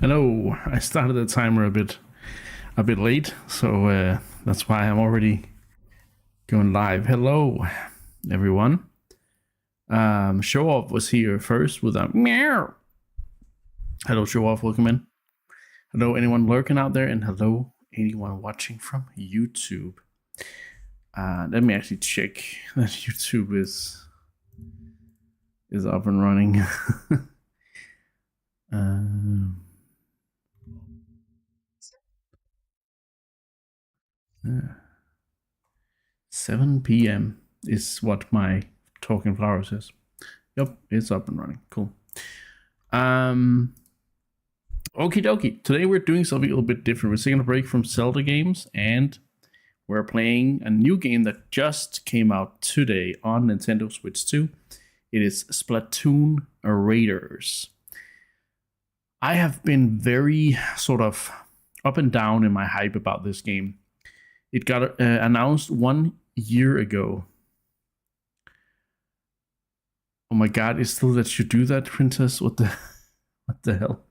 Hello, I started the timer a bit late, so that's why I'm already going live. Hello, everyone. Show Off was here first with a meow. Hello, Show Off, welcome in. Hello, anyone lurking out there, and hello, anyone watching from YouTube. Let me actually check that YouTube is up and running. 7 p.m. is what my Talking Flower says. Yep, it's up and running. Cool. Okie dokie. Today we're doing something a little bit different. We're taking a break from Zelda games and we're playing a new game that just came out today on Nintendo Switch 2. It is Splatoon Raiders. I have been very sort of up and down in my hype about this game. It got announced 1 year ago. Oh my god, it still lets you do that, Princess? What the hell?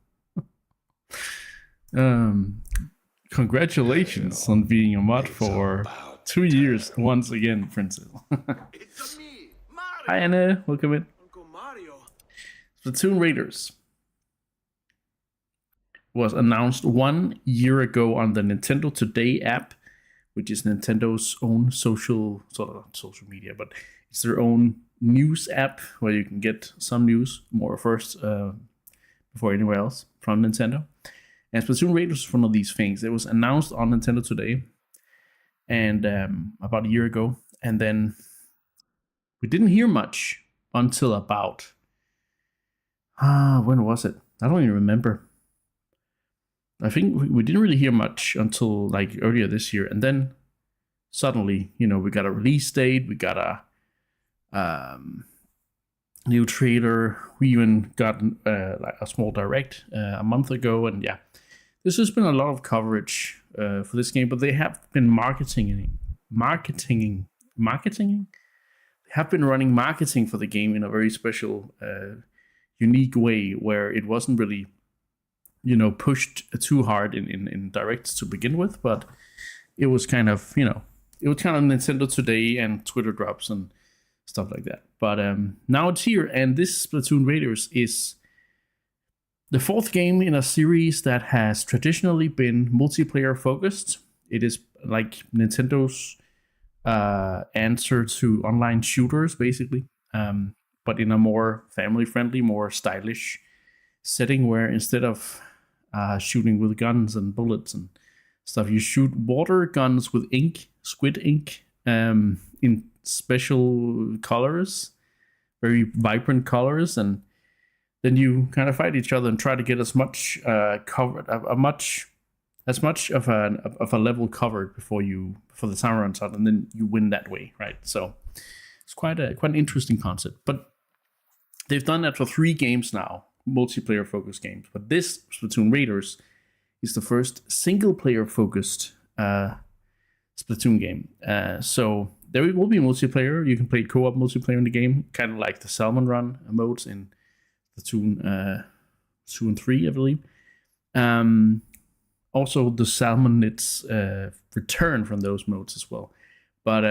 Congratulations on being a mod for 2 years once again, Princess. Hi Anna, welcome in. Splatoon Raiders was announced 1 year ago on the Nintendo Today app, which is Nintendo's own social media, but it's their own news app where you can get some news more first before anywhere else from Nintendo. And Splatoon Raiders was one of these things. It was announced on Nintendo Today and about a year ago, and then we didn't hear much until about when was it? I don't even remember. I think we didn't really hear much until like earlier this year, and then suddenly, we got a release date, we got a new trailer, we even got like a small direct a month ago, and yeah, this has been a lot of coverage for this game, but they have been marketing. They have been running marketing for the game in a very special, unique way, where it wasn't really pushed too hard in directs to begin with, but it was kind of, it was kind of Nintendo Today and Twitter drops and stuff like that. But now it's here, and this Splatoon Raiders is the fourth game in a series that has traditionally been multiplayer focused. It is like Nintendo's answer to online shooters, basically, but in a more family-friendly, more stylish setting, where instead of shooting with guns and bullets and stuff, you shoot water guns with ink, squid ink, in special colors, very vibrant colors, and then you kind of fight each other and try to get as much covered, as much of a level covered before the timer runs out, and then you win that way, right? So it's quite an interesting concept. But they've done that for 3 games now, multiplayer focused games. But this Splatoon Raiders is the first single player focused Splatoon game. So there will be multiplayer. You can play co-op multiplayer in the game, kind of like the Salmon Run modes in Splatoon 2 and 3, I believe. Also, the Salmon Knits return from those modes as well. But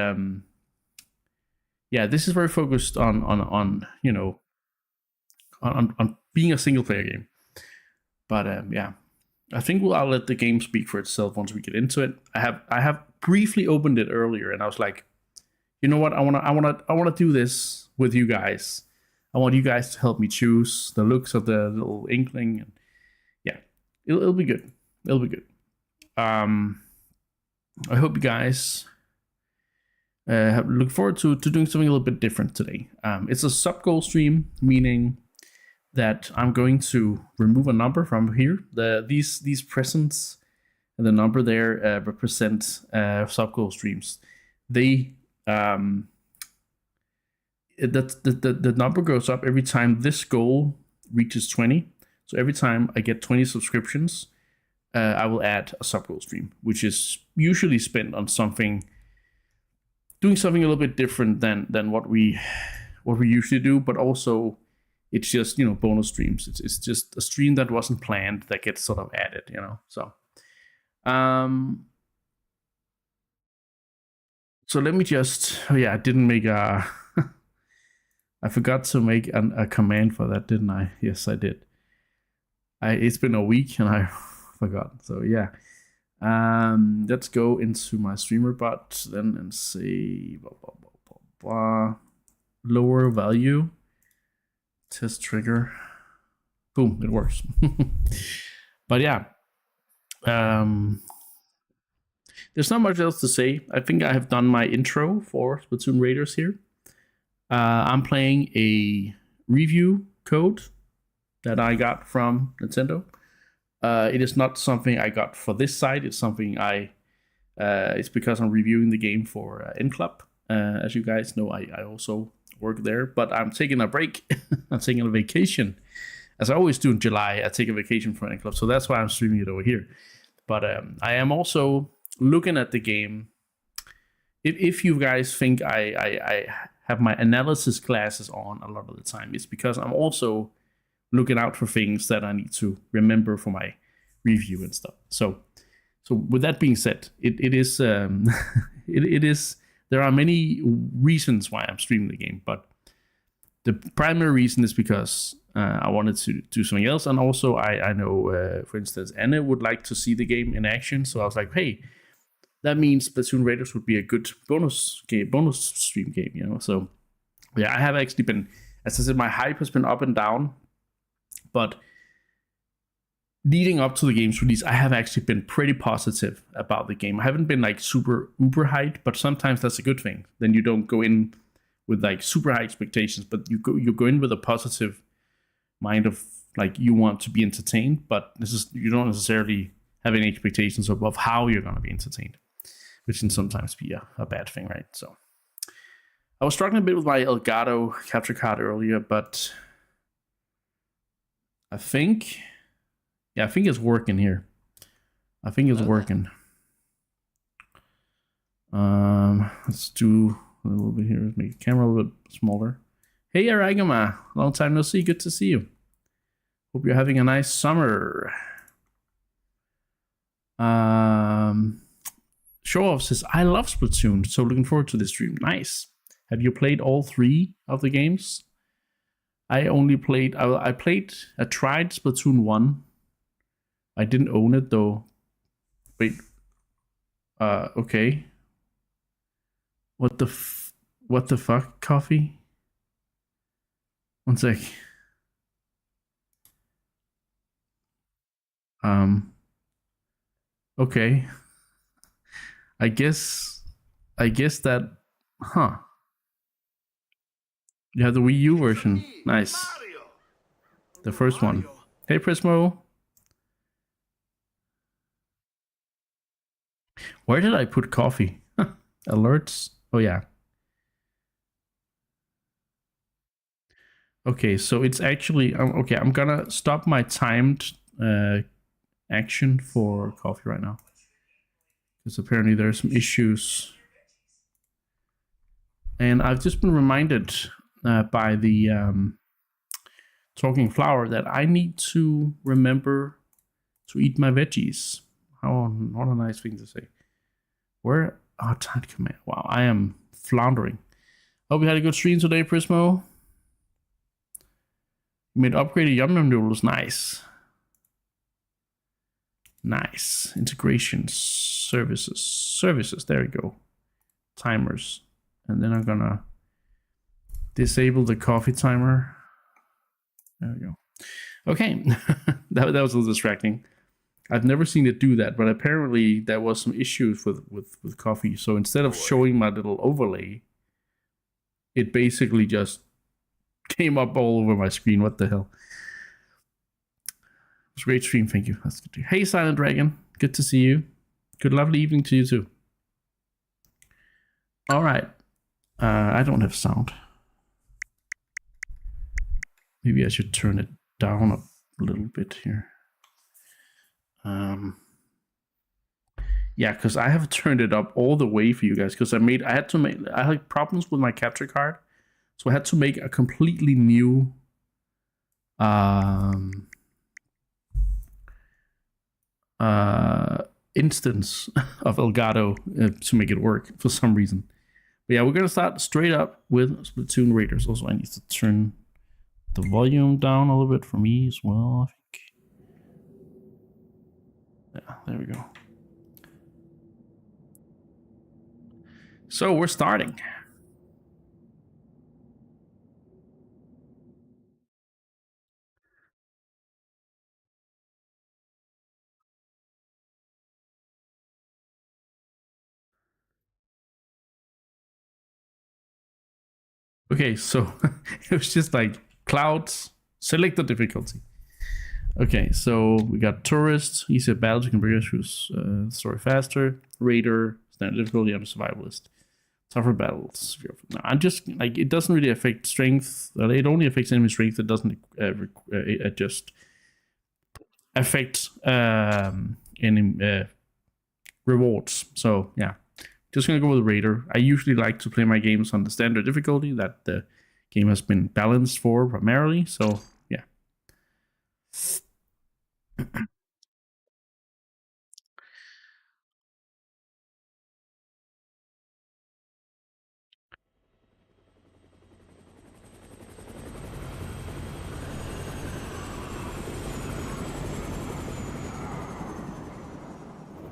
yeah, this is very focused on being a single player game. But yeah, I think I'll let the game speak for itself once we get into it. I have briefly opened it earlier, and I was like, you know what? I wanna do this with you guys. I want you guys to help me choose the looks of the little inkling, and yeah, it'll be good. It'll be good. I hope you guys look forward to doing something a little bit different today. It's a sub goal stream, meaning that I'm going to remove a number from here. These presents and the number there represent sub goal streams. They the number goes up every time this goal reaches 20. So every time I get 20 subscriptions, I will add a sub goal stream, which is usually spent on doing something a little bit different than what we usually do, but also it's just bonus streams. It's just a stream that wasn't planned that gets sort of added, So, so let me just. Oh yeah, I didn't make a. I forgot to make a command for that, didn't I? Yes, I did. It's been a week and I forgot. So yeah. Let's go into my streamer bot then and say lower value test trigger. Boom, it works. But yeah, there's not much else to say. I think I have done my intro for Splatoon Raiders here. I'm playing a review code that I got from Nintendo. It is not something I got for this site. It's something it's because I'm reviewing the game for N Club. As you guys know, I also work there, but I'm taking a break. I'm taking a vacation. As I always do in July, I take a vacation for N Club. So that's why I'm streaming it over here. But I am also looking at the game. If you guys think I have my analysis glasses on a lot of the time, it's because I'm also looking out for things that I need to remember for my review and stuff. So with that being said, it is it is there are many reasons why I'm streaming the game, but the primary reason is because I wanted to do something else, and also I know, for instance, Anna would like to see the game in action, so I was like, hey, that means Splatoon Raiders would be a good bonus stream game, So yeah, I have actually been, as I said, my hype has been up and down, but leading up to the game's release, I have actually been pretty positive about the game. I haven't been like super uber hyped, but sometimes that's a good thing. Then you don't go in with like super high expectations, but you go in with a positive mind of like you want to be entertained, but you don't necessarily have any expectations of how you're going to be entertained, which can sometimes be a bad thing, right? So I was struggling a bit with my Elgato capture card earlier, but I think it's working here. I think it's working. Let's do a little bit here. Let's make the camera a little bit smaller. Hey, Aragama. Long time no see. Good to see you. Hope you're having a nice summer. Showoff says, I love Splatoon, so looking forward to this stream. Nice. Have you played all 3 of the games? I tried Splatoon 1. I didn't own it though. Wait. Okay. What the fuck, coffee? One sec. Okay. I guess that, huh. You have the Wii U version. Nice. The first one. Hey, Prismo. Where did I put coffee? Alerts? Oh, yeah. Okay, so it's actually... okay, I'm gonna stop my timed action for coffee right now. Because apparently there are some issues. And I've just been reminded by the Talking Flower that I need to remember to eat my veggies. What a nice thing to say. Where? Oh, time command. Wow, I am floundering. Hope you had a good stream today, Prismo. You made upgraded Yum Yum noodles. Nice. Nice. Integrations. Services. There we go. Timers. And then I'm gonna disable the coffee timer. There we go. Okay. that was a little distracting. I've never seen it do that, but apparently there was some issues with coffee. So instead of showing my little overlay, it basically just came up all over my screen. What the hell? It was a great stream. Thank you. That's good to hear. Hey, Silent Dragon. Good to see you. Good lovely evening to you too. All right. I don't have sound. Maybe I should turn it down a little bit here. Yeah, because I have turned it up all the way for you guys. Because I had problems with my capture card, so I had to make a completely new instance of Elgato to make it work for some reason. But yeah, we're gonna start straight up with Splatoon Raiders. Also, I need to turn the volume down a little bit for me as well, I think. Yeah, there we go. So we're starting. Okay, so it was just like clouds, select the difficulty. Okay, so we got tourist, easy battles, you can progress through story faster, raider, standard difficulty, and survivalist. Tougher battles. No, I'm just like, it doesn't really affect strength. It only affects enemy strength. It doesn't affect any rewards. So yeah, just gonna go with Raider. I usually like to play my games on the standard difficulty that the game has been balanced for primarily. So yeah. I'm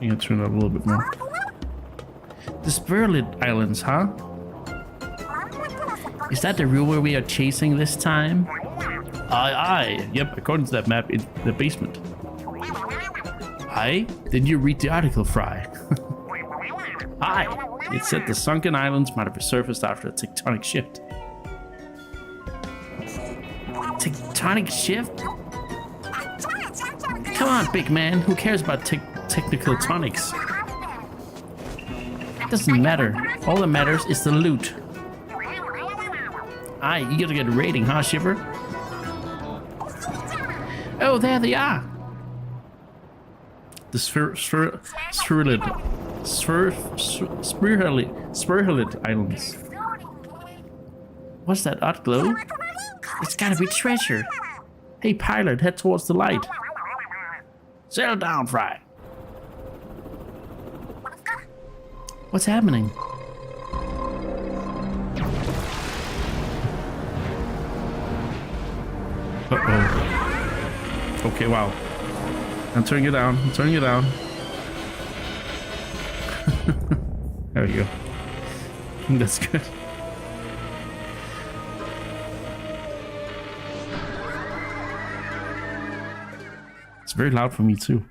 gonna turn it up a little bit more. The Spirit Islands, huh? Is that the real where we are chasing this time? Aye. Yep, according to that map, it's the basement. Aye? Did you read the article, Fry? Aye. It said the sunken islands might have resurfaced after a tectonic shift. Tectonic shift? Come on, big man. Who cares about technical tonics? Doesn't matter. All that matters is the loot. Aye, you gotta get a rating, huh, Shiver? Oh, there they are. The Spurhilid Islands. What's that odd glow? It's gotta be treasure. Hey, pilot, head towards the light. Settle down, Fry. What's happening? Uh-oh. Okay, wow. I'm turning it down. There we go. That's good. It's very loud for me too.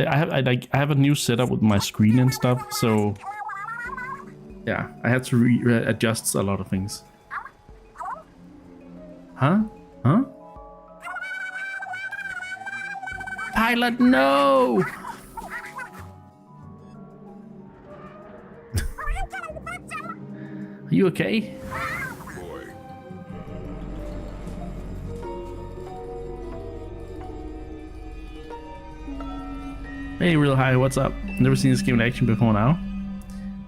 I have a new setup with my screen and stuff, so yeah, I had to adjust a lot of things. Huh? Pilot, no! Are you okay? Hey, Real High, what's up? Never seen this game in action before now.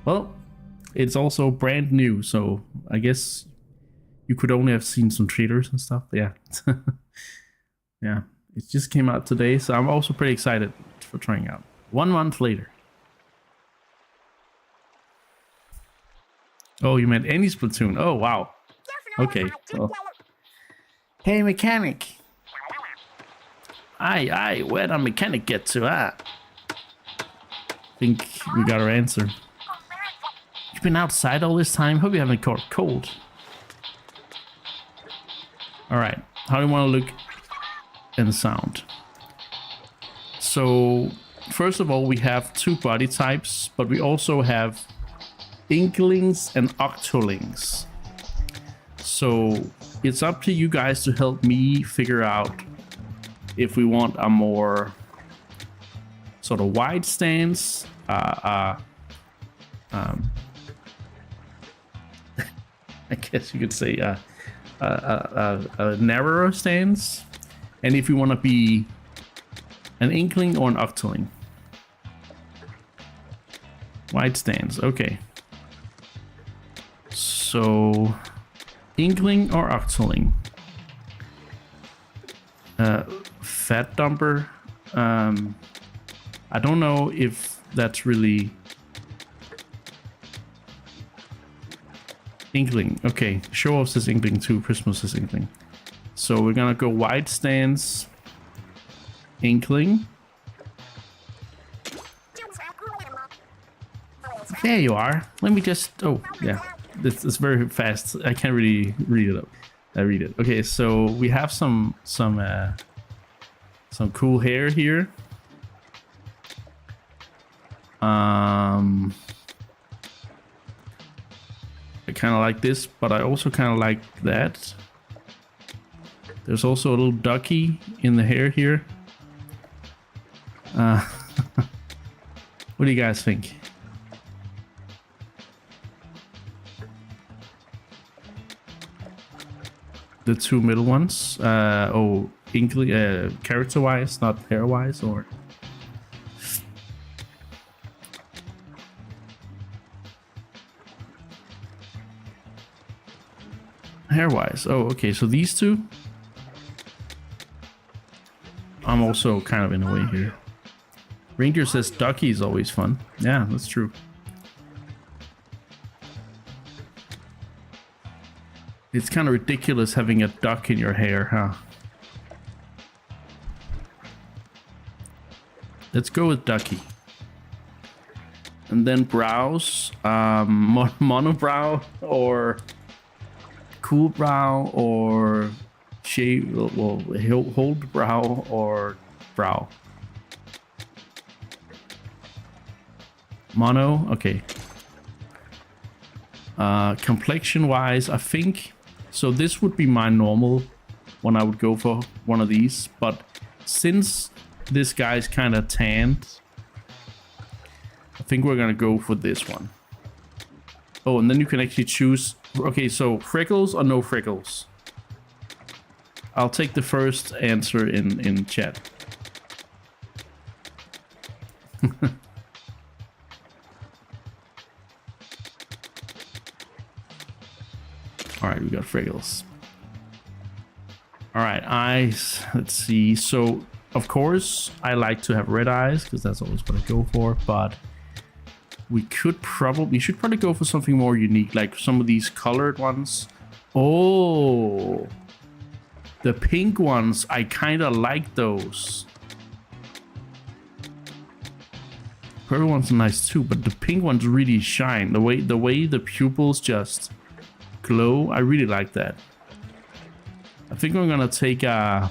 Well, it's also brand new, so I guess you could only have seen some trailers and stuff. Yeah. Yeah, it just came out today, so I'm also pretty excited for trying out. 1 month later. Oh, you meant any Splatoon? Oh, wow. Okay. Well. Hey, mechanic. Aye, where'd our mechanic get to, I think we got our answer. You've been outside all this time? Hope you haven't caught a cold. Alright, how do you want to look and sound? So, first of all, we have 2 body types, but we also have Inklings and Octolings. So it's up to you guys to help me figure out if we want a more sort of wide stance, I guess you could say a narrower stance, and if you want to be an inkling or an octoling. Wide stance, okay. So inkling or octoling. Fat dumper. I don't know if that's really inkling. Okay, show off says inkling too. Christmas says inkling. So we're gonna go wide stance, inkling. There you are. Let me just. Oh yeah, this is very fast. I can't really read it up. I read it. Okay, so we have some cool hair here. I kind of like this, but I also kind of like that. There's also a little ducky in the hair here. What do you guys think? The two middle ones. Oh, inkling, character-wise, not hair-wise, or. Hair-wise. Oh, okay. So these two. I'm also kind of in a way here. Ranger says ducky is always fun. Yeah, that's true. It's kind of ridiculous having a duck in your hair, huh? Let's go with ducky. And then brows. Monobrow or cool brow or shave, well, hold brow or brow. Mono, okay. Complexion wise, I think so. This would be my normal one. I would go for one of these, but since this guy's kind of tanned, I think we're gonna go for this one. Oh, and then you can actually choose. Okay, so freckles or no freckles? I'll take the first answer in chat. All right, we got freckles. All right, eyes. Let's see. So, of course, I like to have red eyes because that's always what I go for. But we should probably go for something more unique, like some of these colored ones. Oh, the pink ones. I kind of like those. Purple ones are nice too, but the pink ones really shine. The way the pupils just glow. I really like that. I think I'm gonna take a.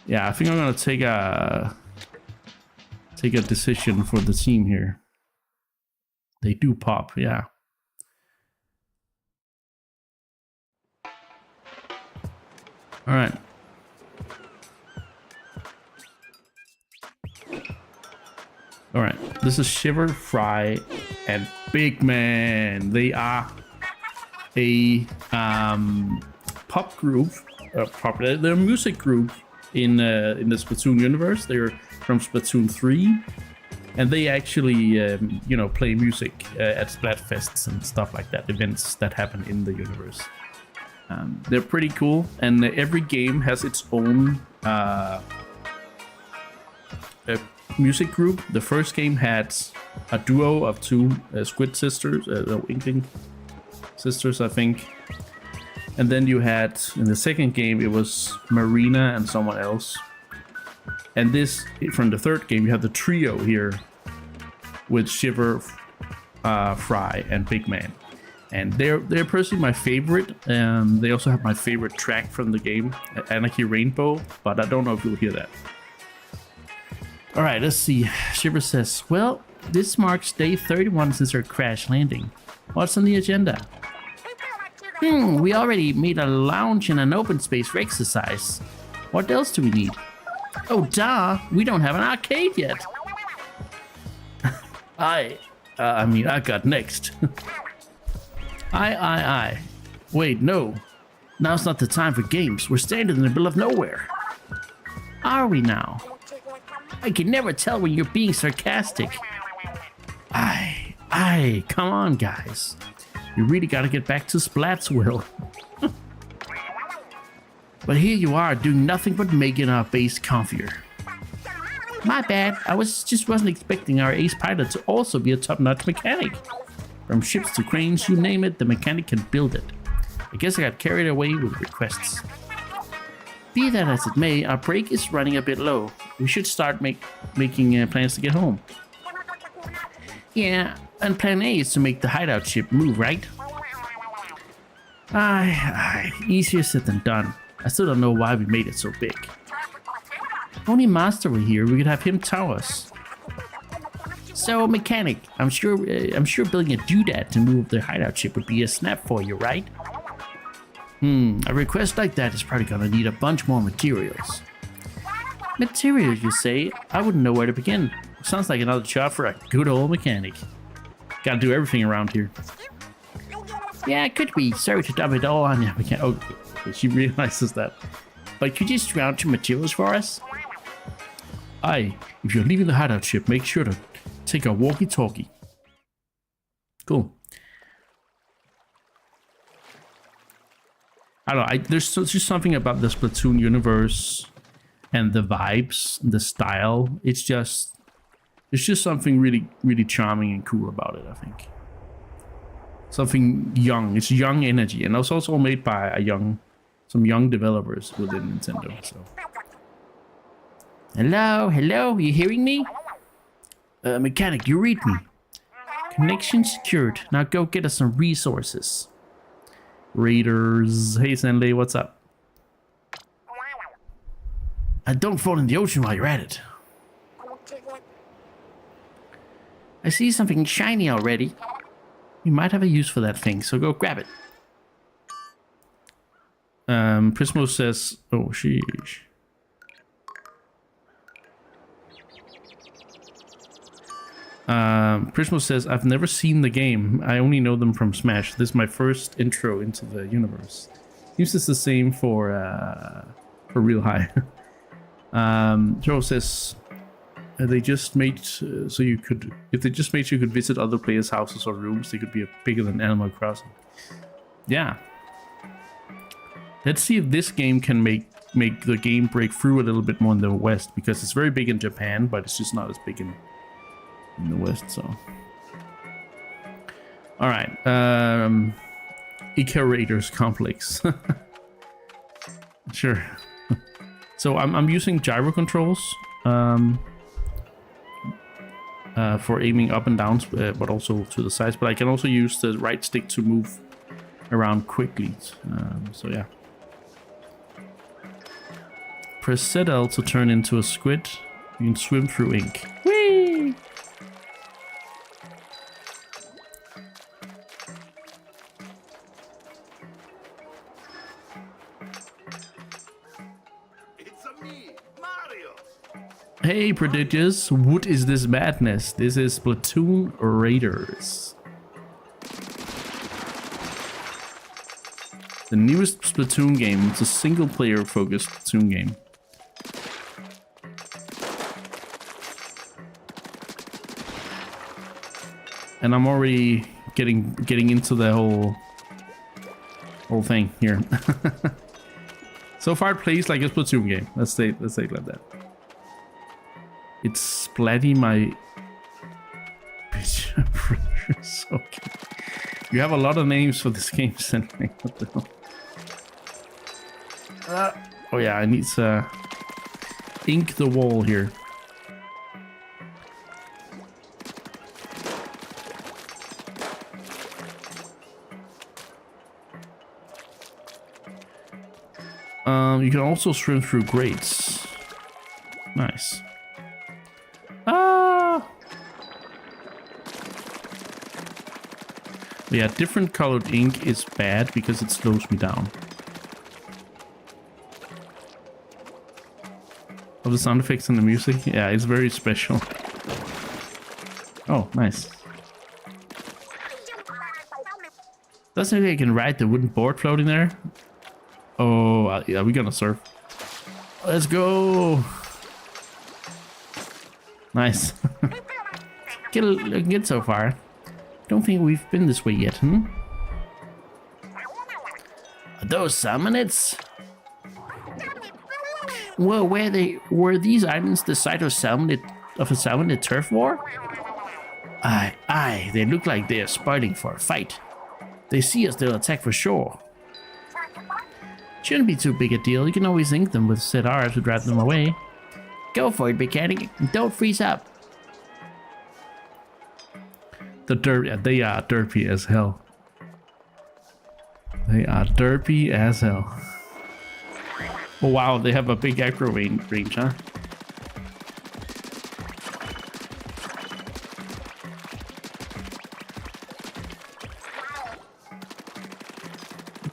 Yeah, I think I'm gonna take a decision for the team here. They do pop, yeah. All right. All right. This is Shiver, Fry, and Big Man. They are a pop group. They're a music group in the Splatoon universe. They're from Splatoon 3, and they actually you know, play music at Splatfests and stuff like that, events that happen in the universe. They're pretty cool, and every game has its own music group. The first game had a duo of two squid sisters, inkling sisters, I think. And then you had, in the second game, it was Marina and someone else. And this, from the third game, you have the trio here with Shiver, Fry, and Big Man. And they're personally my favorite. They also have my favorite track from the game, Anarchy Rainbow, but I don't know if you'll hear that. All right, let's see. Shiver says, well, this marks day 31 since our crash landing. What's on the agenda? We already made a lounge and an open space for exercise. What else do we need? Oh, duh, we don't have an arcade yet. I got next. I. Wait, no. Now's not the time for games. We're standing in the middle of nowhere. Are we now? I can never tell when you're being sarcastic. Come on, guys. We really gotta get back to Splatsville. But here you are, doing nothing but making our base comfier. My bad, I wasn't expecting our ace pilot to also be a top-notch mechanic. From ships to cranes, you name it, the mechanic can build it. I guess I got carried away with requests. Be that as it may, our break is running a bit low. We should start making plans to get home. Yeah, and plan A is to make the hideout ship move, right? Easier said than done. I still don't know why we made it so big. If only Master were here, we could have him tow us. So, mechanic, I'm sure building a doodad to move the hideout ship would be a snap for you, right? A request like that is probably gonna need a bunch more materials. Materials, you say? I wouldn't know where to begin. Sounds like another job for a good old mechanic. Gotta do everything around here. Yeah, it could be. Sorry to dump it all on you. Oh, she realizes that. But could you scrounge materials for us? Aye, if you're leaving the hideout ship, make sure to take a walkie-talkie. Cool. I don't know, there's just something about the Splatoon universe and the vibes, the style. It's just something really, really charming and cool about it, I think. Something young. It's young energy, and it's also made by some young developers within Nintendo. So, hello, you hearing me? Mechanic, you read me. Connection secured. Now go get us some resources. Raiders. Hey, Senlei, what's up? Don't fall in the ocean while you're at it. I see something shiny already. You might have a use for that thing, so go grab it. Prismo says, oh, sheesh. Prismo says, I've never seen the game. I only know them from Smash. This is my first intro into the universe. Seems it's the same for Real High. Joe says, they just made so you could, if they just made so you could visit other players' houses or rooms, they could be bigger than Animal Crossing. Yeah. Let's see if this game can make the game break through a little bit more in the West, because it's very big in Japan, but it's just not as big in the West. So, all right, Ica Raiders Complex. Sure. So I'm using gyro controls for aiming up and down, but also to the sides. But I can also use the right stick to move around quickly. So yeah. Press ZL to turn into a squid. You can swim through ink. Whee! Hey Prodigious, what is this madness? This is Splatoon Raiders. The newest Splatoon game. It's a single player focused Splatoon game. And I'm already getting into the whole thing here. So far it plays like a Splatoon game. Let's say it like that. It's Splatty my bitch. So cute. You have a lot of names for this game, Senlei. What the hell? Oh yeah, I need to ink the wall here. You can also swim through grates. Nice. Yeah, different colored ink is bad because it slows me down. Oh, the sound effects and the music, yeah, it's very special. Oh, nice. Doesn't think I can ride the wooden board floating there. Oh, yeah, we're gonna surf. Let's go. Nice. Get so far. Don't think we've been this way yet, hmm? Are those salmonids? Well, were these islands the site of a salmonid turf war? Aye, they look like they are spoiling for a fight. They see us, they'll attack for sure. Shouldn't be too big a deal. You can always ink them with ZR to drive them away. Go for it, mechanic. Don't freeze up. They are derpy as hell. They are derpy as hell. Oh wow, they have a big aggro range, huh?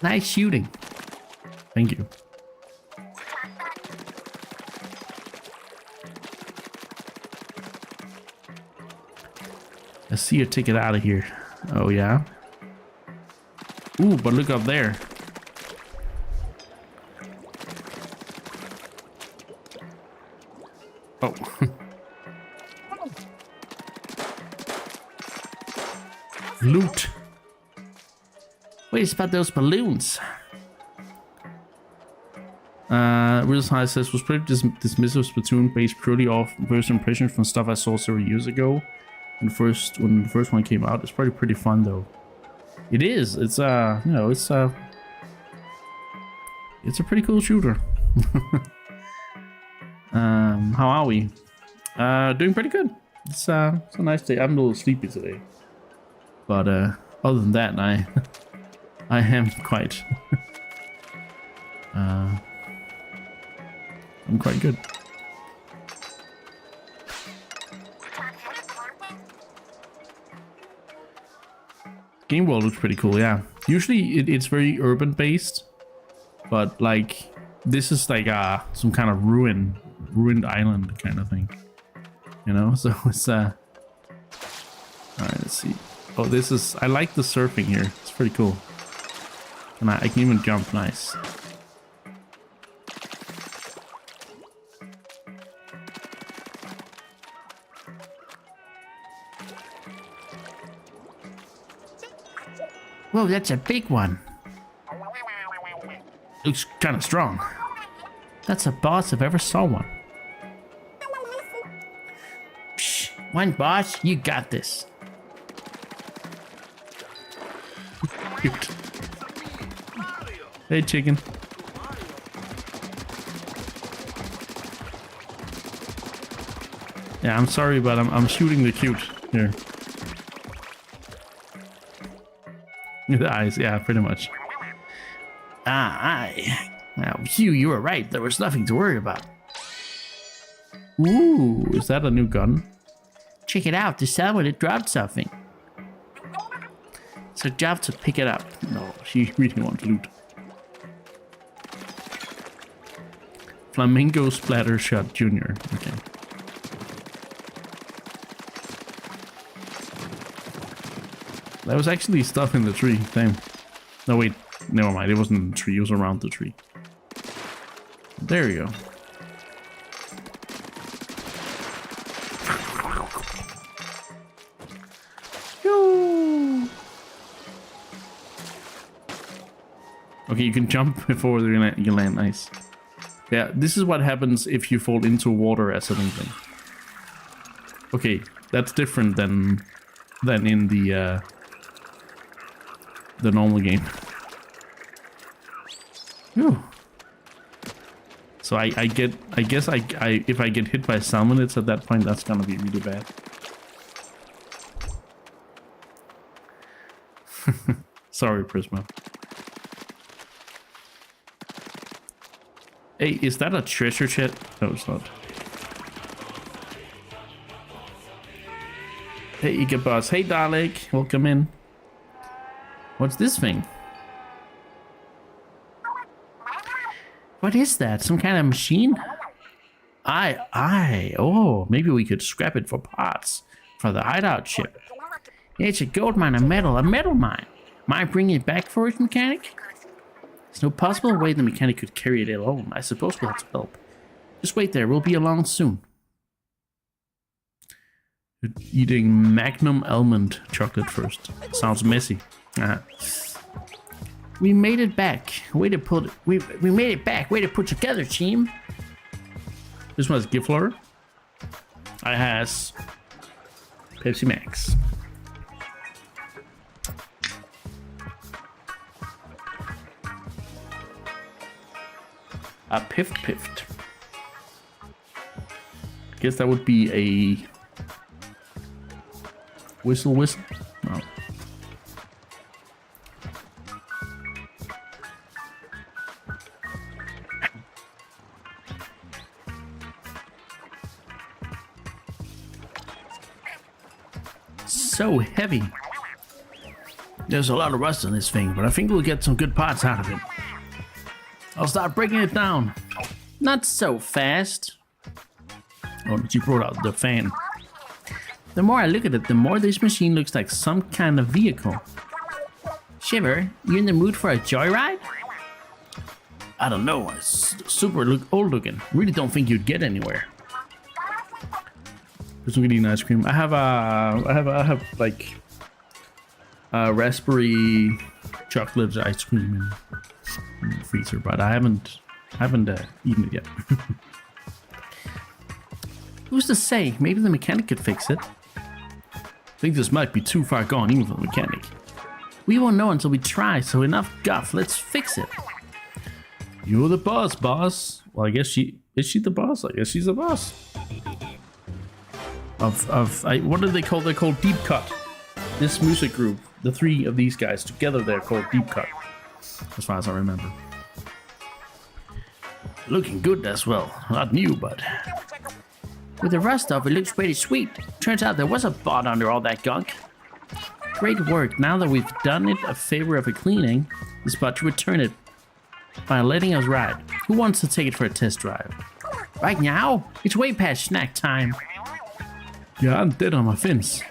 Nice shooting. Thank you. Let's see your ticket out of here. Oh yeah. Ooh, but look up there. Oh. Loot. Wait, about those balloons. Real High says was pretty dismissive of Splatoon based purely off first impressions from stuff I saw several years ago. When the first one came out, it's probably pretty fun though. It is. It's you know, it's a pretty cool shooter. How are we? Doing pretty good. It's a nice day. I'm a little sleepy today, but other than that, I am quite I'm quite good. Game world looks pretty cool, yeah. Usually it's very urban based, but like this is like some kind of ruined island kind of thing, you know. So it's all right, let's see. Oh, this is, I like the surfing here. It's pretty cool. And I can even jump. Nice. Whoa, that's a big one. Looks kind of strong. That's a boss if I ever saw one. Psh, one boss, you got this. Cute. Hey, chicken. Yeah, I'm sorry, but I'm shooting the cute here. The eyes, yeah, pretty much. Now, Hugh, you were right. There was nothing to worry about. Ooh, is that a new gun? Check it out. The salmon dropped something. It's a job to pick it up. No, she really wants loot. Flamingo Splatter Shot Jr. Okay. There was actually stuff in the tree. Damn. No, wait. Never mind. It wasn't in the tree. It was around the tree. There you go. Yo. Okay, you can jump before you land. Nice. Yeah, this is what happens if you fall into water accidentally. Okay, that's different than in the normal game. Whew. So I guess if I get hit by salmonids at that point, that's gonna be really bad. Sorry, Prisma. Hey, is that a treasure chest? No, it's not. Hey, Igabuzz. Hey, Dalek. Welcome in. What's this thing? What is that? Some kind of machine? Oh, maybe we could scrap it for parts for the hideout ship. It's a gold mine, a metal mine. Might bring it back for its mechanic? There's no possible way the mechanic could carry it alone. I suppose we'll have to help. Just wait there, we'll be along soon. Eating Magnum almond chocolate first. Sounds messy. We made it back. Way to put we made it back. Way to put together, team. This one's gift flower. I has Pepsi Max. A piffed. I guess that would be a whistle. No. So heavy. There's a lot of rust on this thing, but I think we'll get some good parts out of it. I'll start breaking it down. Not so fast. Oh, she brought out the fan. The more I look at it, the more this machine looks like some kind of vehicle. Shiver, you in the mood for a joyride? I don't know, it's super old looking. Really don't think you'd get anywhere. There's some good eating ice cream. I have like raspberry chocolate ice cream in the freezer, but I haven't eaten it yet. Who's to say? Maybe the mechanic could fix it. I think this might be too far gone even for the mechanic. We won't know until we try, so enough guff, let's fix it. You're the boss. Well, I guess is she the boss? I guess she's the boss. What do they call? They're called Deep Cut. This music group, the three of these guys together, they're called Deep Cut. As far as I remember. Looking good as well. Not new, but with the rust off, it looks pretty sweet. Turns out there was a bot under all that gunk. Great work. Now that we've done it a favor of a cleaning, it's about to return it by letting us ride. Who wants to take it for a test drive? Right now? It's way past snack time. Yeah, I'm dead on my fins.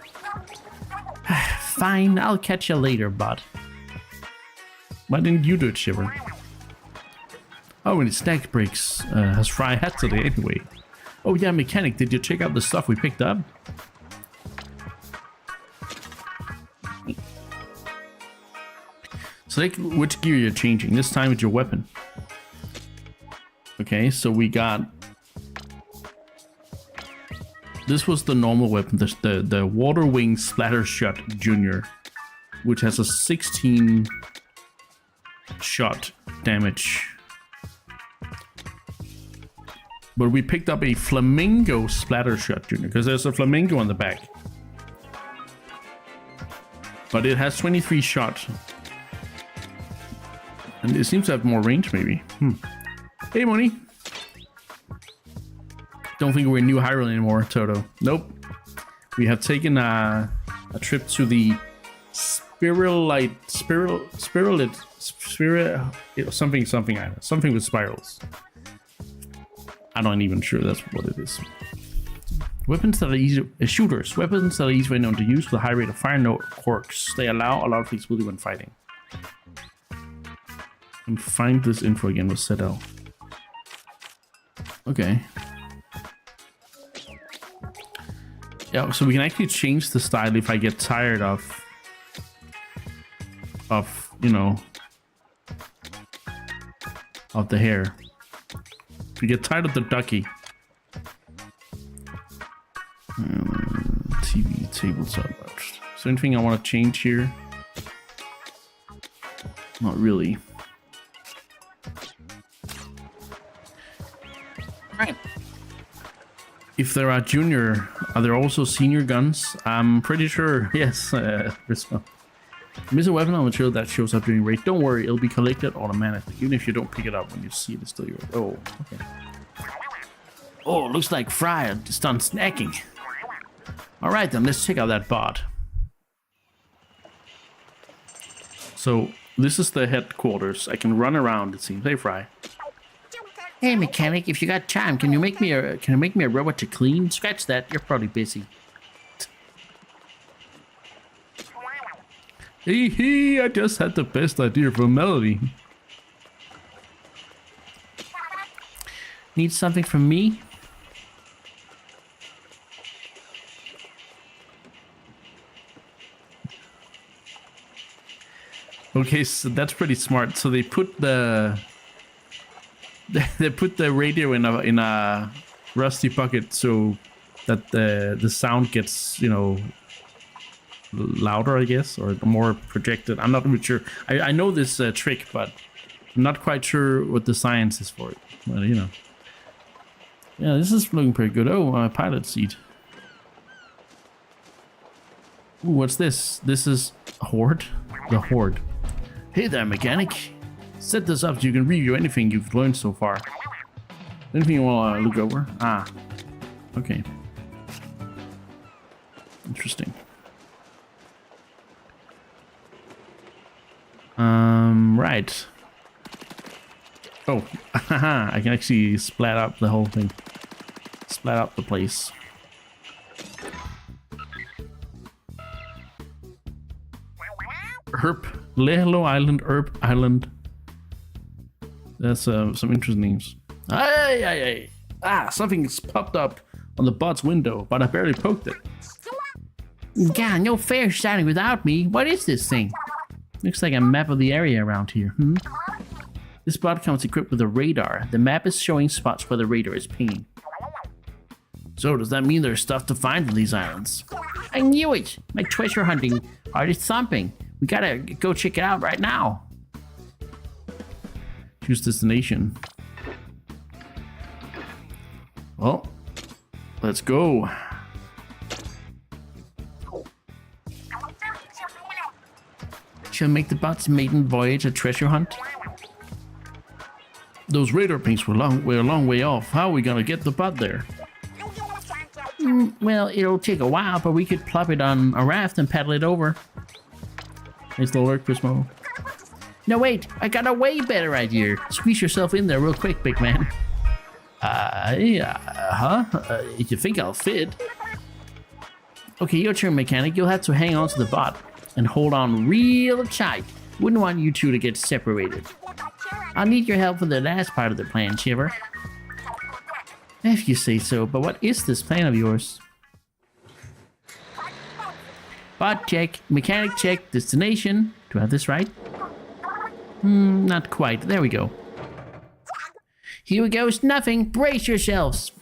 Fine, I'll catch you later, bud. Why didn't you do it, Shiver? Oh, when it snack breaks, has Fry had today anyway. Oh yeah, mechanic, did you check out the stuff we picked up? Select which gear you're changing. This time it's your weapon. Okay, so we got... This was the normal weapon, the Water Wing Splatter Shot Junior, which has a 16 shot damage. But we picked up a Flamingo Splatter Shot Junior, because there's a flamingo on the back. But it has 23 shot. And it seems to have more range, maybe. Hey, Money. Don't think we're in New Hyrule anymore, Toto. Nope. We have taken a trip to the something island. Something with spirals. I'm not even sure that's what it is. Weapons that are easy, shooters. Weapons that are easily known to use with a high rate of fire, no quirks. They allow a lot of flexibility when fighting. And find this info again with Settle. Okay. Yeah, so we can actually change the style if I get tired of you know, of the hair. If we get tired of the ducky. TV tabletop. Is there anything I want to change here? Not really. Right. If there are junior, are there also senior guns? I'm pretty sure. Yes. Miss a weapon or material that shows up during raid. Don't worry, it'll be collected automatically. Even if you don't pick it up when you see it, it's still yours. Oh, okay. Oh, looks like Fry is done snacking. Alright then, let's check out that bot. So this is the headquarters. I can run around, it seems. Hey, Fry. Hey, mechanic, if you got time, can you make me a robot to clean? Scratch that. You're probably busy. Hee, I just had the best idea for a melody. Need something from me? Okay, so that's pretty smart. So they put the radio in a rusty bucket so that the sound gets, you know, louder, I guess, or more projected. I'm not really sure. I know this trick, but I'm not quite sure what the science is for it. Well, you know. Yeah, this is looking pretty good. Oh, a pilot seat. Ooh, what's this? This is Horde? The Horde. Hey there, mechanic. Set this up so you can review anything you've learned so far. Anything you want to look over? Ah, okay. Interesting. Right. Oh, I can actually splat up the whole thing. Splat up the place. Lehlo Island, Herb Island. That's some interesting names. Hey! Ah, something's popped up on the bot's window, but I barely poked it. God, no fair starting without me. What is this thing? Looks like a map of the area around here. This bot comes equipped with a radar. The map is showing spots where the radar is pinging. So does that mean there's stuff to find on these islands? I knew it! My treasure hunting heart is thumping. We gotta go check it out right now. Choose destination. Well, let's go. Shall make the bot's maiden voyage a treasure hunt? Those radar pings were a long way off. How are we gonna get the bot there? Well, it'll take a while, but we could plop it on a raft and paddle it over. Nice little alert, Prismo. No, wait, I got a way better idea. Squeeze yourself in there real quick, big man. You think I'll fit? Okay, your turn, mechanic. You'll have to hang on to the bot and hold on real tight. Wouldn't want you two to get separated. I'll need your help for the last part of the plan, Shiver. If you say so, but what is this plan of yours? Bot check, mechanic check, destination. Do I have this right? Not quite. There we go. Here we goes nothing. Brace yourselves.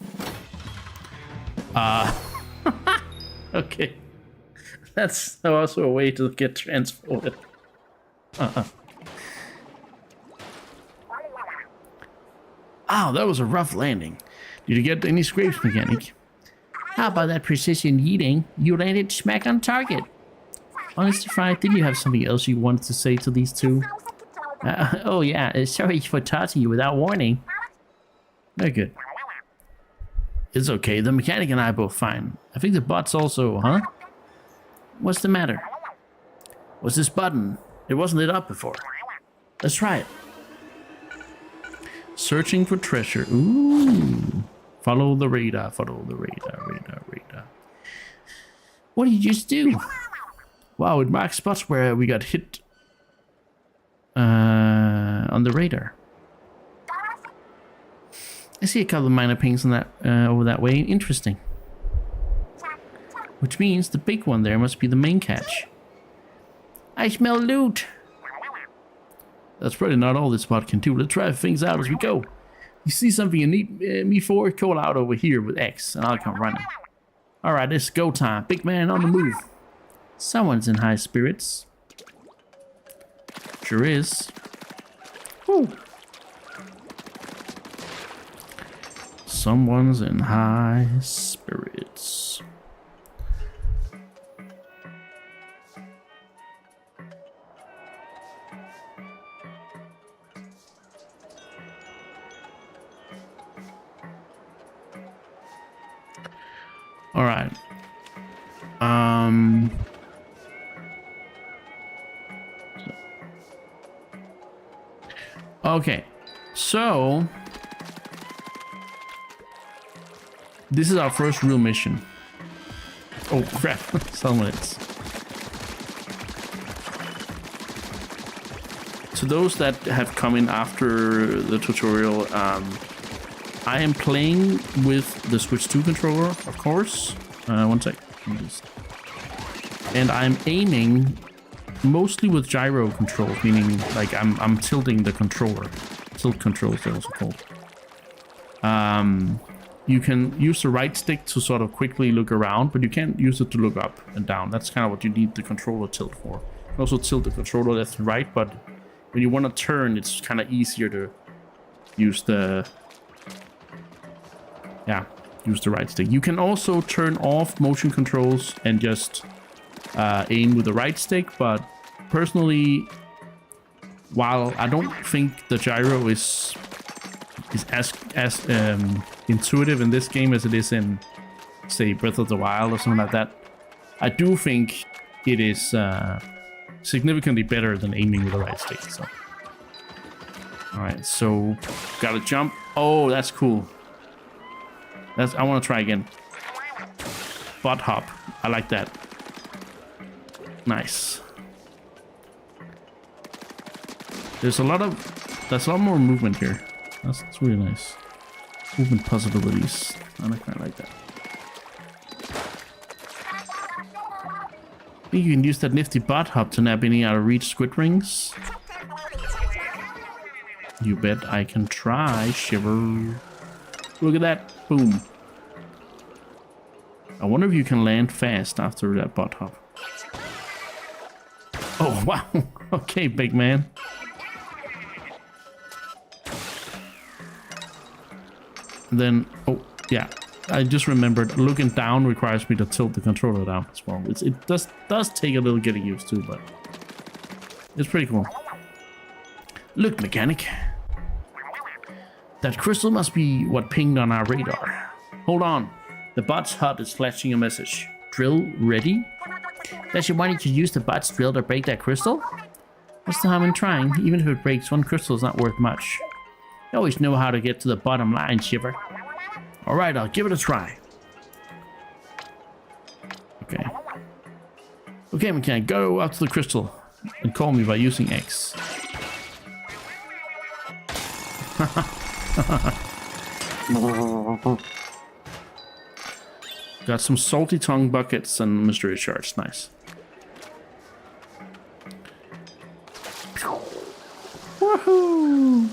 Okay. That's also a way to get transported. Oh, that was a rough landing. Did you get any scrapes, mechanic? How about that precision yeeting? You landed smack on target. Honestly, Fry, didn't you have something else you wanted to say to these two? Oh yeah, sorry for tossing you without warning. Very good. It's okay, the mechanic and I are both fine. I think the bot's also, huh? What's the matter? What's this button? It wasn't lit up before. Let's try it. Searching for treasure. Ooh. Follow the radar, radar. What did you just do? Wow, it marks spots where we got hit on the radar. I see a couple of minor pings on that over that way. Interesting. Which means the big one there must be the main catch. I smell loot. That's probably not all this spot can do. Let's try things out as we go. You see something you need me for? Call out over here with X, and I'll come running. Alright, it's go time. Big man on the move. Someone's in high spirits. Sure is. Woo. Someone's in high spirits. All right. Okay, so this is our first real mission. Oh crap, some minutes. To those that have come in after the tutorial, I am playing with the Switch 2 controller, of course. One sec. And I'm aiming mostly with gyro controls, meaning like I'm tilting the controller. Tilt controls, they're also called. You can use the right stick to sort of quickly look around, but you can't use it to look up and down. That's kind of what you need the controller tilt for. You can also tilt the controller left and right, but when you want to turn, it's kind of easier to use the right stick. You can also turn off motion controls and just aim with the right stick, but personally, while I don't think the gyro is as intuitive in this game as it is in, say, Breath of the Wild or something like that, I do think it is significantly better than aiming with the right stick. So, all right, so gotta jump. Oh, that's cool. I want to try again. Butt hop. I like that. Nice. There's a lot more movement here. That's really nice. Movement possibilities. I kind of like that. I think you can use that nifty butt hop to nab any out of reach squid rings. You bet I can try, Shiver. Look at that. Boom. I wonder if you can land fast after that butt hop. Oh, wow. Okay, big man. Then, oh, yeah. I just remembered looking down requires me to tilt the controller down as well. It does take a little getting used to, but it's pretty cool. Look, mechanic. That crystal must be what pinged on our radar. Hold on. The bot's hut is flashing a message. Drill ready? Does you want to use the bot's drill to break that crystal? What's the harm in trying? Even if it breaks, one crystal is not worth much. You always know how to get to the bottom line, Shiver. Alright, I'll give it a try. Okay. Okay, mechanic, go up to the crystal and call me by using X. Got some salty tongue buckets and mystery shards. Nice. Woohoo!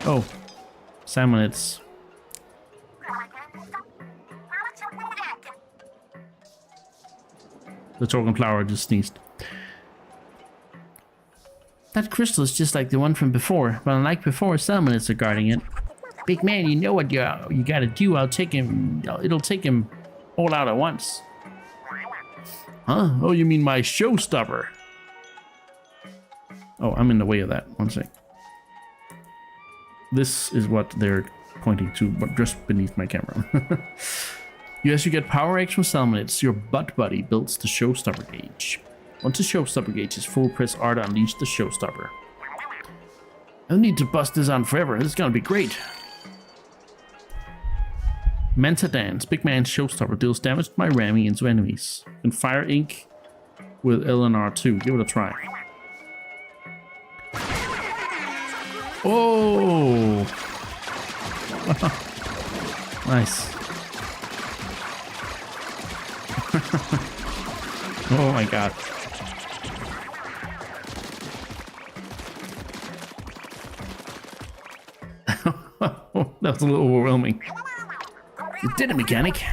Oh, salmonids. The Torgon flower just sneezed. That crystal is just like the one from before, but unlike before, salmonids are guarding it. Big man, you know what you gotta do. I'll take him. It'll take him all out at once. Huh? Oh, you mean my showstopper? Oh, I'm in the way of that. One sec. This is what they're pointing to, but just beneath my camera. Yes, you get power eggs from salmonids. Your butt buddy builds the showstopper gauge. Once the showstopper gauge is full, press R to unleash the showstopper. I don't need to bust this on forever. This is gonna be great. Manta Dance. Big man's showstopper deals damage by ramming into enemies. You can fire ink with L and R2. Give it a try. Oh! Nice. Oh my god. That was a little overwhelming. You did it, mechanic.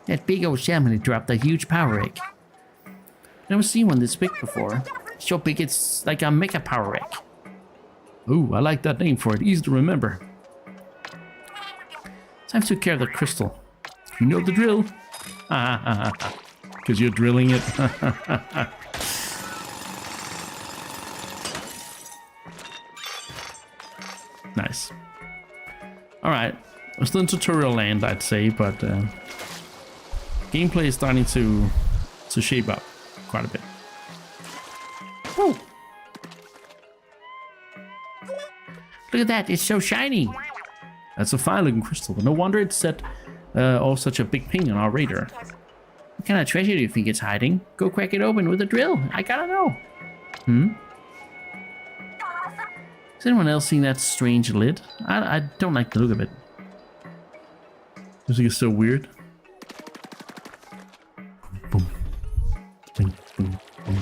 That big old shaman dropped a huge power egg. Never seen one this big before. So big it's like a mega power egg. Ooh, I like that name for it. Easy to remember. Time to take care of the crystal. You know the drill. Because you're drilling it. Nice. Alright. We're still in tutorial land, I'd say, but gameplay is starting to shape up quite a bit. Woo. Look at that, it's so shiny. That's a fine-looking crystal. No wonder it set all such a big ping on our radar. What kind of treasure do you think it's hiding? Go crack it open with a drill. I gotta know. Has anyone else seen that strange lid? I don't like the look of it. Music is so weird. Boom. Boom, boom, boom.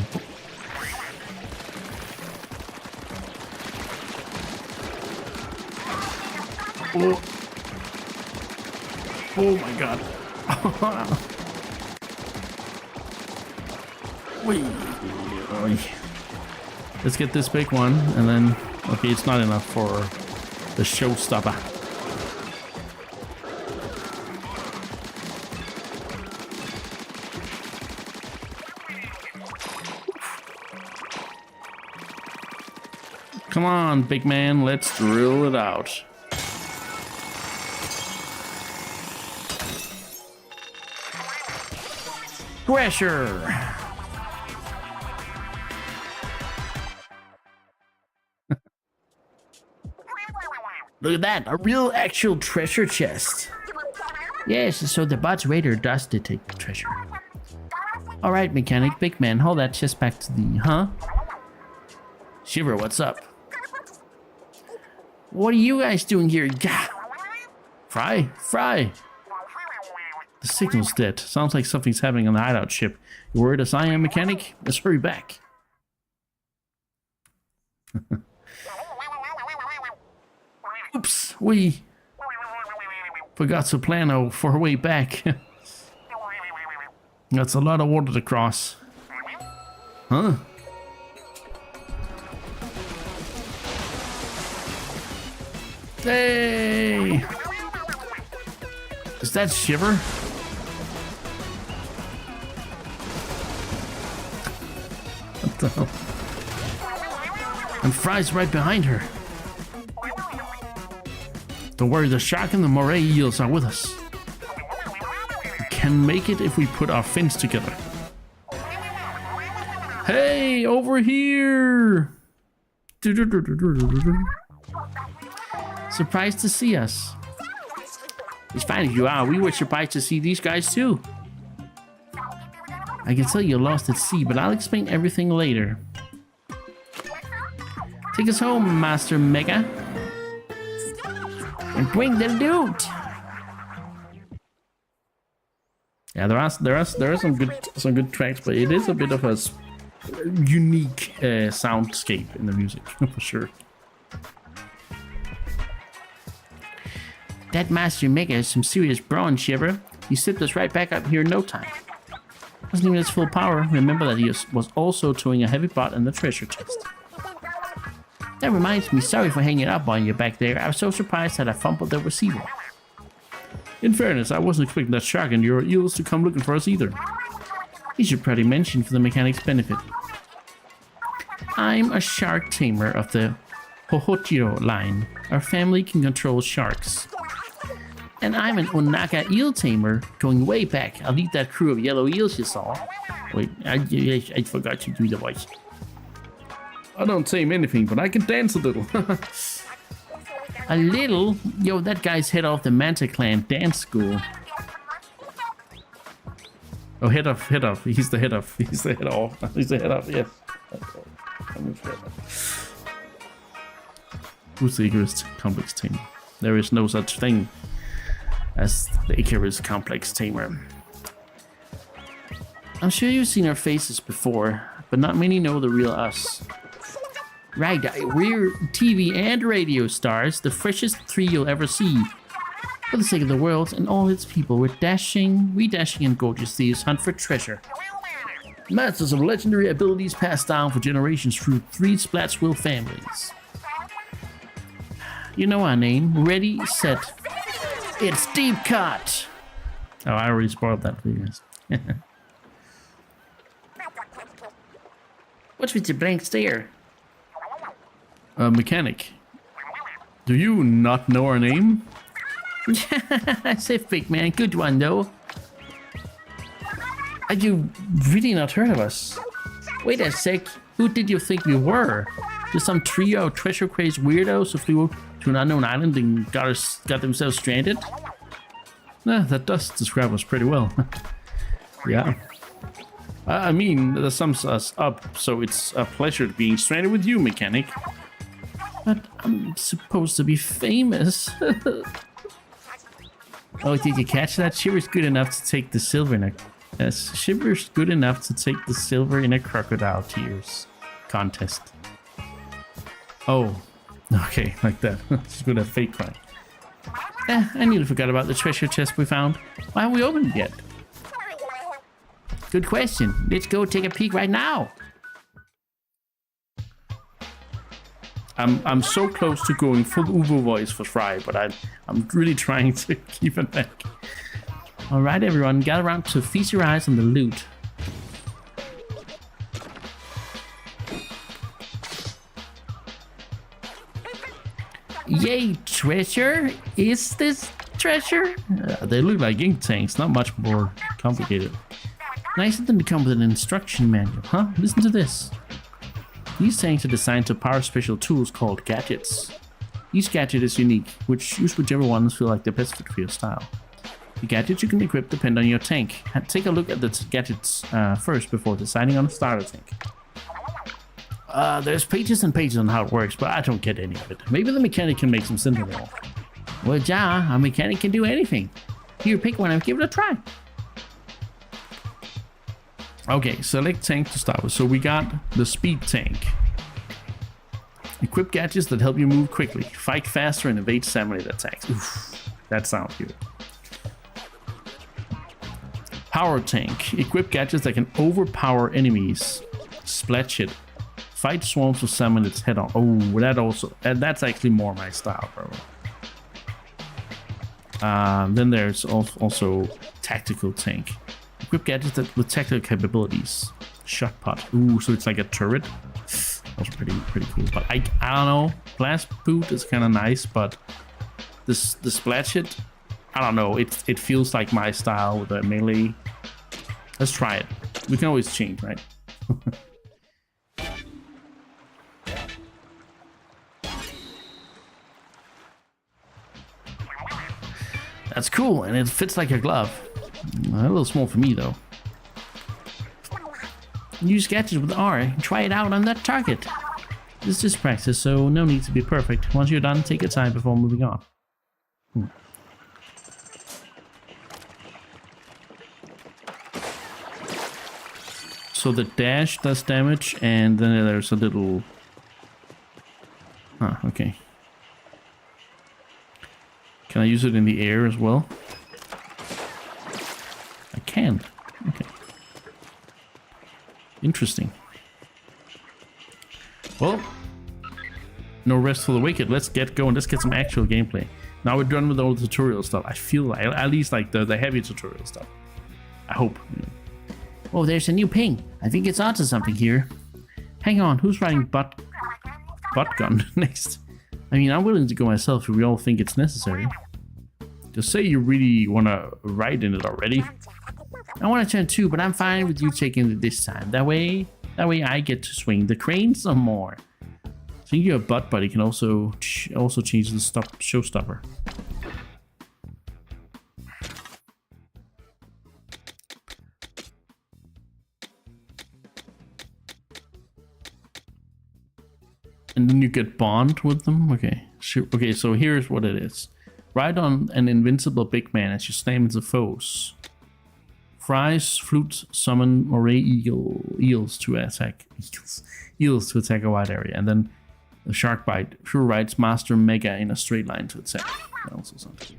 Oh. Oh my god. Wait. Let's get this big one and then... Okay, it's not enough for the showstopper. Come on, big man, let's drill it out. Pressure! Look at that, a real actual treasure chest. Yes, so the bot's radar does detect treasure. Alright, mechanic, big man, hold that chest back to the... Shiver, what's up? What are you guys doing here? Gah! Fry! The signal's dead. Sounds like something's happening on the hideout ship. You worried as I am, mechanic? Let's hurry back. Oops, we forgot to plan for our way back. That's a lot of water to cross. Huh? Hey! Is that Shiver? What the hell? And Fry's right behind her. Don't worry, the shark and the moray eels are with us. We can make it if we put our fins together. Hey, over here! Surprised to see us. It's fine if you are. We were surprised to see these guys too. I can tell you're lost at sea, but I'll explain everything later. Take us home, Master Mega. And bring the loot. Yeah, there are some good tracks, but it is a bit of a unique soundscape in the music for sure. That Master Mega is some serious brawn, Shiver. He sipped us right back up here in no time. Wasn't even his full power. Remember that he was also towing a heavy bot in the treasure chest. That reminds me, sorry for hanging up on you back there. I was so surprised that I fumbled the receiver. In fairness, I wasn't expecting that shark and your eels to come looking for us either. You should probably mention for the mechanic's benefit. I'm a shark tamer of the Hohotiro line. Our family can control sharks. And I'm an Onaka eel tamer, going way back. I'll lead that crew of yellow eels you saw. Wait, I forgot to do the voice. I don't tame anything, but I can dance a little. A little? Yo, that guy's head off the Manta Clan dance school. Oh, head off. He's the head off. He's the head off. He's the head off, yes. Who's the Icarus Complex Tamer? There is no such thing as the Icarus Complex Tamer. I'm sure you've seen our faces before, but not many know the real us. Right, we're TV and radio stars, the freshest three you'll ever see. For the sake of the world and all its people, we dashing and gorgeous thieves hunt for treasure. Masters of legendary abilities passed down for generations through 3 Splatoon families. You know our name. Ready, set. It's Deep Cut! Oh, I already spoiled that for you guys. What's with the blank stare? Mechanic. Do you not know our name? Safe, big man. Good one, though. Have you really not heard of us? Wait a sec. Who did you think we were? Just some trio of treasure-crazed weirdos who flew to an unknown island and got themselves stranded? That does describe us pretty well. Yeah. I mean, that sums us up, so it's a pleasure being stranded with you, mechanic. But I'm supposed to be famous. Oh, did you catch that? Shiver's good enough to take the silver in a... Yes, Shiver's good enough to take the silver in a crocodile tears contest. Oh, okay, like that. She's good at fake crime. I nearly forgot about the treasure chest we found. Why haven't we opened it yet? Good question. Let's go take a peek right now. I'm so close to going full Uvo voice for Fry, but I'm really trying to keep it back. All right, everyone, gather around to feast your eyes on the loot. Yay, treasure! Is this treasure? They look like ink tanks, not much more complicated. Nice of them to come with an instruction manual, huh? Listen to this. These tanks are designed to power special tools called gadgets. Each gadget is unique, use whichever ones feel like the best fit for your style. The gadgets you can equip depend on your tank. Take a look at the gadgets first before deciding on a starter tank. There's pages and pages on how it works, but I don't get any of it. Maybe the mechanic can make some sense of it all. Well, yeah, a mechanic can do anything. Here, pick one and give it a try. Okay, select tank to start with. So we got the speed tank. Equip gadgets that help you move quickly, fight faster, and evade samurai attacks. Oof, that sounds good. Power tank. Equip gadgets that can overpower enemies. Splat shit. Fight swarms of summon head on. Oh, that's actually more my style, bro. Then there's also tactical tank. Equip gadgets with tactical capabilities. Shot pot. Ooh, so it's like a turret. That's pretty cool. But I don't know. Blast boot is kind of nice, but the splat shit, I don't know. It feels like my style with a melee. Let's try it. We can always change, right? That's cool, and it fits like a glove. A little small for me, though. Use gadgets with R and try it out on that target. This is just practice, so no need to be perfect. Once you're done, take your time before moving on. So the dash does damage, and then there's a little... Huh, okay. Can I use it in the air as well? I can. Okay. Interesting. Well, no rest for the wicked. Let's get going. Let's get some actual gameplay. Now we're done with all the tutorial stuff. I feel like, at least like the heavy tutorial stuff. I hope. Oh, there's a new ping. I think it's onto something here. Hang on, who's riding butt gun next? I mean, I'm willing to go myself if we all think it's necessary. Just say you really want to ride in it already. I want to turn too, but I'm fine with you taking it this time. That way I get to swing the crane some more. I think your butt buddy can also change the showstopper. And then you get bond with them? Okay. Sure. Okay, so here's what it is. Ride on an invincible big man as you slam into foes. Fries, flute, summon moray eels to attack a wide area. And then the shark bite. Sure rides master mega in a straight line to attack. That also sounds good.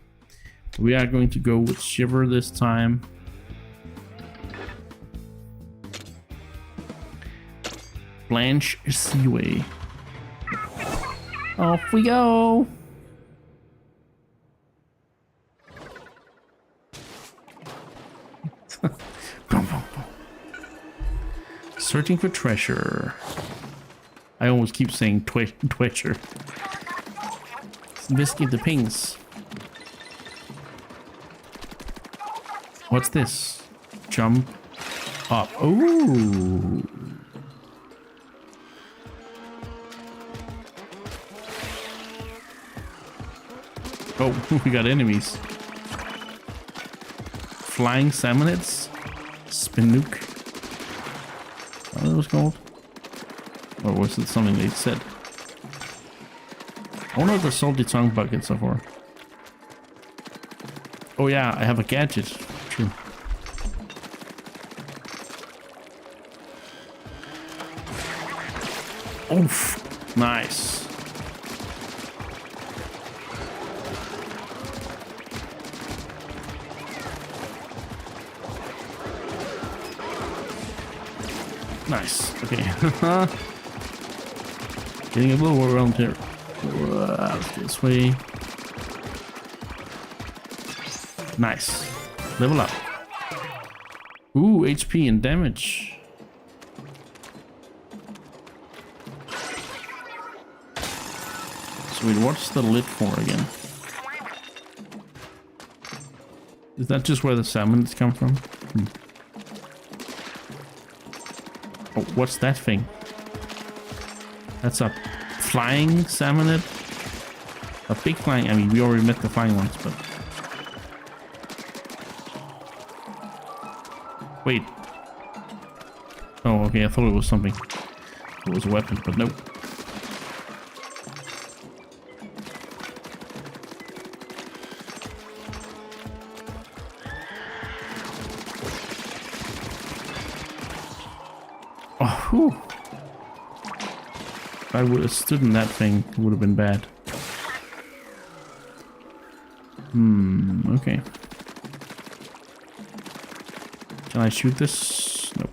We are going to go with Shiver this time. Blanche Seaway. Off we go! Searching for treasure. I almost keep saying twitcher. Let's investigate the pings. What's this? Jump up. Ooh. Oh, we got enemies. Flying salmonids. Spinook. What that was called? Or was it something they said? I wonder what the salty tongue buckets are for. Oh yeah, I have a gadget. True. Oof. Nice. Nice. Okay. Getting a little overwhelmed here. This way. Nice. Level up. Ooh, HP and damage. So wait, what's the lid for again? Is that just where the salmons come from? Oh, what's that thing? That's a flying salmonid? A big flying... I mean, we already met the flying ones, but... Wait. Oh, okay, I thought it was something. It was a weapon, but nope. Oh, whew. If I would have stood in that thing, it would have been bad. Okay. Can I shoot this? Nope.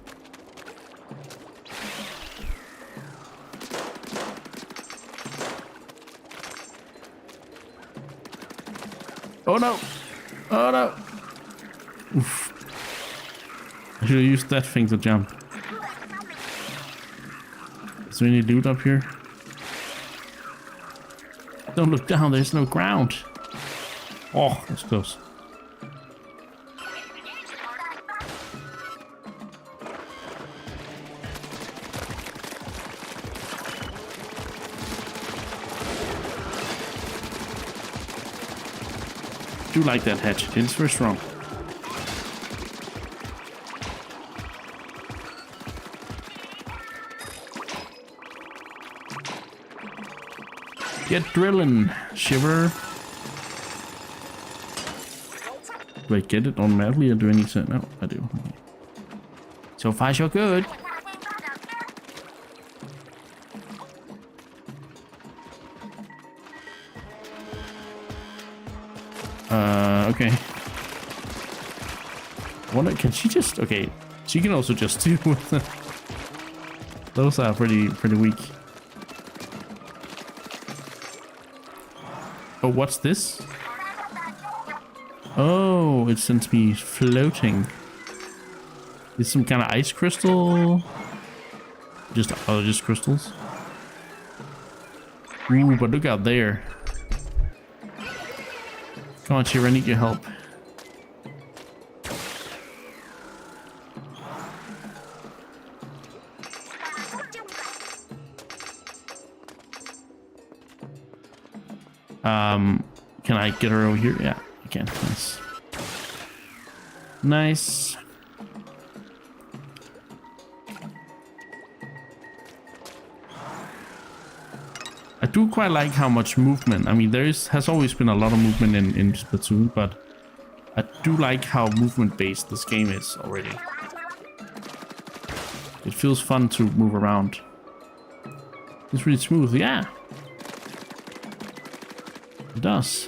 Oh no! Oh no! Oof. I should have used that thing to jump. Is there any loot up here? Don't look down, there's no ground. Oh, that's close. I do like that hatchet, it's very strong. Get drilling, Shiver. Do I get it automatically or do I need to? No, I do. Okay. So far, so good. Okay. I wonder, can she just... Okay, she can also just do with the... Those are pretty weak. Oh, what's this? Oh, it sends me floating. Is some kind of ice crystal? Just crystals? Ooh, but look out there. Come on, Shira, I need your help. Can I get her over here? Yeah, I can. Nice. Nice. I do quite like how much movement. I mean, has always been a lot of movement in Splatoon, but I do like how movement-based this game is already. It feels fun to move around. It's really smooth, yeah. It does.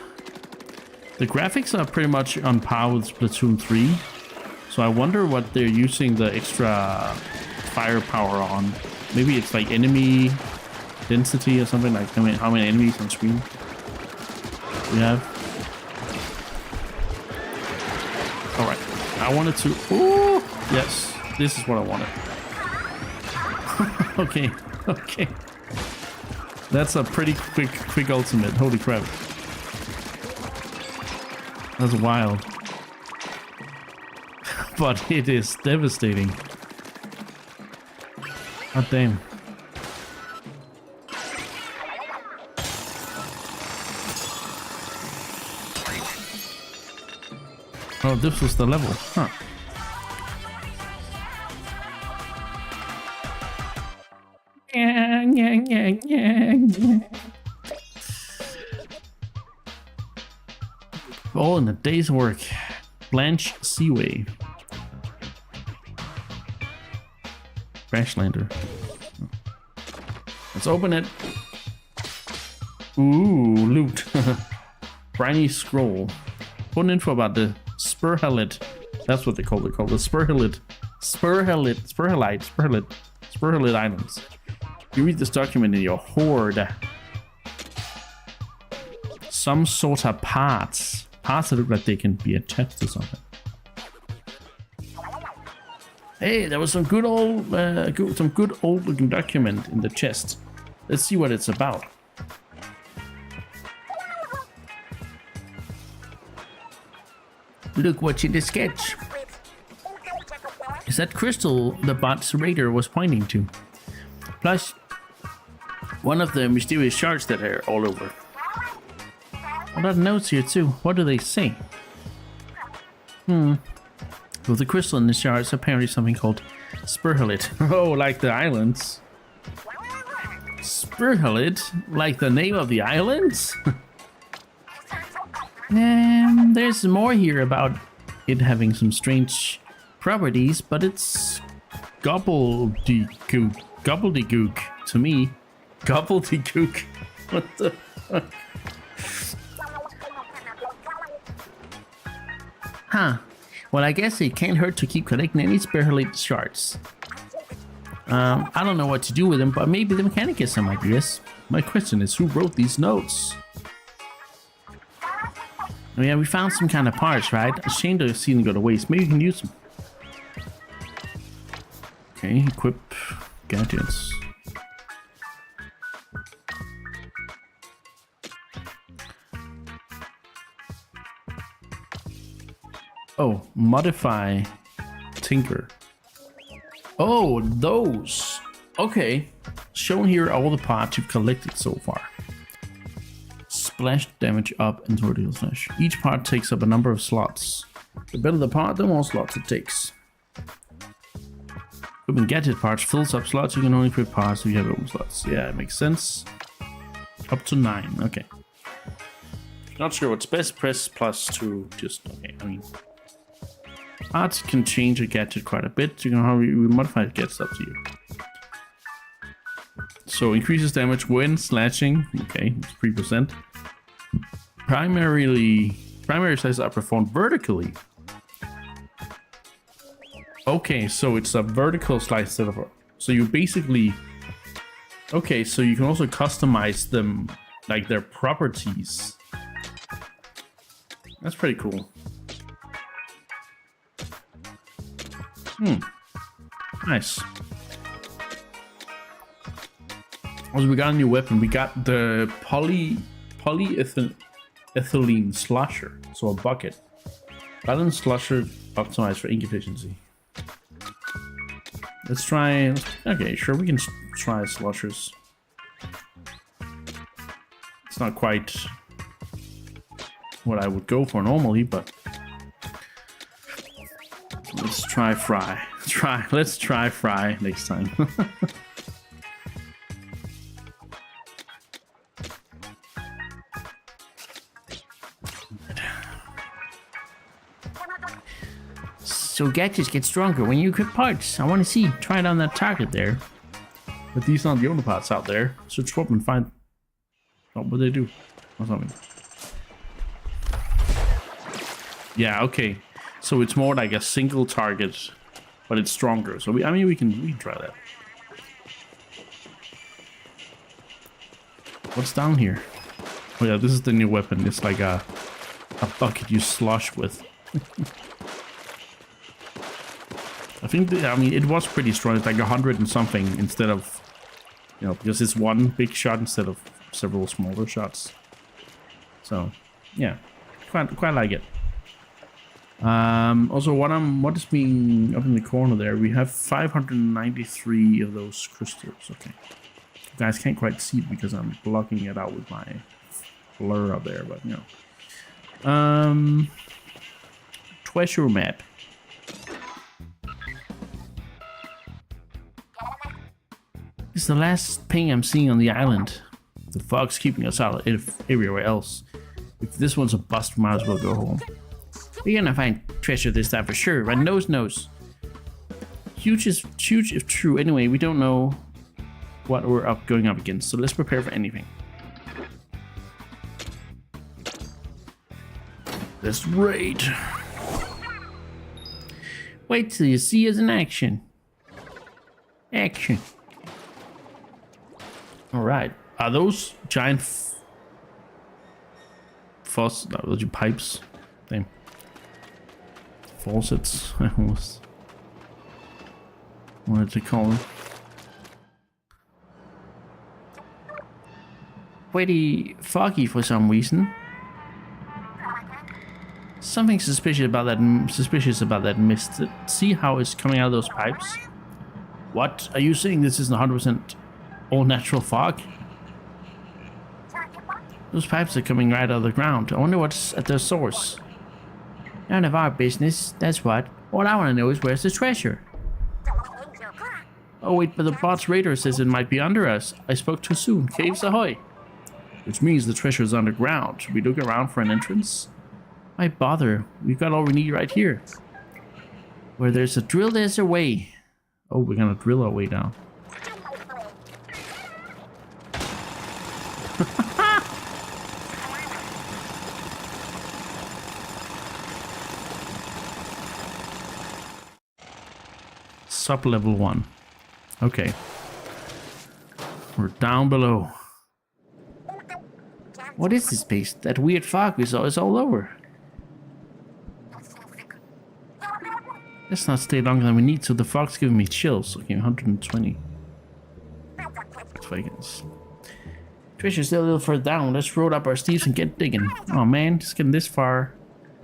The graphics are pretty much on par with Splatoon 3, so I wonder what they're using the extra firepower on. Maybe it's like enemy density or something, like how many enemies on screen we have. All right, I wanted to. Ooh, yes, this is what I wanted. Okay. That's a pretty quick ultimate. Holy crap. That's wild. But it is devastating. God damn. Oh, this was the level. Huh. All in a day's work. Blanche Seaway. Crashlander. Let's open it. Ooh, loot. Briny scroll. Put an info about the Spurhalid. That's what they call it. Called the Spurhalid. Spurhalid Islands. You read this document in your hoard. Some sort of parts. Parts that look like they can be attached to something. Hey, there was some good old looking document in the chest. Let's see what it's about. Look what's in the sketch. Is that crystal the bot's radar was pointing to? Plus, one of the mysterious shards that are all over. I got notes here too. What do they say? Well, the crystal in the shard is apparently something called Spurhalid. Oh, like the islands. Spurhalid? Like the name of the islands? There's more here about it having some strange properties, but it's gobbledygook. Gobbledygook to me. Gobbledygook. What the fuck? Huh. Well, I guess it can't hurt to keep collecting any Spurhalid shards. I don't know what to do with them, but maybe the mechanic has some ideas. My question is, who wrote these notes? Oh yeah, we found some kind of parts, right? A shame to see them go to waste. Maybe we can use them. Okay, equip gadgets. Oh, modify tinker. Oh, those. Okay. Shown here are all the parts you've collected so far. Splash damage up and vertical slash. Each part takes up a number of slots. The better the part, the more slots it takes. Equipping gadget parts fills up slots. You can only equip parts if you have open slots. Yeah, it makes sense. Up to 9. Okay. Not sure what's best. Press plus to just. Okay, I mean. Parts can change a gadget quite a bit. You can how you modify it gets up to you. So increases damage when slashing. Okay, it's 3%. Primary slices are performed vertically. Okay, so it's a vertical slice instead of so you basically. Okay, so you can also customize them, like their properties. That's pretty cool. Nice. Also, we got a new weapon. We got the polyethylene slusher, so a bucket. Balanced slusher optimized for ink efficiency. Let's try. Okay, sure, we can try slushers. It's not quite what I would go for normally, but let's try fry. Let's try fry next time. So gadgets get stronger when you equip parts. I want to see. Try it on that target there. But these aren't the only parts out there. Search for them and find. Oh, what they do? Or something. Yeah. Okay. So it's more like a single target, but it's stronger. So we can try that. What's down here? Oh yeah, this is the new weapon. It's like a bucket you slosh with. I think it was pretty strong. It's like 100 and something instead of, because it's one big shot instead of several smaller shots. So yeah, quite like it. Also, what is being up in the corner there? We have 593 of those crystals. Okay, you guys can't quite see it because I'm blocking it out with my blur up there, but treasure map. This is the last ping I'm seeing on the island. The fog's keeping us out of everywhere else. If this one's a bust, we might as well go home. We're gonna find treasure this time for sure. My nose knows. Huge if true. Anyway, we don't know what we're going up against, so let's prepare for anything. Let's raid. Wait till you see us in action. Action. Alright. Are those giant those your pipes? Same. Faucets, I almost wanted to call them. Pretty foggy for some reason. Something suspicious about that mist. See how it's coming out of those pipes? What? Are you saying this isn't 100% all natural fog? Those pipes are coming right out of the ground. I wonder what's at their source. None of our business, that's what. All I want to know is where's the treasure? Oh wait, but the bot's radar says it might be under us. I spoke too soon. Caves ahoy! Which means the treasure is underground. Should we look around for an entrance? Why bother? We've got all we need right here. Where there's a drill, there's a way. Oh, we're gonna drill our way down. Sub level 1. Okay. We're down below. What is this place? That weird fog we saw is all over. Let's not stay longer than we need to. The fog's giving me chills. Okay, 120 seconds. Treasure's still a little further down. Let's roll up our sleeves and get digging. Oh man, just getting this far.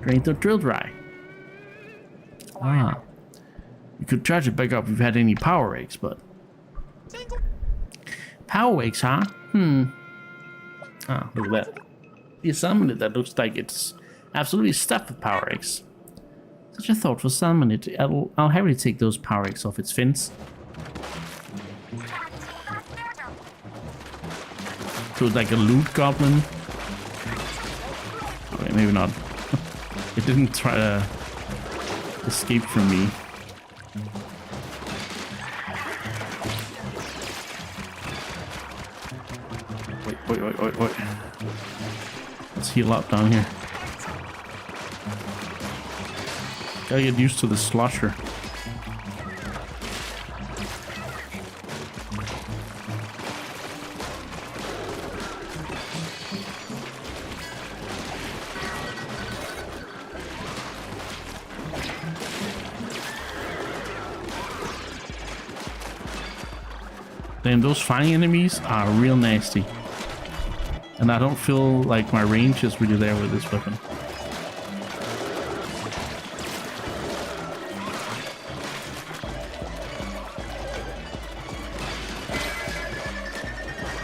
Drain the drill dry. Ah. We could charge it back up if we had any power eggs, but... Power eggs, huh? Ah, look at that. You summoned it. That looks like it's absolutely stuffed with power eggs. Such a thoughtful summon it. I'll happily take those power eggs off its fins. So it's like a loot goblin. Okay, maybe not. It didn't try to escape from me. Wait. Let's heal up down here. Gotta get used to the slosher. Damn, those flying enemies are real nasty. And I don't feel like my range is really there with this weapon.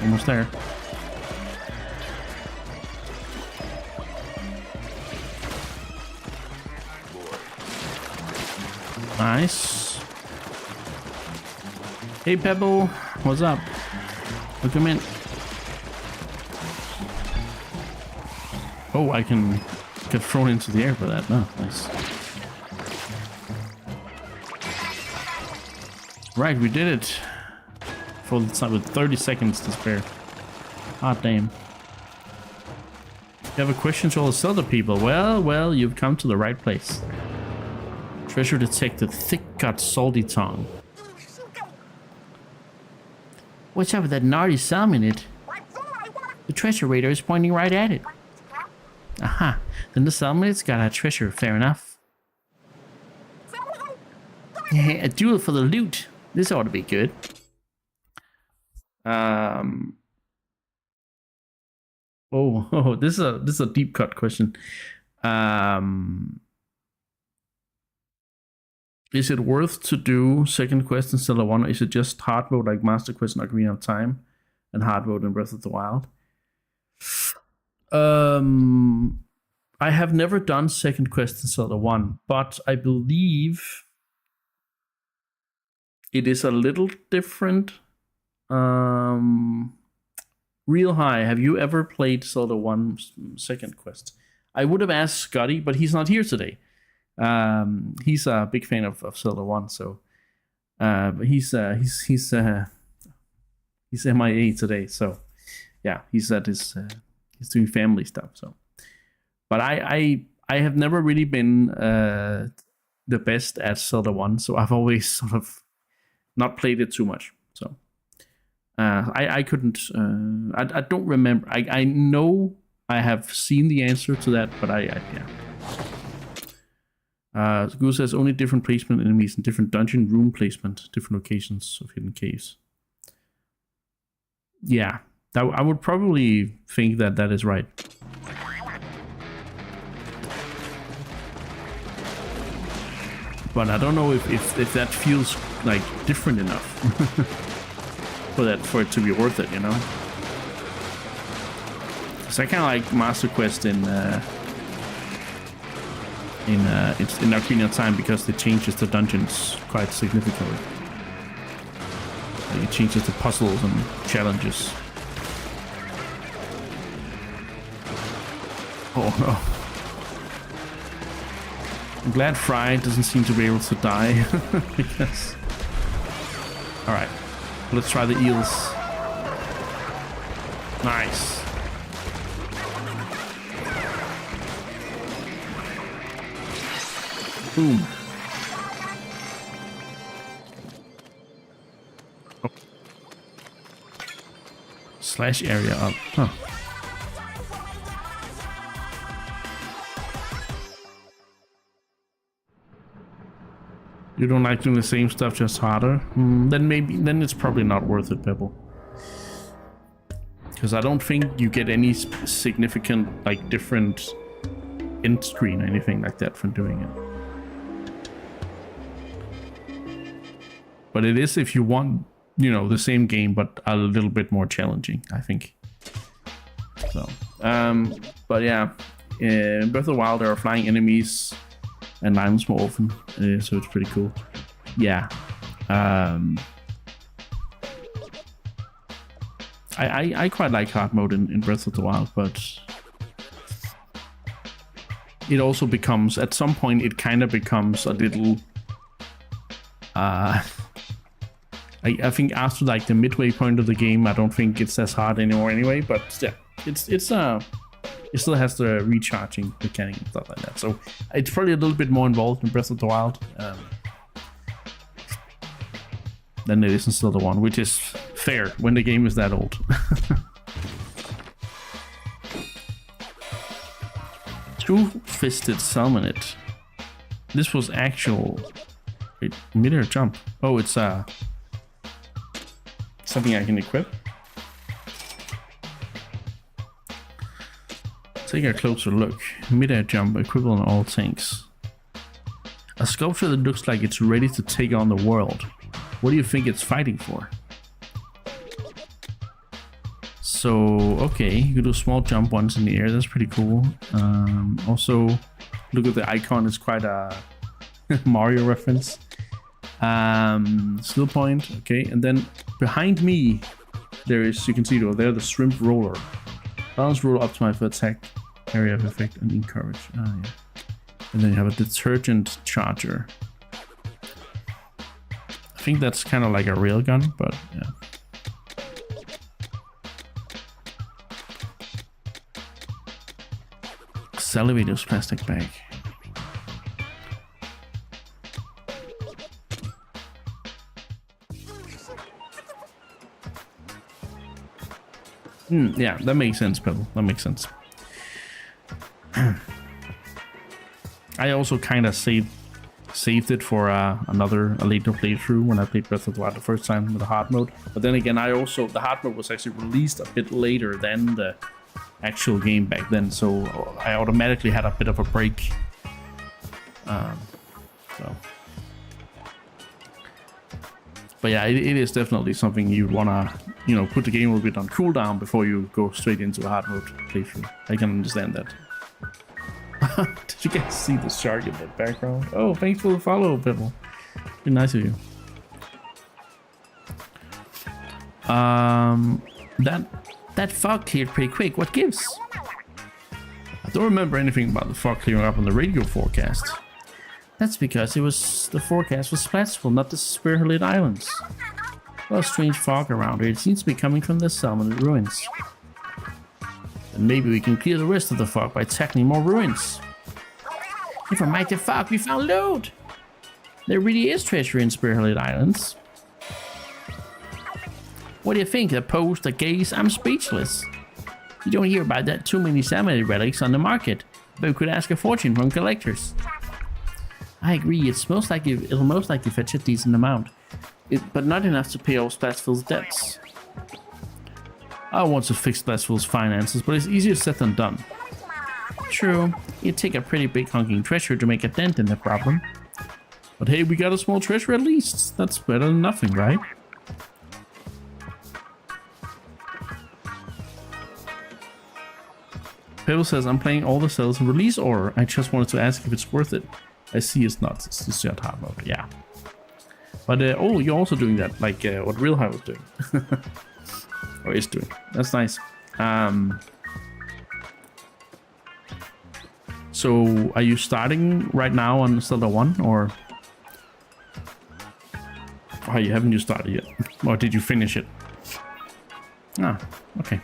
Almost there. Nice. Hey Pebble, what's up? Welcome in. Oh, I can get thrown into the air for that. Oh, nice. Right, we did it. Full time with 30 seconds to spare. Hot damn. You have a question to all the Zelda people? Well, you've come to the right place. Treasure detected, thick-cut, salty tongue. What's up with that gnarly salmon in it? The treasure radar is pointing right at it. Aha, then the salmonet's got our treasure, fair enough. A duel for the loot. This ought to be good. This is a deep cut question. Is it worth to do second quest in Zelda 1, or is it just hard mode like Master Quest in Ocarina of Time and hard mode in Breath of the Wild? I I have never done second quest in Zelda 1, but I believe it is a little different. Real High, have you ever played Zelda 1 second quest? I would have asked Scotty, but he's not here today. He's a big fan of Zelda 1, so but he's MIA today, so yeah, he's at his he's doing family stuff. So, but I have never really been the best at Zelda 1, so I've always sort of not played it too much. So I couldn't. I don't remember. I know I have seen the answer to that, but yeah. Goose says only different placement enemies and different dungeon room placement, different locations of hidden caves. Yeah, I would probably think that is right. But I don't know if that feels like different enough for it to be worth it, you know? So I kind of like Master Quest in Ocarina of Time because it changes the dungeons quite significantly. It changes the puzzles and challenges. Oh no. I'm glad Fry doesn't seem to be able to die. Because... Alright. Let's try the eels. Nice. Boom. Oh. Slash area up. Huh. You don't like doing the same stuff, just harder? Then it's probably not worth it, Pebble. Because I don't think you get any significant, like, different end screen or anything like that from doing it. But it is if you want, you know, the same game, but a little bit more challenging, I think. So, but yeah, in Breath of the Wild, there are flying enemies and items more often, so it's pretty cool. Yeah. I quite like hard mode in Breath of the Wild, but it also becomes, at some point, it kind of becomes a little... I think after like the midway point of the game, I don't think it's as hard anymore anyway, but yeah, it still has the recharging mechanic and stuff like that. So it's probably a little bit more involved in Breath of the Wild than it is in Zelda 1, which is fair when the game is that old. Two-fisted Salmonid. This was actual... Wait, mid-air jump. Oh, it's something I can equip. Take a closer look. Mid-air jump, equivalent on all tanks. A sculpture that looks like it's ready to take on the world. What do you think it's fighting for? So, okay, you can do a small jump once in the air. That's pretty cool. Also, look at the icon. It's quite a Mario reference. Skill point, okay, and then behind me there is, you can see over there, the shrimp roller. Balance roller optimized for attack, area of effect, and encourage. Yeah. And then you have a detergent charger. I think that's kind of like a railgun, but yeah. Salivator's plastic bag. Yeah, that makes sense, Pebble. That makes sense. I also kind of saved it for a later playthrough when I played Breath of the Wild the first time with the hard mode. But then again, the hard mode was actually released a bit later than the actual game back then, so I automatically had a bit of a break. But yeah, it is definitely something you'd wanna, put the game a little bit on cooldown before you go straight into a hard mode playthrough. I can understand that. Did you guys see the shark in the background? Oh, thanks for the follow, Pebble. Be nice of you. That fog cleared pretty quick. What gives? I don't remember anything about the fog clearing up on the radio forecast. That's because the forecast was Splatoon, not the spear-lit islands. Well, a strange fog around here. It seems to be coming from the Salmon ruins. And maybe we can clear the rest of the fog by tackling more ruins. If I might the fog, we found loot! There really is treasure in spear-lit islands. What do you think? The post, the gaze? I'm speechless. You don't hear about that too many Salmon relics on the market, but we could ask a fortune from collectors. I agree, it'll most likely fetch a decent amount, but not enough to pay off Splashville's debts. I want to fix Splashville's finances, but it's easier said than done. True, it'd take a pretty big honking treasure to make a dent in the problem. But hey, we got a small treasure at least. That's better than nothing, right? Pebble says, I'm playing all the cells in release order. I just wanted to ask if it's worth it. I see it's not. It's just hard mode. Yeah. But, oh, you're also doing that, like what Real High was doing. Or is doing. That's nice. So, are you starting right now on Zelda 1, or... Oh, you haven't started yet? Or did you finish it? Ah, okay.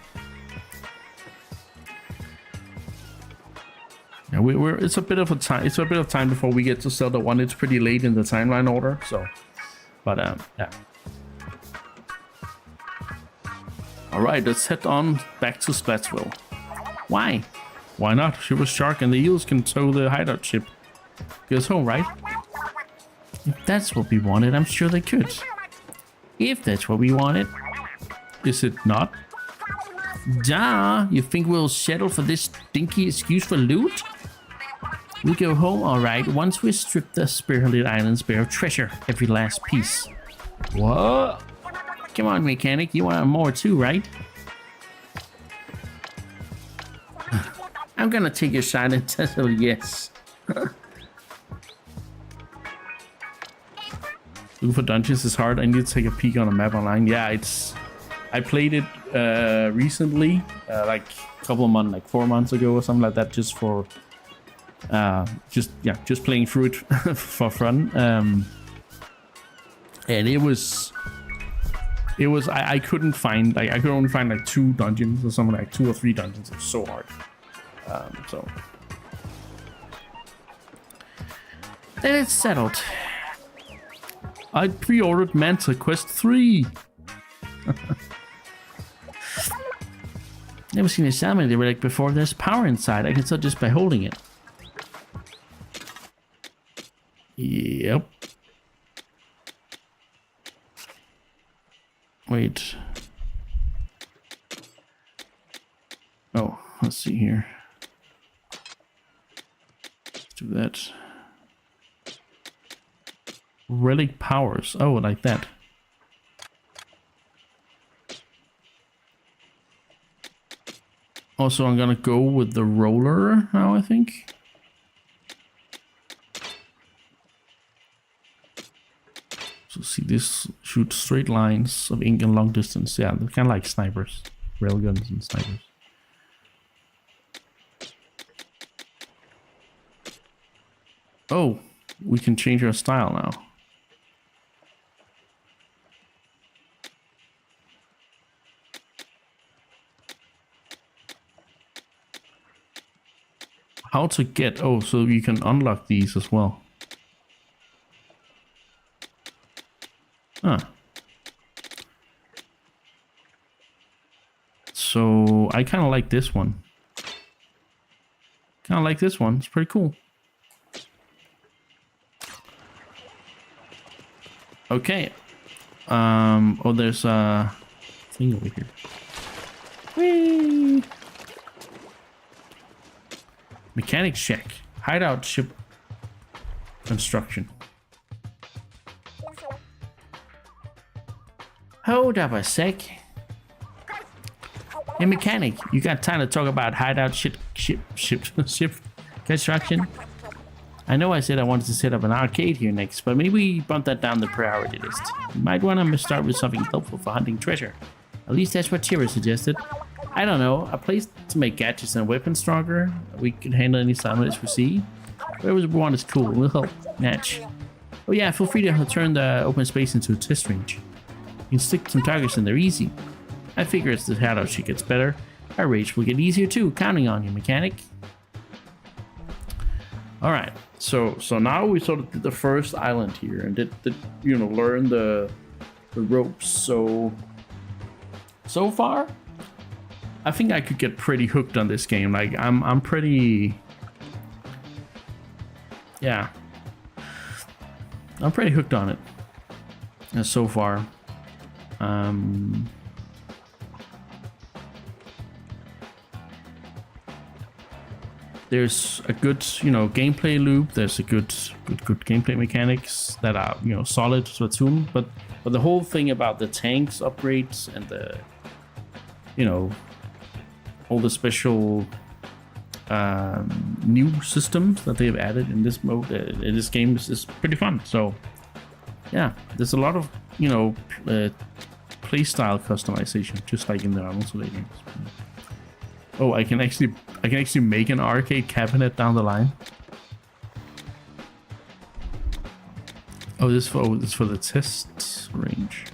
Yeah, it's a bit of a time. It's a bit of time before we get to Zelda 1. It's pretty late in the timeline order, so. But yeah. All right, let's head on back to Splatsville. Why? Why not? Super Shark and the eels can tow the hideout ship. Get us home, right? If that's what we wanted, I'm sure they could. If that's what we wanted. Is it not? Duh! You think we'll settle for this stinky excuse for loot? We go home alright once we strip the spear-lit islands bare of treasure, every last piece. What? Come on, mechanic, you want more too, right? I'm gonna take your side and tell yes. Looking for dungeons is hard. I need to take a peek on a map online. Yeah, it's... I played it recently, like a couple of months, like 4 months ago or something like that, just for... just playing through it for fun. And it was I couldn't find, like, I could only find like 2 dungeons or something, like 2 or 3 dungeons. It was so hard. So then it's settled. I pre-ordered Manta Quest 3. Never seen a salmon relic before. There's power inside. I can tell just by holding it. Yep. Wait. Oh, let's see here. Let's do that. Relic powers. Oh, like that. Also, I'm gonna go with the roller now, I think. So see, this shoots straight lines of ink and long distance. Yeah, they're kind of like snipers. Railguns and snipers. Oh, we can change our style now. How to get... Oh, so you can unlock these as well. Huh. So I kind of like this one. Kind of like this one. It's pretty cool. Okay. Oh, there's a thing over here. Whee! Mechanic check. Hideout ship construction. Hold up a sec. Hey, mechanic, you got time to talk about hideout ship Construction. I know I said I wanted to set up an arcade here next, but maybe we bump that down the priority list. You might want to start with something helpful for hunting treasure. At least that's what Tira suggested. I don't know, a place to make gadgets and weapons stronger. We can handle any summoners we see. Whatever we want is cool. We'll help. Natch. Oh yeah, feel free to turn the open space into a test range. You can stick some targets in there easy. I figure as the shadow sheet gets better, our rage will get easier too. Counting on you, mechanic. All right. So now we sort of did the first island here and did you know, learn the ropes. So far, I think I could get pretty hooked on this game. Like I'm pretty, yeah, I'm pretty hooked on it so far. There's a good, you know, gameplay loop. There's a good gameplay mechanics that are, you know, solid Splatoon. But the whole thing about the tanks upgrades and the, you know, all the special new systems that they've added in this mode, in this game is pretty fun. So yeah, there's a lot of, you know, playstyle customization, just like in the Arnold games. Oh, I can actually make an arcade cabinet down the line. Oh, this for the test range.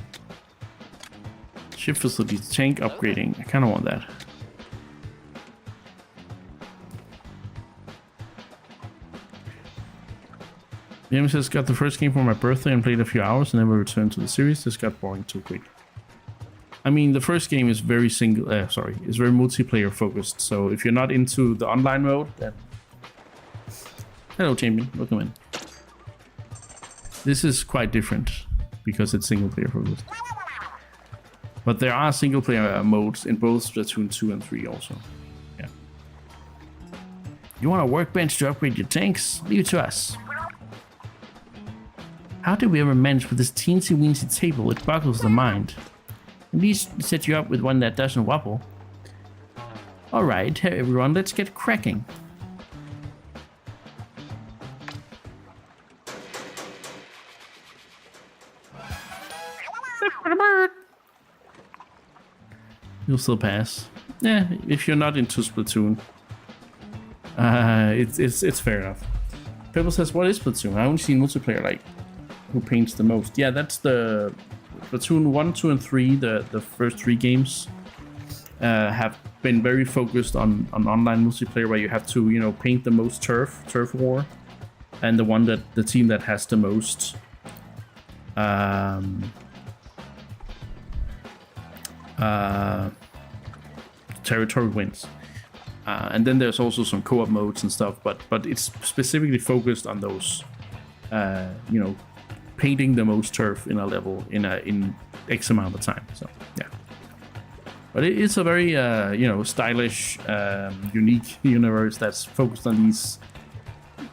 Ship facilities, tank upgrading. I kind of want that. James says, got the first game for my birthday and played a few hours and then we returned to the series. This got boring too quick. I mean, the first game is very is very multiplayer focused. So if you're not into the online mode, then hello, champion, welcome in. This is quite different because it's single player focused. But there are single player modes in both Splatoon 2 and 3 also. Yeah. You want a workbench to upgrade your tanks? Leave it to us. How did we ever manage with this teensy-weensy table? It boggles the mind. At least set you up with one that doesn't wobble. Alright, everyone, let's get cracking. You'll still pass. Yeah, if you're not into Splatoon. It's fair enough. Pebble says, what is Splatoon? I only seen multiplayer, like, who paints the most. Yeah, that's the Splatoon 1, 2, and 3, the first 3 games have been very focused on online multiplayer where you have to, you know, paint the most turf war, and the team that has the most territory wins. And then there's also some co-op modes and stuff, but it's specifically focused on those, you know, painting the most turf in a level in X amount of time. So yeah, but it's a very you know, stylish, unique universe that's focused on these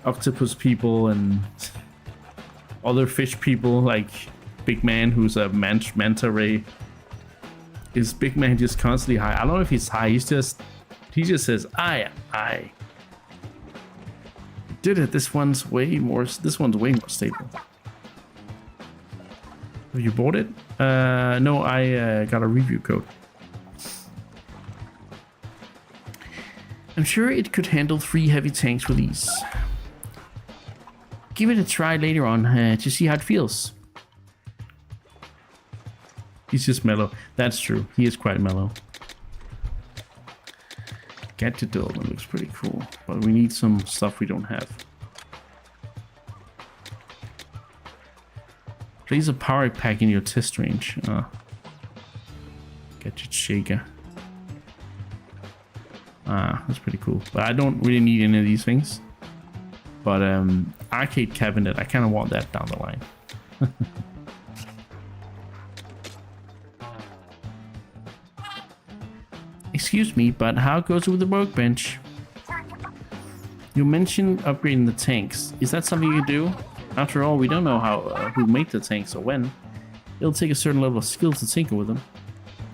octopus people and other fish people, like Big Man, who's a manta ray. Is Big Man just constantly high? I don't know if he's high. He just says I did it. This one's way more stable. Have you bought it? No, I got a review code. I'm sure it could handle 3 heavy tanks with ease. Give it a try later on to see how it feels. He's just mellow. That's true. He is quite mellow. Gadget development looks pretty cool, but we need some stuff we don't have. Place a power pack in your test range. Gadget shaker. That's pretty cool. But I don't really need any of these things. But arcade cabinet, I kind of want that down the line. Excuse me, but how goes it with the workbench? You mentioned upgrading the tanks. Is that something you do? After all, we don't know who made the tanks or when. It'll take a certain level of skill to tinker with them.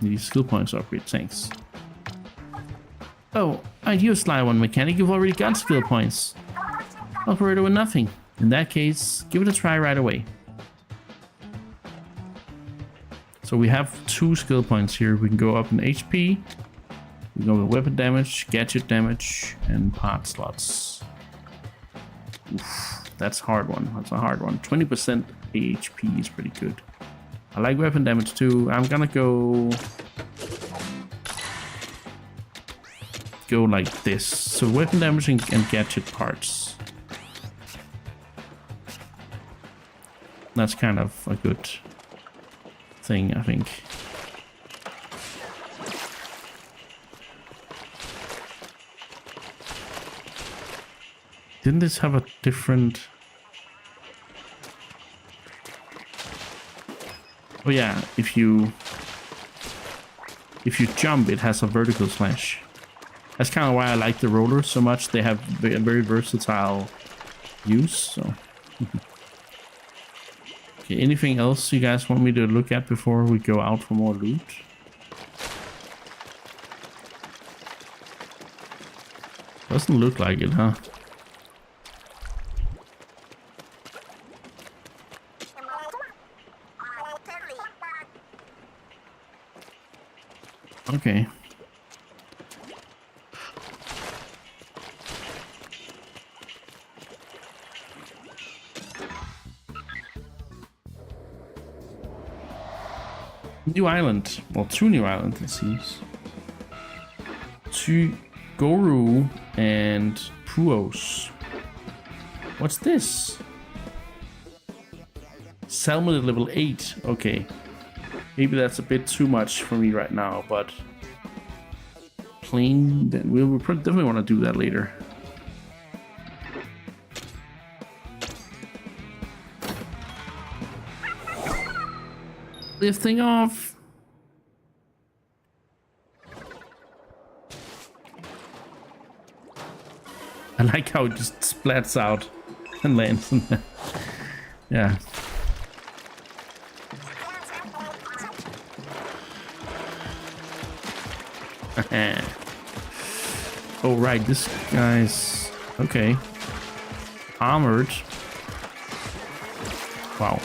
You need skill points to upgrade tanks. Oh, you're a sly one, mechanic. You've already got skill points. Operator with nothing. In that case, give it a try right away. So we have 2 skill points here. We can go up in HP. We go with weapon damage, gadget damage, and part slots. Oof, that's a hard one. That's a hard one. 20% HP is pretty good. I like weapon damage too. I'm gonna go like this. So weapon damage and gadget parts. That's kind of a good thing, I think. Didn't this have a different... Oh yeah, if you jump, it has a vertical slash. That's kind of why I like the rollers so much. They have a very versatile use. So, okay, anything else you guys want me to look at before we go out for more loot? Doesn't look like it, huh? Okay. New island. Well, 2 new islands, it seems. Goru and Puos. What's this? Salmon at level 8. Okay. Maybe that's a bit too much for me right now, but plain, then we'll definitely want to do that later. Lifting off. I like how it just splats out and lands in there. Yeah. Oh right, this guy's okay. Armored. Wow.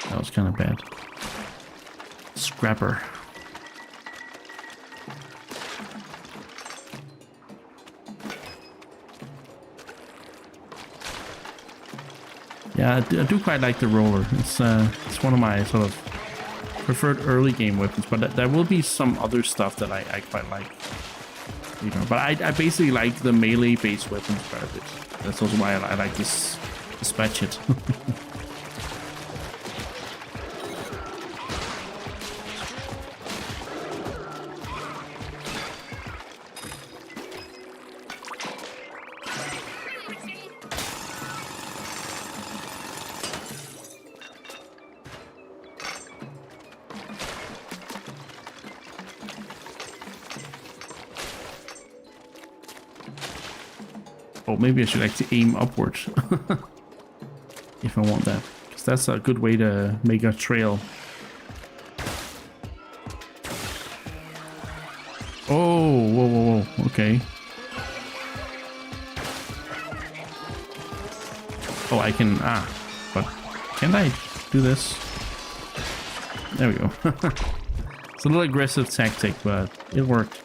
That was kind of bad. Scrapper. Yeah, I do quite like the roller. It's one of my sort of preferred early game weapons, but there will be some other stuff that I quite like. You know, but I basically like the melee based weapons quite a bit. That's also why I like this hatchet. Oh, maybe I should actually aim upward if I want that, because that's a good way to make a trail. Oh, whoa, okay. Oh, I can, but can't I do this? There we go. It's a little aggressive tactic, but it worked.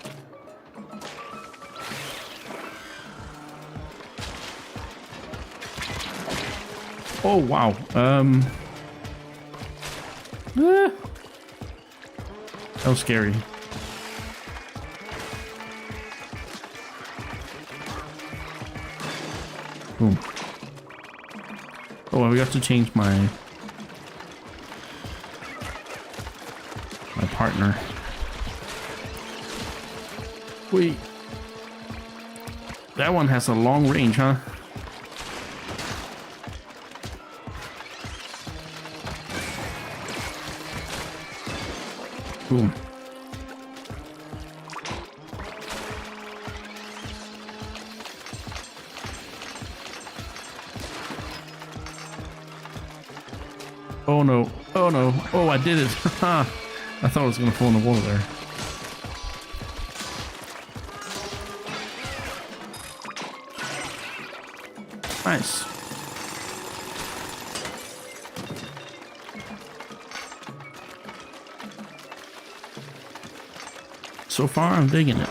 Oh wow. That was scary. Boom. Oh, we have to change my partner. Wait. That one has a long range, huh? Boom. Oh no. Oh no. Oh, I did it. I thought I was going to fall in the water there. Nice. So far, I'm digging it.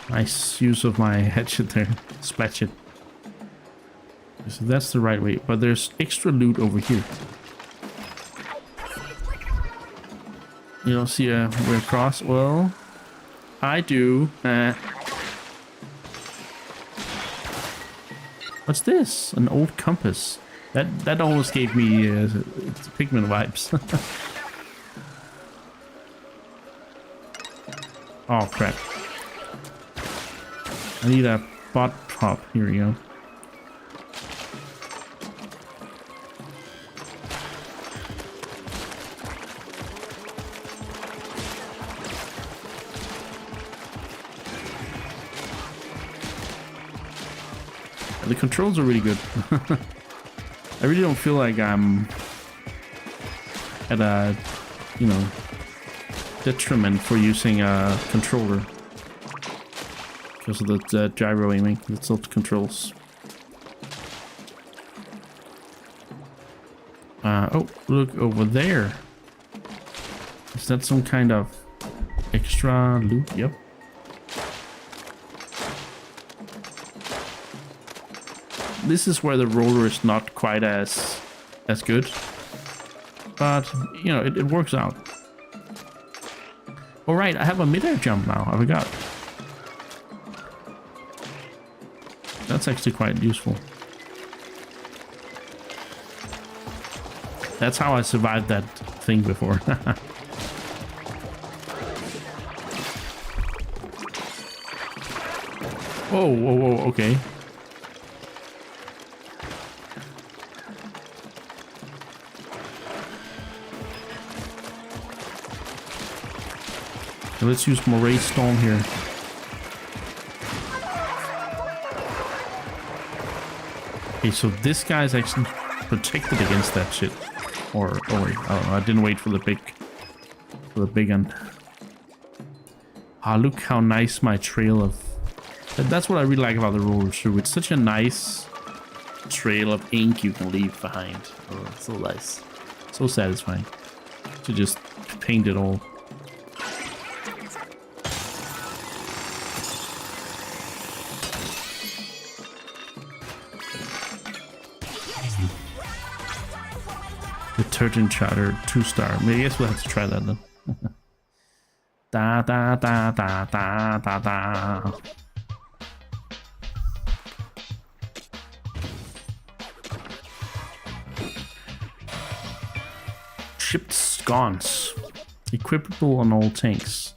Nice use of my headshot there. Splat shit. So that's the right way, but there's extra loot over here. You don't see a way across? Well, I do. What's this? An old compass. That almost gave me Pikmin vibes. Oh crap. I need a bot prop. Here we go. The controls are really good. I really don't feel like I'm at a, you know, detriment for using a controller because of the gyro aiming, the tilt controls. Oh, look over there. Is that some kind of extra loot? Yep. This is where the roller is not quite as good, but you know it works out. All right, I have a mid-air jump now. I forgot. That's actually quite useful. That's how I survived that thing before. Whoa, whoa, whoa, okay. So let's use Moray Storm here. Okay, so this guy's actually protected against that shit. Or oh wait, I don't know. I didn't wait for the big one. Ah, look how nice my trail of. That's what I really like about the roller too. It's such a nice trail of ink you can leave behind. Oh, so nice, so satisfying to just paint it all. Detergent Charter 2-star. Maybe I guess we'll have to try that then. Da da da da da da da. Shipped sconce. Equipable on all tanks.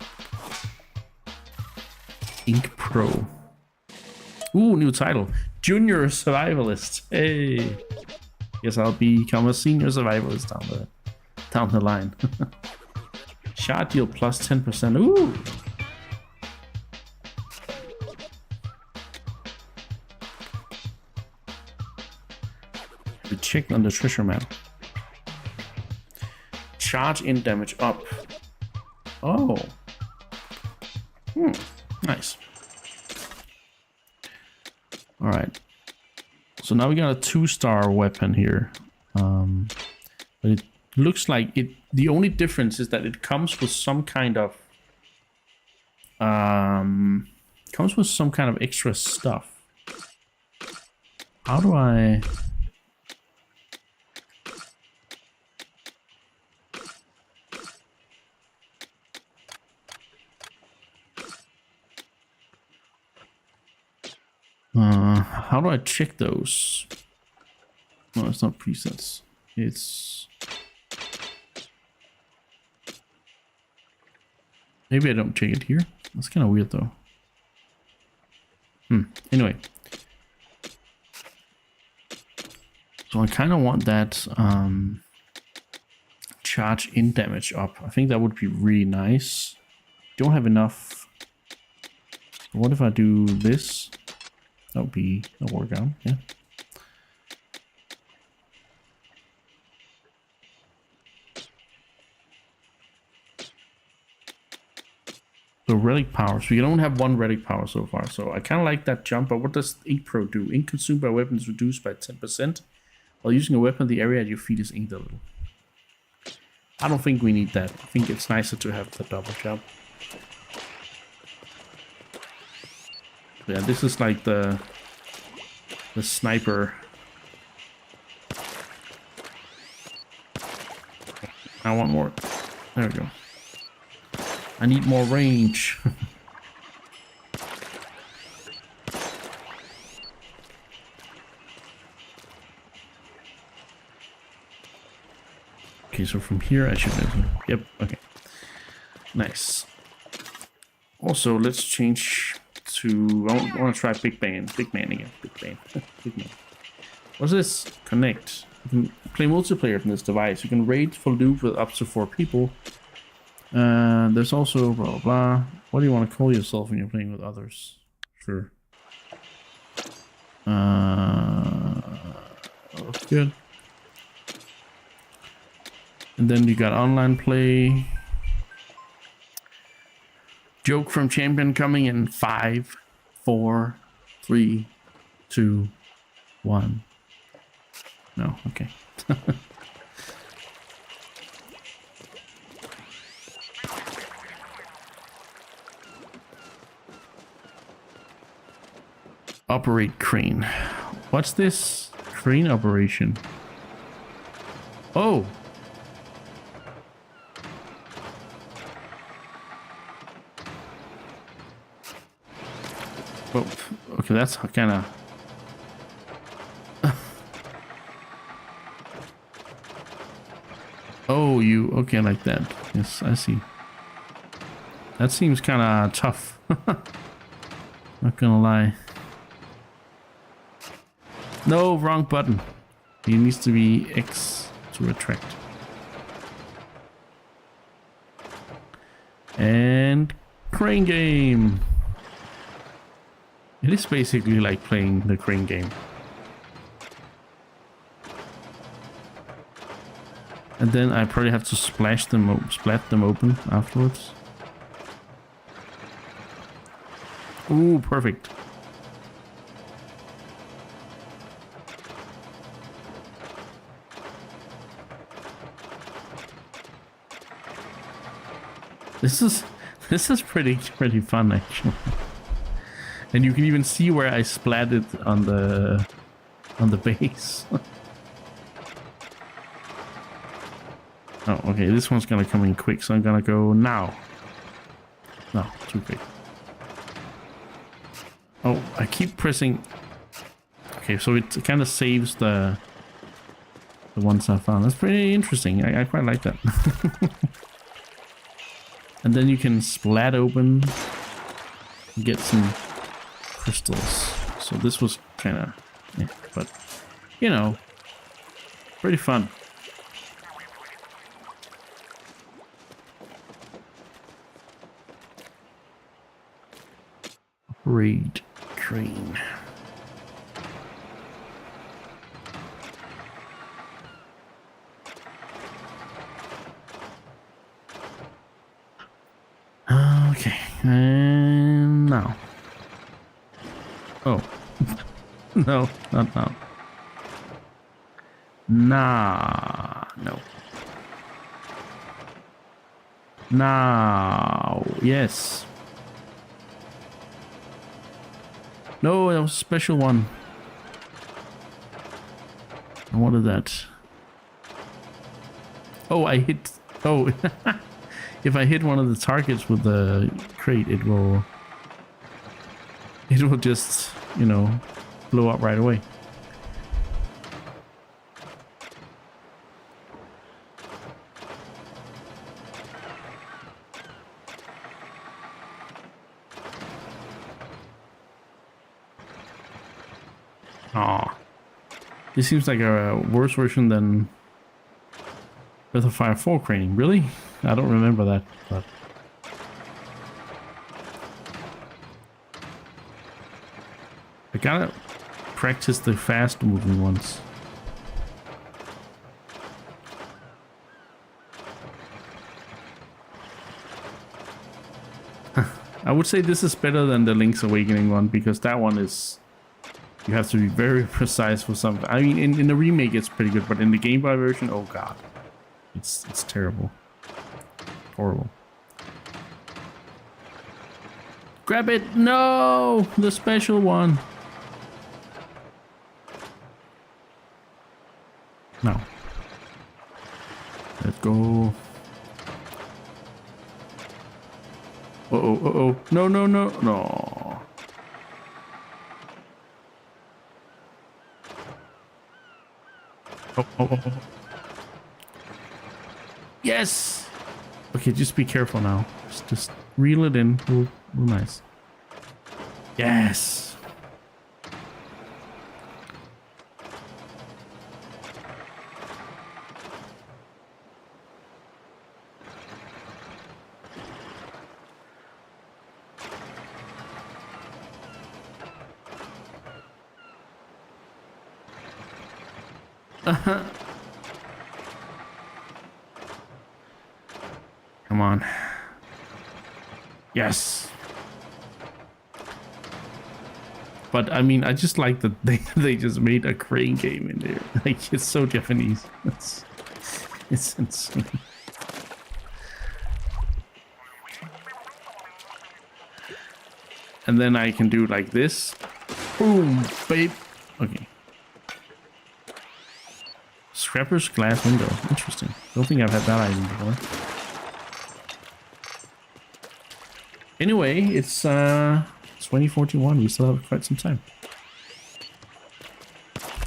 Ink Pro. Ooh, new title. Junior Survivalist. Hey. Guess I'll become a senior survivalist down the line. Shot deal plus 10%. Ooh. We checked on the treasure map. Charge in damage up. Oh. Nice. All right. So now we got a 2-star weapon here. But it looks like it. The only difference is that it comes with some kind of extra stuff. How do I? How do I check those? No, it's not presets. It's... Maybe I don't check it here. That's kind of weird though. Anyway. So I kind of want that charge in damage up. I think that would be really nice. Don't have enough. What if I do this? That'll work out, yeah. So relic powers. We can only have one relic power so far. So I kind of like that jump. But what does Ink Pro do? Ink consumed by weapons reduced by 10%. While using a weapon, the area at your feet is inked a little. I don't think we need that. I think it's nicer to have the double jump. Yeah, this is like the sniper. I want more. There we go. I need more range. Okay, so from here I should be able to... Yep, okay. Nice. Also, let's change to... I want to try Big Man. Big Man again. Big Man. Big Man. What's this? Connect. You can play multiplayer from this device. You can raid for loot with up to 4 people. There's also blah, blah, blah. What do you want to call yourself when you're playing with others? Sure. That's good. And then you got online play. Joke from champion coming in 5, 4, 3, 2, 1. No, okay. Operate crane. What's this? Crane operation. Oh. Oh, okay, that's kind of... Oh, you... Okay, like that. Yes, I see. That seems kind of tough. Not gonna lie. No, wrong button. It needs to be X to retract. And... Crane game! It is basically like playing the crane game. And then I probably have to splat them open afterwards. Ooh, perfect. This is pretty fun actually. And you can even see where I splatted on the base. Oh, okay, this one's gonna come in quick, so I'm gonna go now. No, too quick. Oh, I keep pressing. Okay, so it kind of saves the ones I found. That's pretty interesting. I quite like that. And then you can splat open and get some crystals. So this was kind of, yeah, but you know, pretty fun. Raid crane. Okay, and now. Oh. No, not now. Nah, no. Now, yes. No, that was a special one. I wanted that. Oh, I hit... Oh, if I hit one of the targets with the crate, it will just, you know, blow up right away. Aw. This seems like a worse version than Breath of Fire 4 craning. Really? I don't remember that, but... I gotta practice the fast moving ones. I would say this is better than the Link's Awakening one, because that one is... You have to be very precise for something. I mean, in the remake it's pretty good, but in the Game Boy version, oh god. It's terrible. Horrible. Grab it! No! The special one. No. Let's go. Uh-oh, uh-oh. No, no, no, no. Oh, oh, oh, oh. Yes! Okay, just be careful now. Just reel it in. Real nice. Yes! Come on. Yes. But I mean, I just like that they just made a crane game in there. Like, it's so Japanese. It's insane. And then I can do like this. Boom, babe. Okay. Scrapper's glass window. Interesting. Don't think I've had that item before. Anyway, it's 2041. We still have quite some time.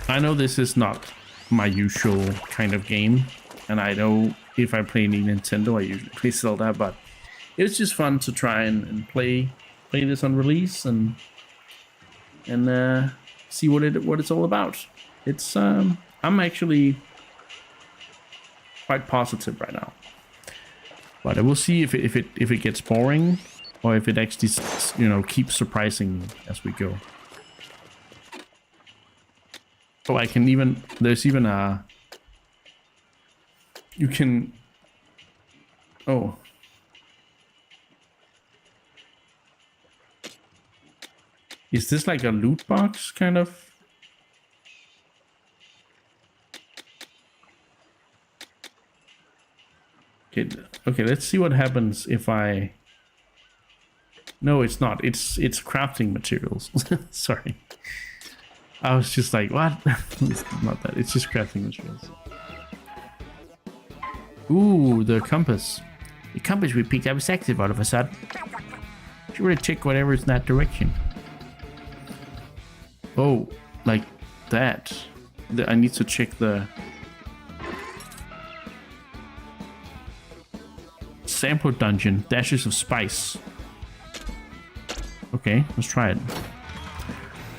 I know this is not my usual kind of game, and I know if I play any Nintendo, I usually play Zelda, but it's just fun to try and play this on release and see what it's all about. It's I'm actually quite positive right now, but I will see if it gets boring or if it actually, you know, keeps surprising me as we go. Oh, I can even, there's even a, you can, oh. Is this like a loot box kind of? Okay, let's see what happens if I... No, it's not. It's crafting materials. Sorry. I was just like, what? It's not that. It's just crafting materials. Ooh, the compass. The compass we picked up is active all of a sudden. Should really check whatever is in that direction. Oh, like that. I need to check the... Sample dungeon, dashes of spice. Okay, let's try it.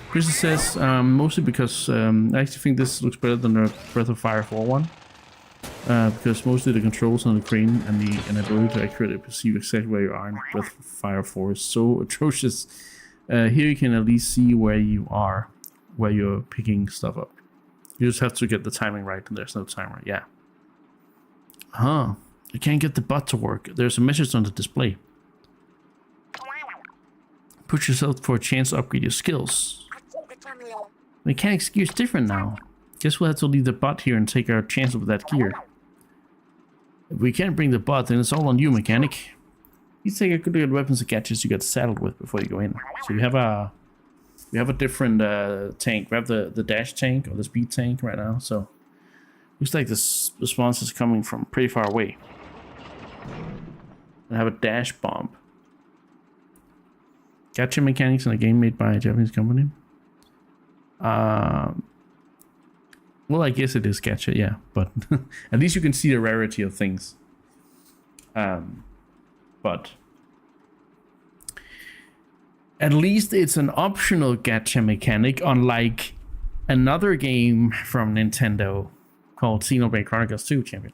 Chris says, mostly because I actually think this looks better than the Breath of Fire 4 one. Because mostly the controls on the crane and the ability to accurately perceive exactly where you are in Breath of Fire 4 is so atrocious. Here you can at least see where you are, where you're picking stuff up. You just have to get the timing right, and there's no timer. Yeah. Huh. I can't get the bot to work. There's a message on the display. Push yourself for a chance to upgrade your skills. Mechanic's gear's different now. Guess we'll have to leave the bot here and take our chance with that gear. If we can't bring the bot, then it's all on you, mechanic. You take a good look at weapons and gadgets you got saddled with before you go in. So we have a different tank. We have the dash tank or the speed tank right now. So looks like this response is coming from pretty far away. I have a dash bomb. Gacha mechanics in a game made by a Japanese company. Well, I guess it is gacha, yeah, but at least you can see the rarity of things. But at least it's an optional gacha mechanic, unlike another game from Nintendo called Xenoblade Chronicles 2, champion.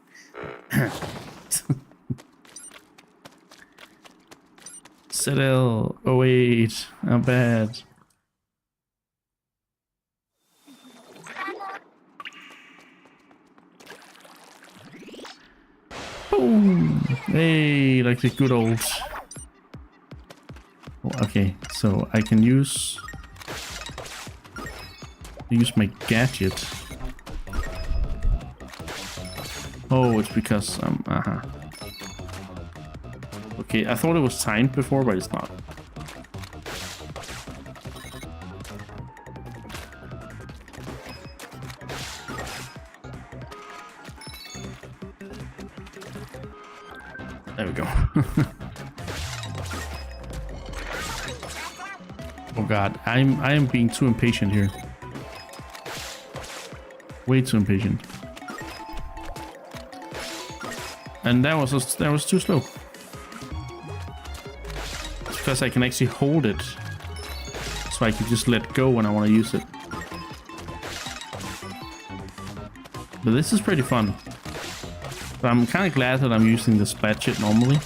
Settle. Oh wait, how bad. Boom! Hey, like the good old So I can use my gadget. Oh, it's because okay, I thought it was timed before, but it's not. There we go. Oh god, I am being too impatient here. Way too impatient. And that was too slow. It's because I can actually hold it, so I can just let go when I want to use it. But this is pretty fun. But I'm kind of glad that I'm using the splat normally.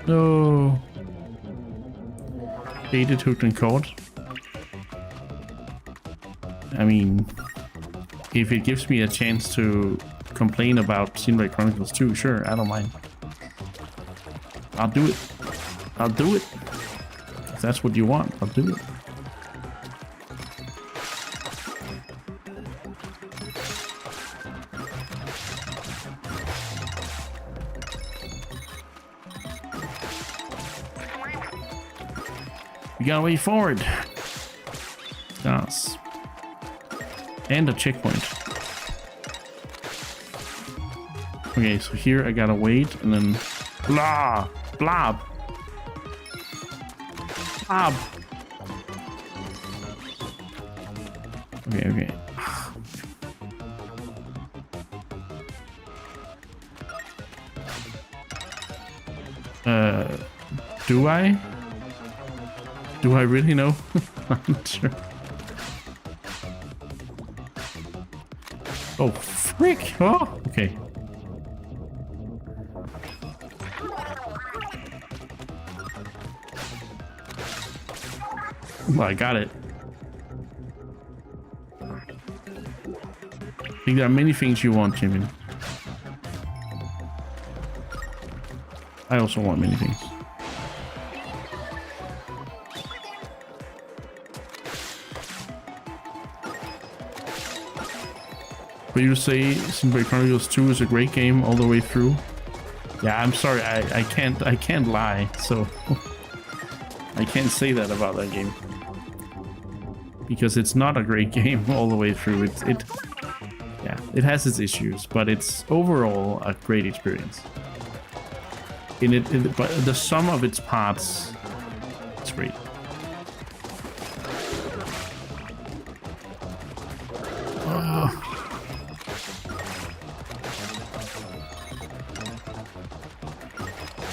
No. Baited, hooked, and caught. I mean, if it gives me a chance to complain about Xenoblade Chronicles 2, sure, I don't mind. I'll do it. I'll do it. If that's what you want, I'll do it. We gotta wait forward. Yes. And a checkpoint. Okay, so here I gotta wait and then blah, blob. Blob. Okay, okay. Do I? Do I really know? I'm not sure. Oh, frick! Oh, okay. Well, I got it. I think there are many things you want, Jimmy. I also want many things. But you say Xenoblade Chronicles 2 is a great game all the way through? Yeah, I'm sorry, I can't lie, so I can't say that about that game. Because it's not a great game all the way through. Yeah, it has its issues, but it's overall a great experience. But the sum of its parts, it's great.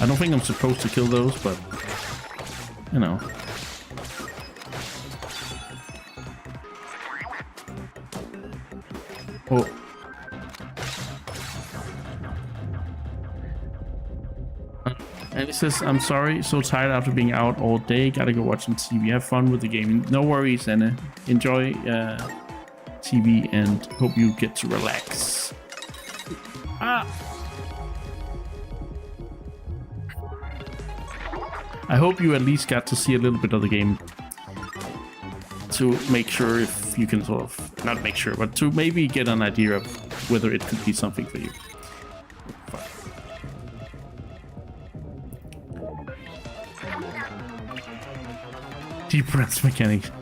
I don't think I'm supposed to kill those, but you know. Oh. And it says, I'm sorry, so tired after being out all day. Gotta go watch some TV. Have fun with the game. No worries, Anna. Enjoy TV and hope you get to relax. Ah! I hope you at least got to see a little bit of the game to make sure if you can sort of, not make sure, but to maybe get an idea of whether it could be something for you. Deep breaths mechanics.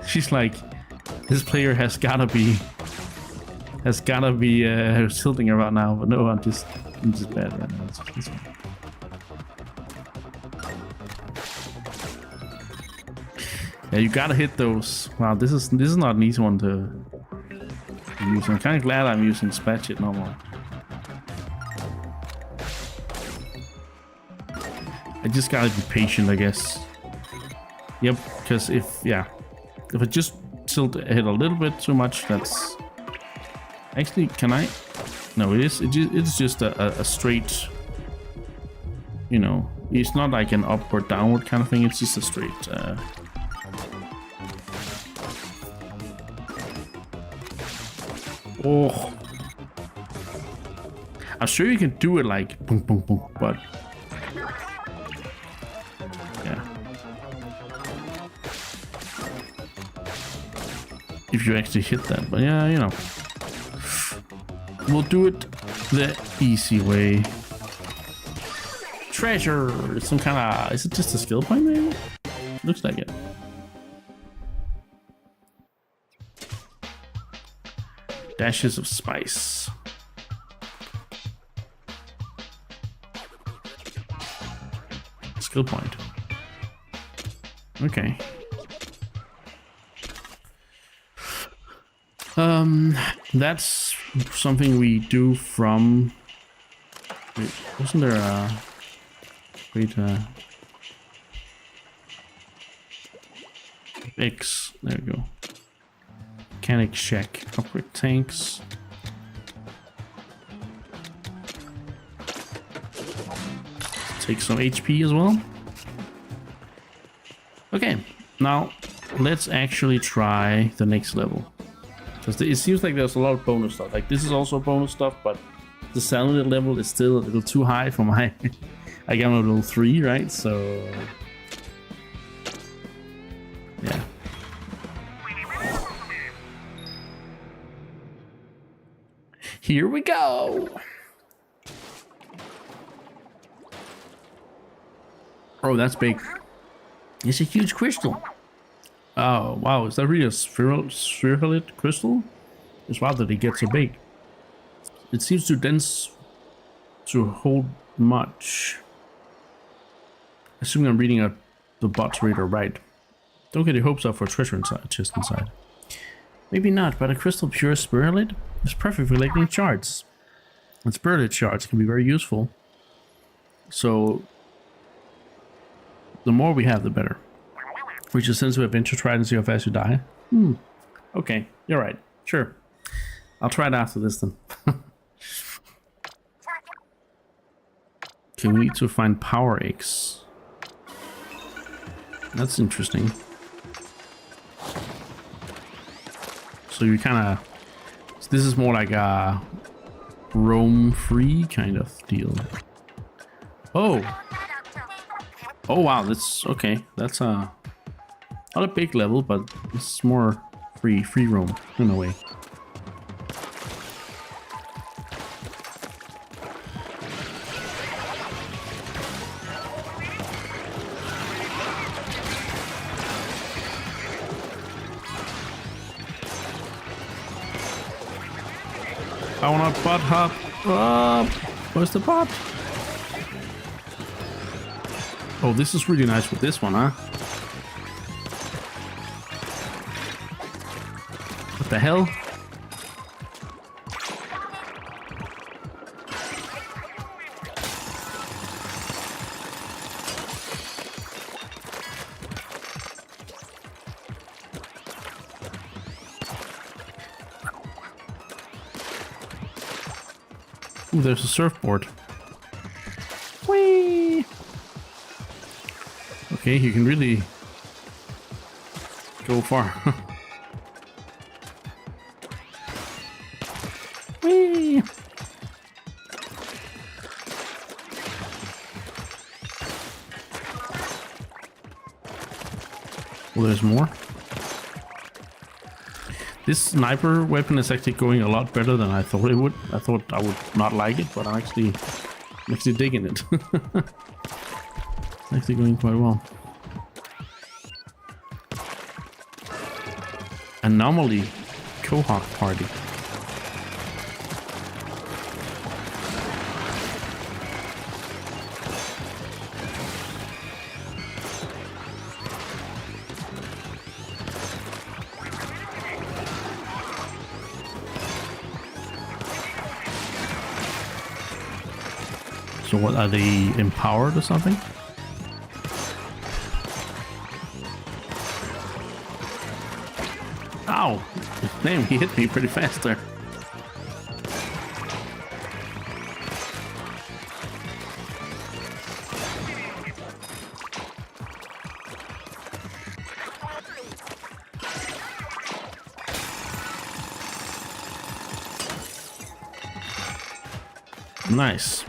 She's like, this player has gotta be tilting around now, but no, I'm just bad right now. It's fine. Yeah, you gotta hit those. Wow, this is not an easy one to use. I'm kind of glad I'm using Splat normal. I just gotta be patient, I guess. Yep, because if I just tilt ahead a little bit too much, that's actually, can I? No, it's just a straight. You know, it's not like an up or downward kind of thing. It's just a straight. Oh, I'm sure you can do it like boom, boom, boom, but if you actually hit that. But yeah, you know, we'll do it the easy way. Treasure. It's some kind of. Is it just a skill point? Maybe. Looks like it. Dashes of spice. Skill point. Okay. That's something we do from. Wait, wasn't there a? Wait, X. There we go. Mechanic check. Upgrade tanks. Take some HP as well. Okay, now let's actually try the next level. Because it seems like there's a lot of bonus stuff. Like this is also bonus stuff, but the salad level is still a little too high for my. I got a level 3, right? So yeah. Here we go. Oh, that's big. It's a huge crystal. Oh, wow. Is that really a spheroid crystal? It's wild that it gets so big. It seems too dense to hold much. Assuming I'm reading the bot's reader right. Don't get your hopes up for a treasure chest inside. Maybe not, but a crystal pure spheroid is perfect for collecting shards. And spheroid shards can be very useful. So the more we have, the better. Which is since we have been to try and see how fast you die. Okay, you're right. Sure. I'll try it after this then. Okay, we need to find power eggs. That's interesting. So you kind of... This is more like a roam free kind of deal. Oh! Oh wow, that's okay. That's not a big level, but it's more free roam in a way. I wanna butt hop up. Where's the bot? Oh, this is really nice with this one, huh? What the hell? Ooh, there's a surfboard. Whee! Okay, you can really go far. Whee! Well, there's more. This sniper weapon is actually going a lot better than I thought it would. I thought I would not like it, but I'm actually digging it. Actually going quite well. Anomaly Cohawk Party. So what, are they empowered or something? Ow! Damn, he hit me pretty fast there. Nice.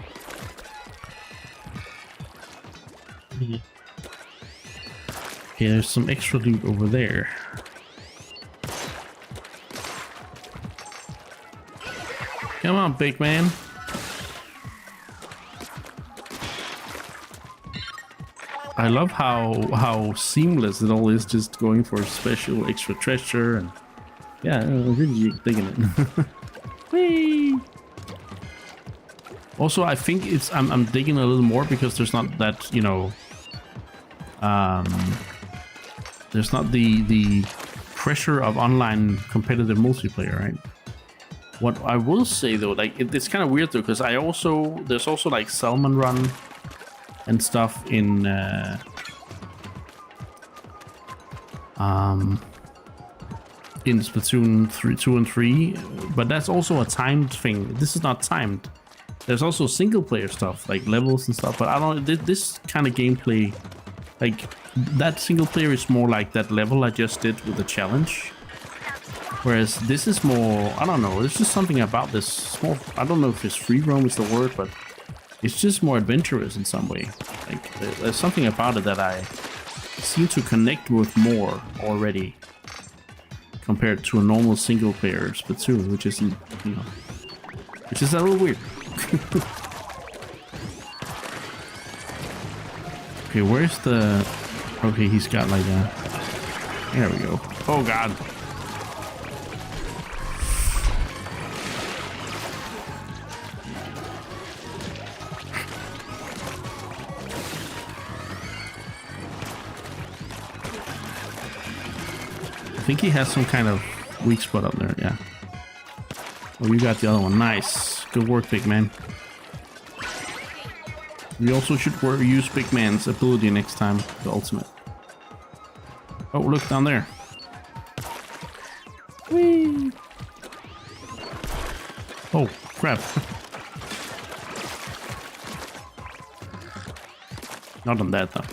Okay, there's some extra loot over there. Come on, big man. I love how seamless it all is, just going for special extra treasure, and yeah, I'm really digging it. Whee! Also, I think I'm digging a little more because there's not that, you know, there's not the pressure of online competitive multiplayer, right? What I will say though, like it's kind of weird though, because there's also like Salmon Run and stuff in Splatoon 2 and 3, but that's also a timed thing. This is not timed. There's also single player stuff like levels and stuff, but I don't. This kind of gameplay, like that single player is more like that level I just did with the challenge. Whereas this is more, I don't know, there's just something about this more, I don't know if it's free roam is the word, but it's just more adventurous in some way. Like there's something about it that I seem to connect with more already compared to a normal single player Splatoon, which isn't, you know, which is a little weird. Okay, where's the, okay, he's got like a, there we go. Oh god. I think he has some kind of weak spot up there, yeah. Oh, you got the other one. Nice. Good work, big man. We also should use big man's ability next time, the ultimate. Oh, look down there. Whee! Oh, crap. Not on that, though.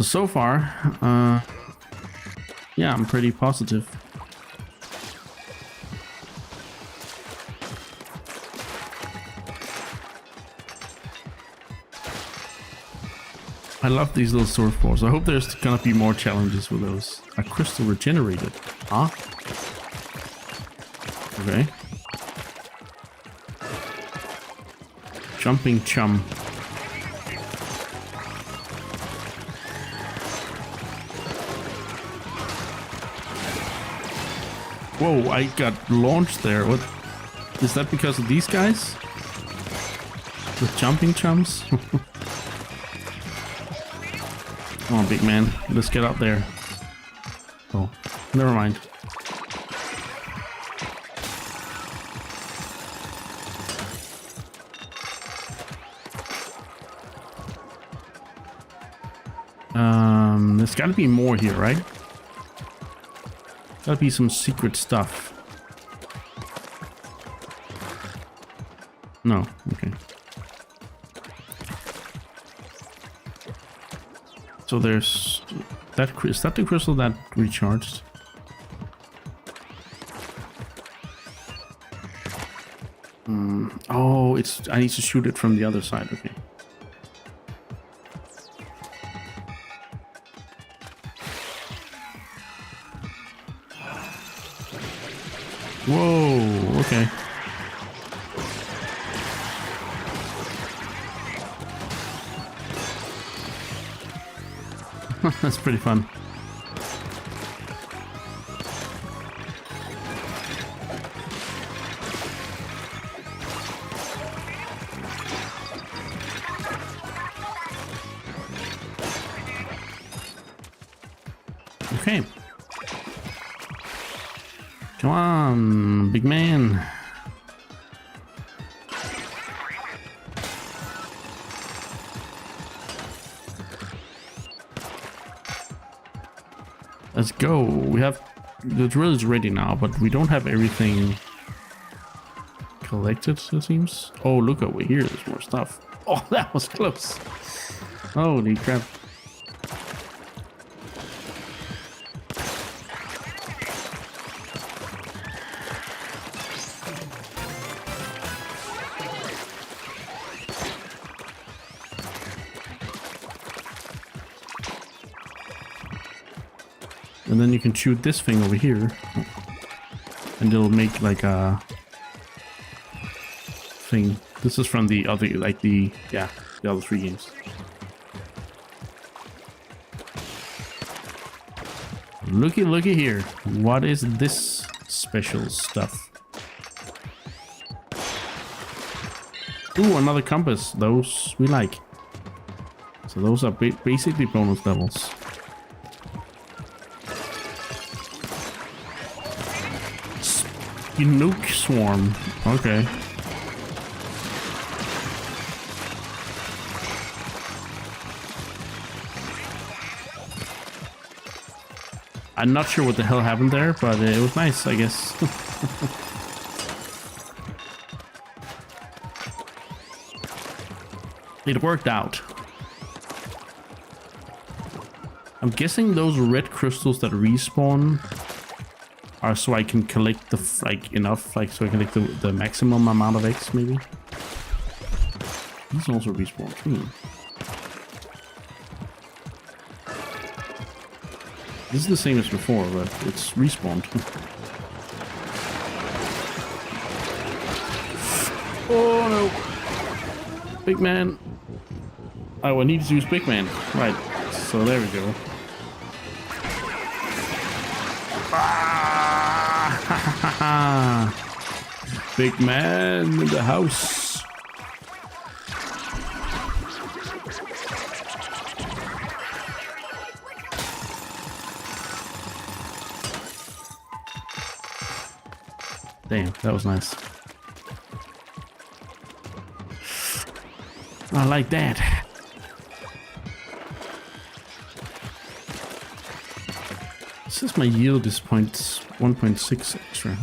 So far, yeah, I'm pretty positive. I love these little surf balls. I hope there's gonna be more challenges with those. A crystal regenerated. Huh? Okay. Jumping chum. Whoa, I got launched there. What? Is that because of these guys? The jumping chums? Come on, big man. Let's get up there. Oh, never mind. There's gotta be more here, right? Gotta be some secret stuff. No, okay. So there's that. Is that the crystal that recharged? Oh, it's. I need to shoot it from the other side. Okay. Whoa, okay. That's pretty fun. Okay. Come on, big man. Let's go. We have the drill is ready now, but we don't have everything collected, it seems. Oh, look over here. There's more stuff. Oh, that was close. Holy crap. And then you can shoot this thing over here. And it'll make like a thing. This is from the other, like the other 3 games. Looky here. What is this special stuff? Ooh, another compass. Those we like. So those are basically bonus levels. Nuke swarm. Okay. I'm not sure what the hell happened there, but it was nice, I guess. It worked out. I'm guessing those red crystals that respawn are so I can collect the enough, so I can collect the maximum amount of eggs, maybe. These also respawn. This is the same as before, but it's respawned. Oh no! Big man. Oh, I need to use big man. Right. So there we go. Big man in the house. Damn, that was nice. I like that. It says my yield is 1.6 extra.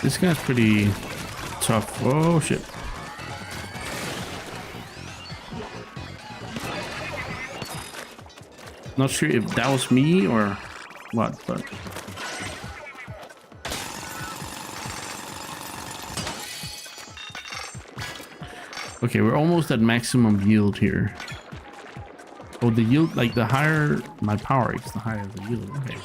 This guy's pretty tough. Oh shit. Not sure if that was me or what, but okay, we're almost at maximum yield here. Oh, the yield, like the higher my power is, the higher the yield. Okay.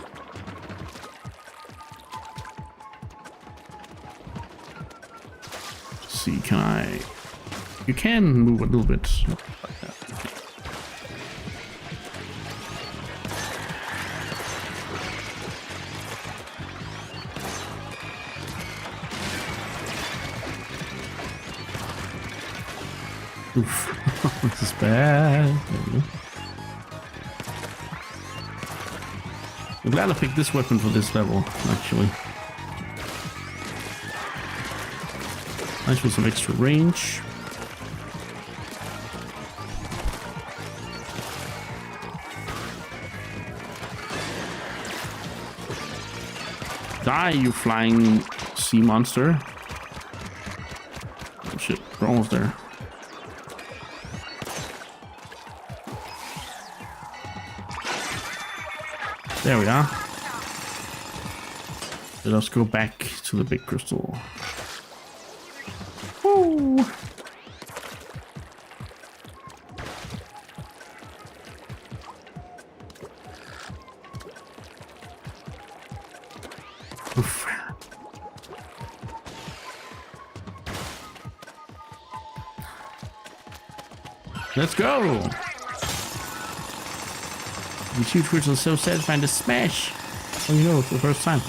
See, can I? You can move a little bit like that. Oof, this is bad. I'm glad I picked this weapon for this level, actually. Nice with some extra range. Die, you flying sea monster. Oh shit, we're almost there. There we are. Let us go back to the big crystal. Woo! Oof. Let's go! The huge crystal is so satisfying to smash. Oh, you know, for the first time.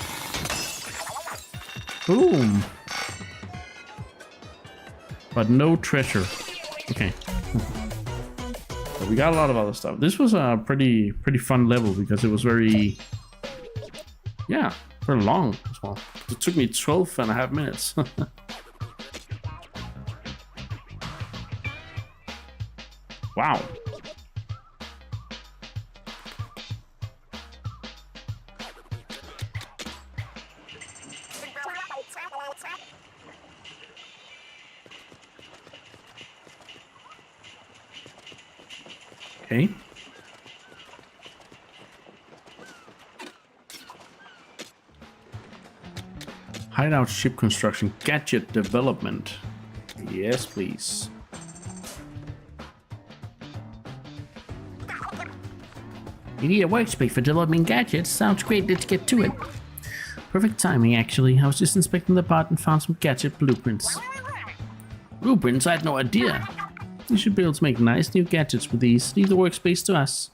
Boom! But no treasure. Okay. But we got a lot of other stuff. This was a pretty fun level because it was very, yeah, very long as well. It took me 12.5 minutes. Wow. Okay. Hideout ship construction, gadget development. Yes, please. You need a workspace for developing gadgets? Sounds great, let's get to it. Perfect timing, actually. I was just inspecting the pod and found some gadget blueprints. Blueprints? I had no idea. You should be able to make nice new gadgets with these. Leave the workspace to us.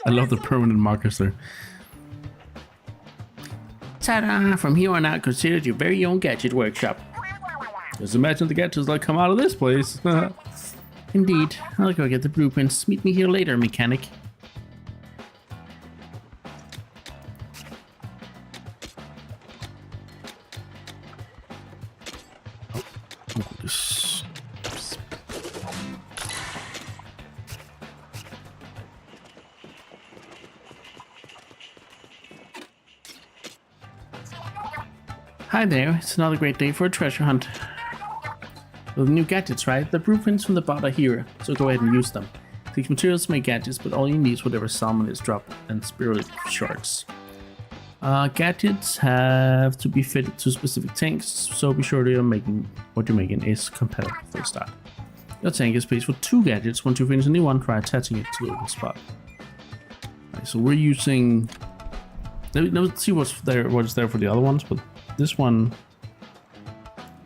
I love the permanent markers there. Ta-da! From here on out, consider it your very own gadget workshop. Just imagine the gadgets that come out of this place. Indeed. I'll go get the blueprints. Meet me here later, mechanic. Hi there, it's another great day for a treasure hunt. With new gadgets, right? The blueprints from the bot are here, so go ahead and use them. Take materials to make gadgets, but all you need is whatever salmon is dropped and spirited sharks. Gadgets have to be fitted to specific tanks, so be sure what you're making is compatible for a start. Your tank is placed for 2 gadgets. Once you finish a new one, try attaching it to the open spot. Right, so we're using... Let's see what's there for the other ones, but this one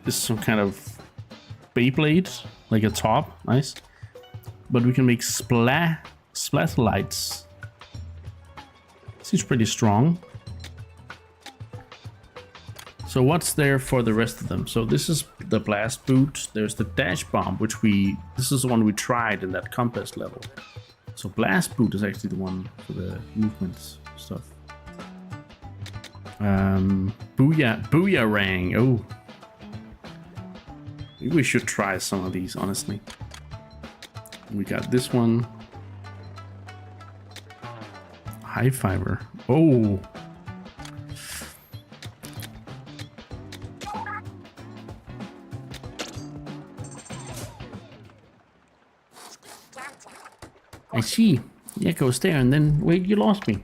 is some kind of Beyblade, like a top, nice. But we can make splatter lights. Seems pretty strong. So what's there for the rest of them? So this is the blast boot. There's the dash bomb, which this is the one we tried in that compass level. So blast boot is actually the one for the movements stuff. Booyarang. Oh, maybe we should try some of these, honestly. We got this one. High fiber. Oh. I see. The echo's there, and then wait, you lost me.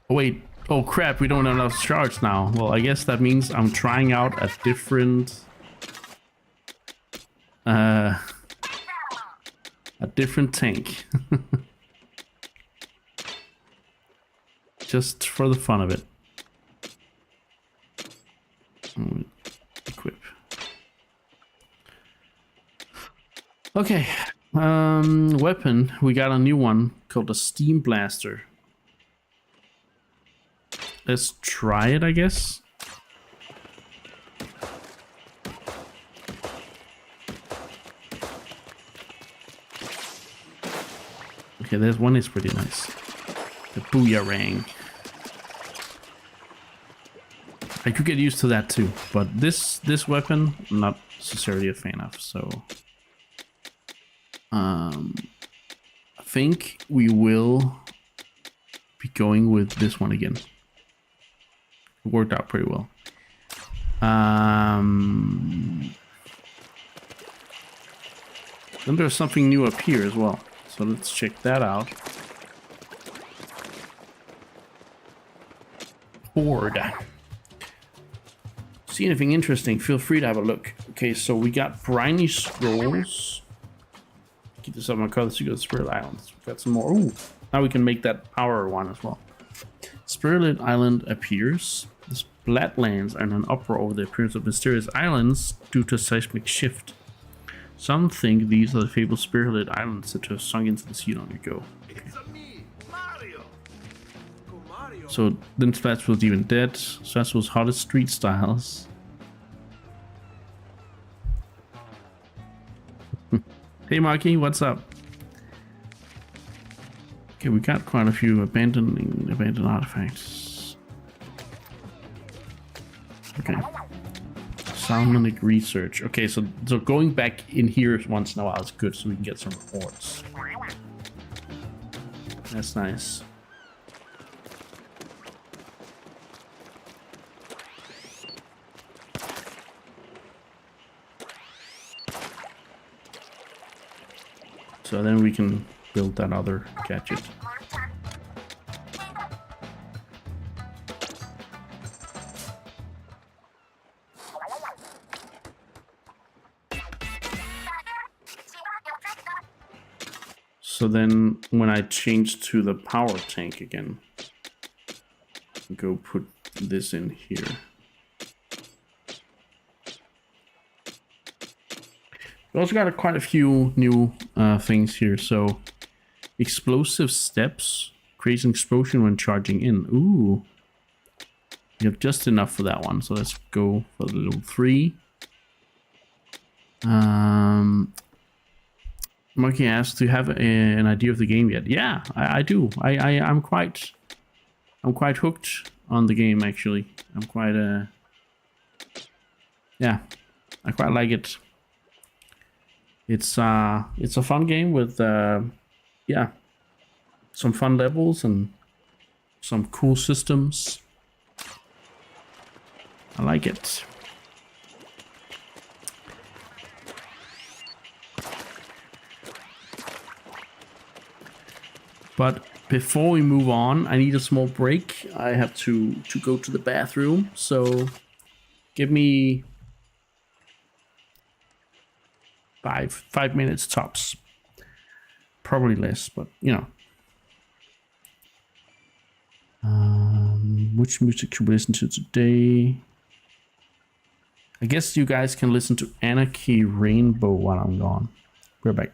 Oh wait, oh crap, we don't have enough shards now. Well, I guess that means I'm trying out a different... a different tank. Just for the fun of it. Equip. Okay, weapon, we got a new one called a steam blaster. Let's try it, I guess. Okay, there's one is pretty nice. The Booyarang. I could get used to that too, but this weapon I'm not necessarily a fan of, so I think we will be going with this one again. It worked out pretty well. Then there's something new up here as well, so let's check that out. Board. See anything interesting, feel free to have a look. Okay, so we got briny scrolls. Keep this up my colors to go to Spirit Islands. We've got some more. Ooh, now we can make that power one as well. Spirit Island appears. The Splatlands are in an uproar over the appearance of mysterious islands due to a seismic shift. Some think these are the fabled Spirit Islands that have sunk into the sea long ago. Okay. So then Splats was even dead. Splats was hottest street styles. Hey Marky, what's up? Okay, we got quite a few abandoned artifacts. Okay. Salmonic research. Okay, so going back in here once in a while is good, so we can get some reports. That's nice. So then we can build that other gadget. So then when I change to the power tank again, go put this in here. We also got quite a few new things here. So explosive steps creates an explosion when charging in. Ooh. We have just enough for that one. So let's go for the level 3. Monkey asks, do you have an idea of the game yet? Yeah, I do. I'm quite hooked on the game, actually. I'm quite yeah, I quite like it. It's a fun game with yeah, some fun levels and some cool systems. I like it. But before we move on, I need a small break. I have to go to the bathroom. So give me 5 minutes tops. Probably less, but you know. Which music should we listen to today? I guess you guys can listen to Anarchy Rainbow while I'm gone. We're back.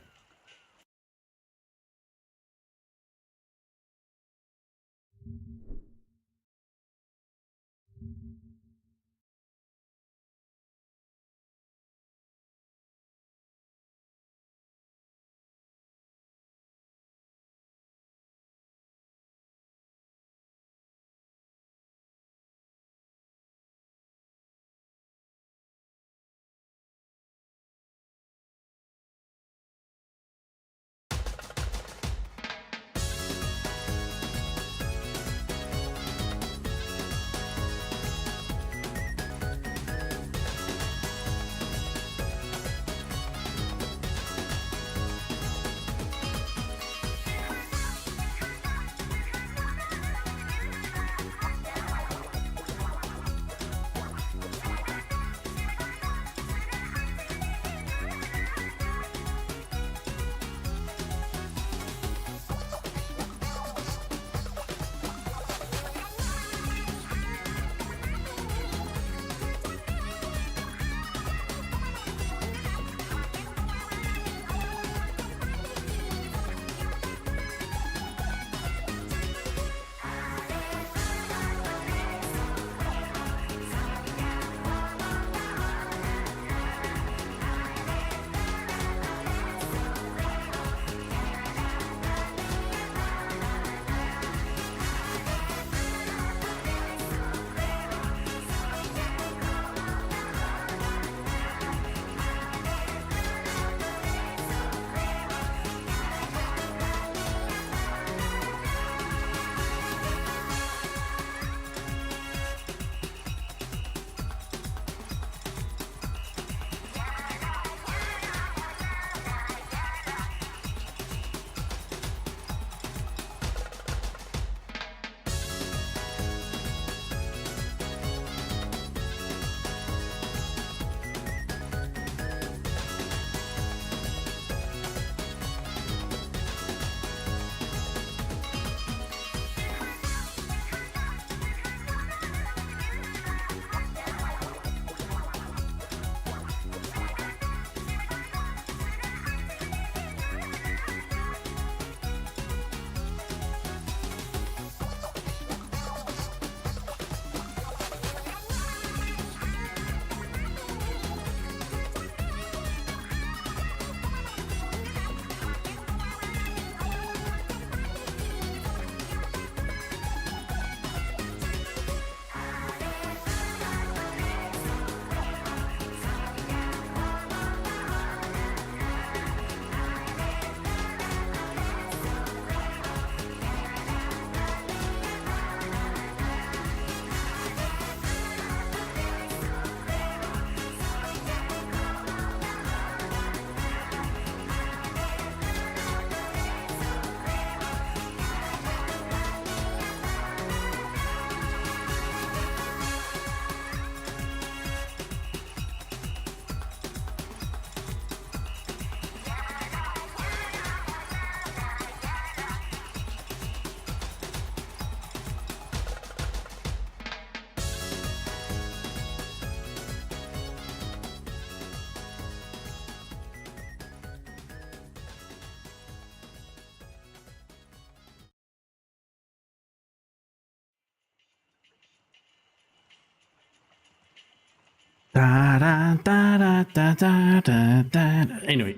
Da, da, da, da, da, da, da, da. Anyway,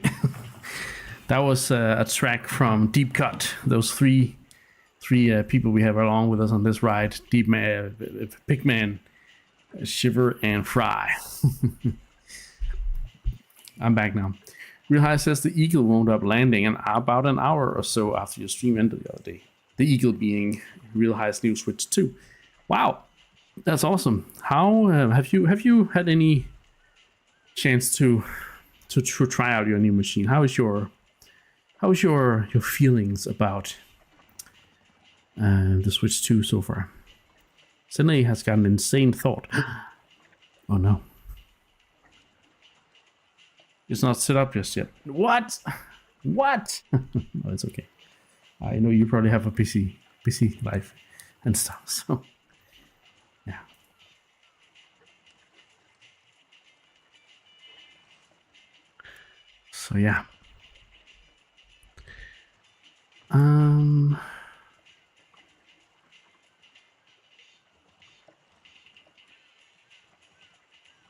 that was a track from Deep Cut. Those three people we have along with us on this ride: Deep Man, Pigman, Shiver, and Fry. I'm back now. Real High says the Eagle wound up landing about an hour or so after your stream ended the other day. The Eagle being Real High's new Switch 2. Wow, that's awesome. How have you had any chance to try out your new machine? How is your feelings about the Switch 2 so far? Sydney has got an insane thought. Oh no. It's not set up just yet. What? What? No, it's okay. I know you probably have a busy life and stuff, so yeah. So yeah.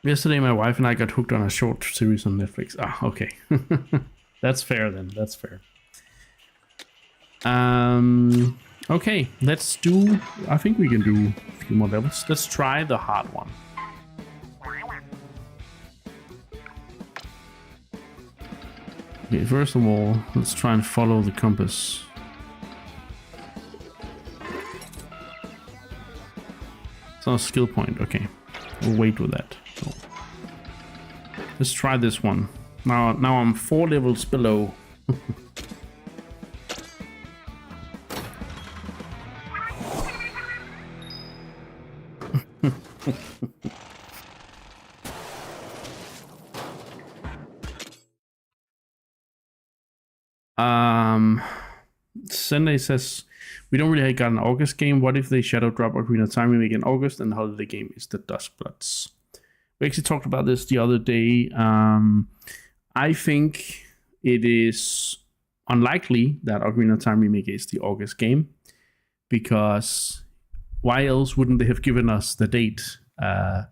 Yesterday, my wife and I got hooked on a short series on Netflix. Ah, okay. That's fair then. That's fair. Okay, let's do... I think we can do a few more levels. Let's try the hard one. Okay, first of all, let's try and follow the compass. It's not a skill point. Okay, we'll wait with that. So, let's try this one. Now I'm 4 levels below. Sunday says we don't really got an August game. What if they shadow drop Ocarina of Time remake in August and the holiday game is the Duskbloods? We actually talked about this the other day. I think it is unlikely that Ocarina of Time remake is the August game, because why else wouldn't they have given us the date a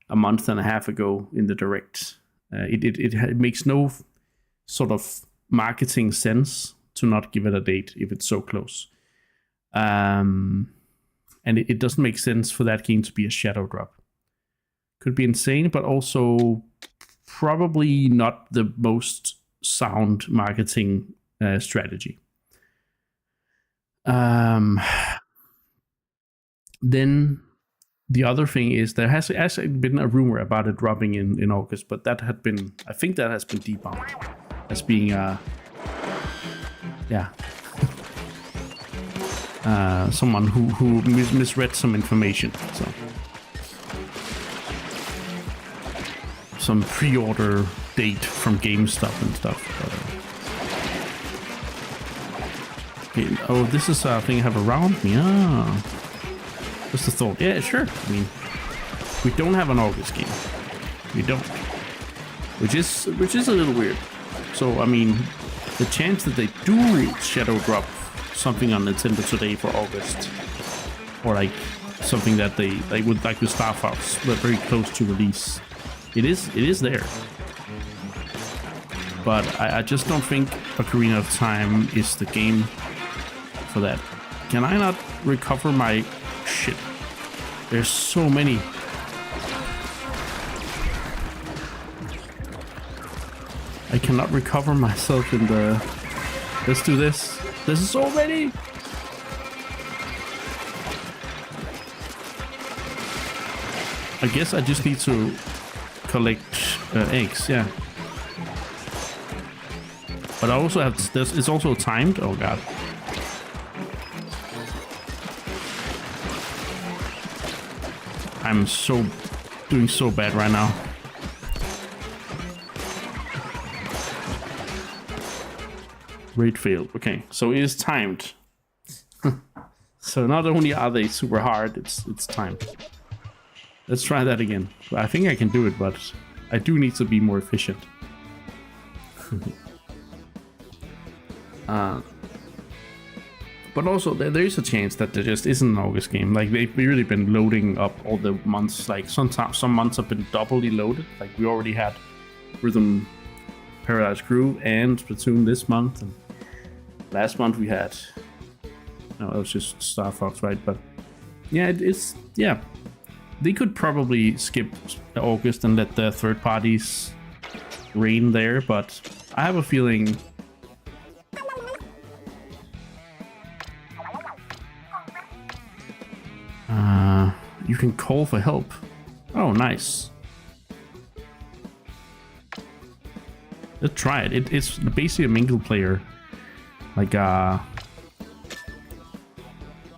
month and a half ago in the direct? It makes no sort of marketing sense to not give it a date if it's so close. And it doesn't make sense for that game to be a shadow drop. Could be insane, but also probably not the most sound marketing strategy. Then the other thing is there has actually been a rumor about it dropping in August, but that had been, I think that has been debunked as being someone who misread some information. So some pre-order date from GameStop and stuff. Okay. Oh, this is a thing I have around me. Ah, just a thought. Yeah, sure. I mean, we don't have an August game. We don't, which is a little weird. So I mean, the chance that they do shadow drop something on Nintendo today for August, or like something that they would like with Star Fox, but very close to release, it is there. But I just don't think Ocarina of Time is the game for that. Can I not recover my shit? There's so many. I cannot recover myself in the... Let's do this. There's so many. I guess I just need to collect eggs, yeah. But I also have this. It's also timed. Oh god. I'm doing so bad right now. Raid failed. Okay, so it is timed. So not only are they super hard, it's timed. Let's try that again. I think I can do it, but I do need to be more efficient. But also, there is a chance that there just isn't an August game. Like, they've really been loading up all the months. Like, sometimes some months have been doubly loaded. Like, we already had Rhythm Paradise Crew and Splatoon this month. And last month we had... No, it was just Star Fox, right? But yeah, it's... Yeah. They could probably skip August and let the third parties reign there. But I have a feeling... you can call for help. Oh, nice. Let's try it. It's basically a mingle player. Like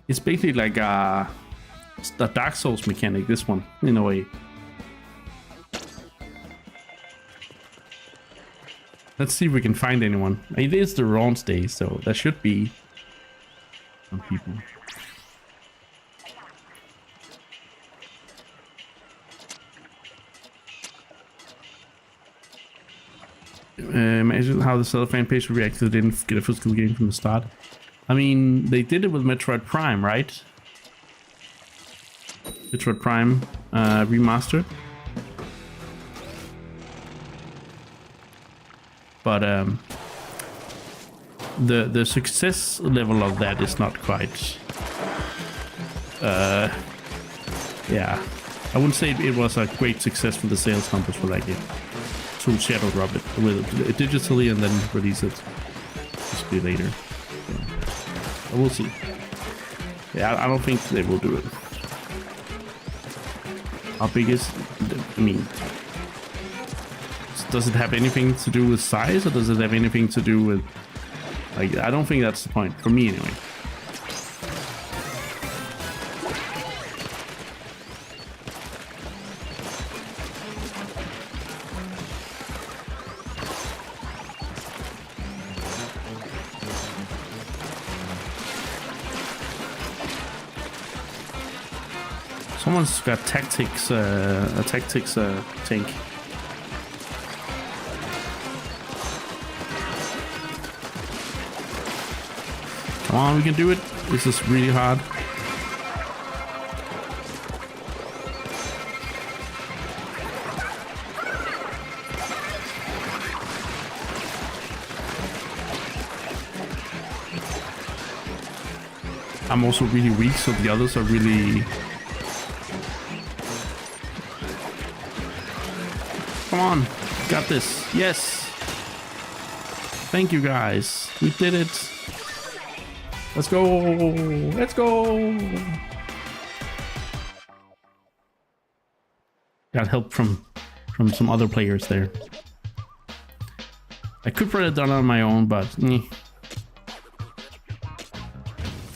it's basically like a Dark Souls mechanic, this one, in a way. Let's see if we can find anyone. It is the launch day, so there should be some people. Imagine how the Zelda fan page would react if they didn't get a physical game from the start. I mean, they did it with Metroid Prime, right? Metroid Prime remastered. But the success level of that is not quite. Yeah, I wouldn't say it was a great success for the sales numbers for that game. To shadow drop it with digitally and then release it basically later. So, we'll see. Yeah, I don't think they will do it. How big is? I mean, does it have anything to do with size, or does it have anything to do with? Like, I don't think that's the point for me anyway. Someone's got tactics, a tactics tank. Come on, we can do it. This is really hard. I'm also really weak, so the others are really... Come on, got this. Yes. Thank you guys. We did it. Let's go. Let's go. Got help from some other players there. I could probably have done it on my own, but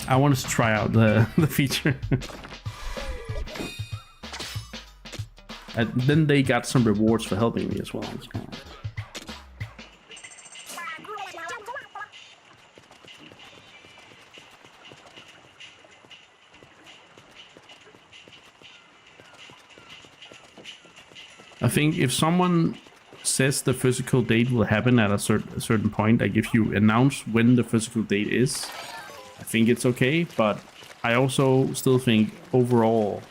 I wanted to try out the feature. And then they got some rewards for helping me as well. I think if someone says the physical date will happen at a certain point, like if you announce when the physical date is, I think it's okay. But I also still think overall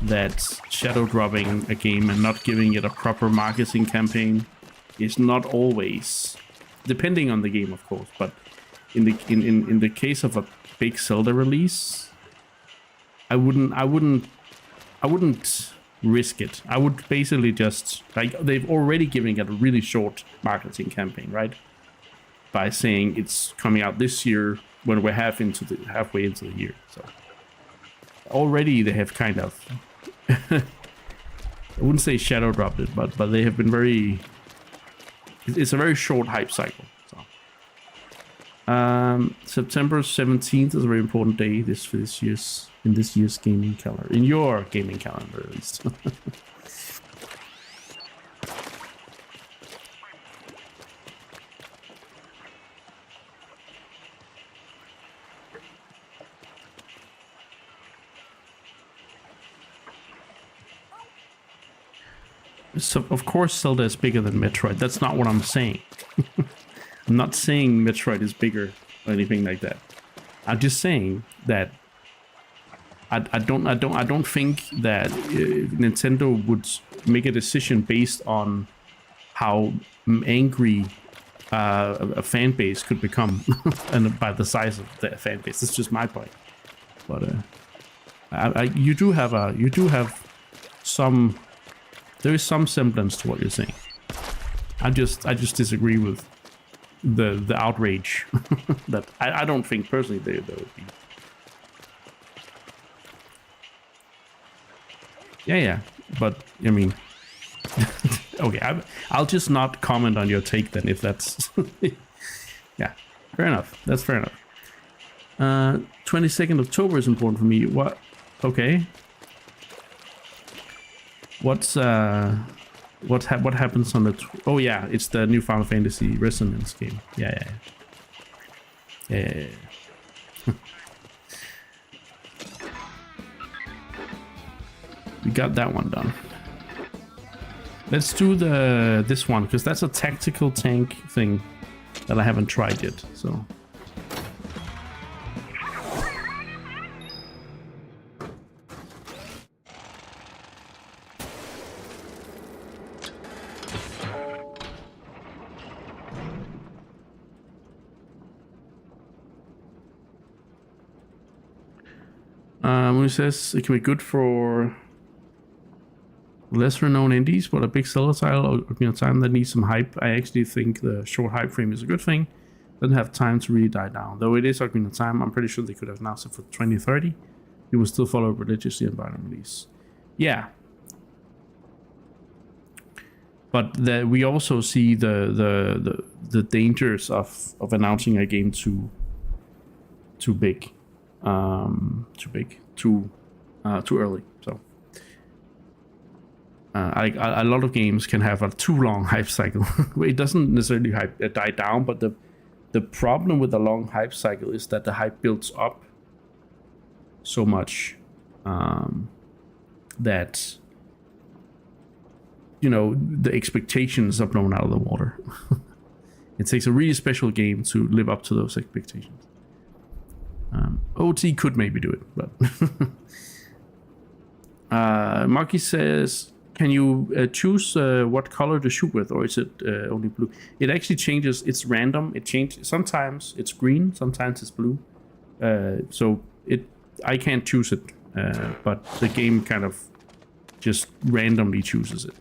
that shadow dropping a game and not giving it a proper marketing campaign is not always, depending on the game of course, but in the case of a big Zelda release, I wouldn't risk it. I would basically just, like, they've already given it a really short marketing campaign, right? By saying it's coming out this year when we're halfway into the year. So already they have kind of I wouldn't say shadow dropped it, but they have been very... It's a very short hype cycle. So. September 17th is a very important day in this year's gaming calendar. In your gaming calendar, at least. So, of course, Zelda is bigger than Metroid. That's not what I'm saying. I'm not saying Metroid is bigger or anything like that. I'm just saying that I don't think that Nintendo would make a decision based on how angry a fan base could become, and by the size of the fan base. That's just my point. But you do have some. There is some semblance to what you're saying. I just disagree with the outrage that I don't think personally there would be. Yeah, but I mean, okay, I'll just not comment on your take then, if that's yeah, fair enough. That's fair enough. 22nd October is important for me. What? Okay. What happens on the? Oh yeah, it's the new Final Fantasy Resonance game. Yeah. We got that one done. Let's do this one, because that's a tactical tank thing that I haven't tried yet. So. It says it can be good for lesser known indies, but a big seller title or time that needs some hype. I actually think the short hype frame is a good thing. Doesn't have time to really die down. Though it is Ocarina of Time, I'm pretty sure they could have announced it for 2030. It will still follow religiously and by the release. Yeah. But we also see the dangers of announcing a game too big. Too early. So a lot of games can have a too long hype cycle. It doesn't necessarily die down, but the problem with the long hype cycle is that the hype builds up so much that the expectations are blown out of the water. It takes a really special game to live up to those expectations. OT could maybe do it, but Marky says, can you choose what color to shoot with, or is it only blue? It actually changes. It's random. It changes. Sometimes it's green, sometimes it's blue. So I can't choose it, but the game kind of just randomly chooses it.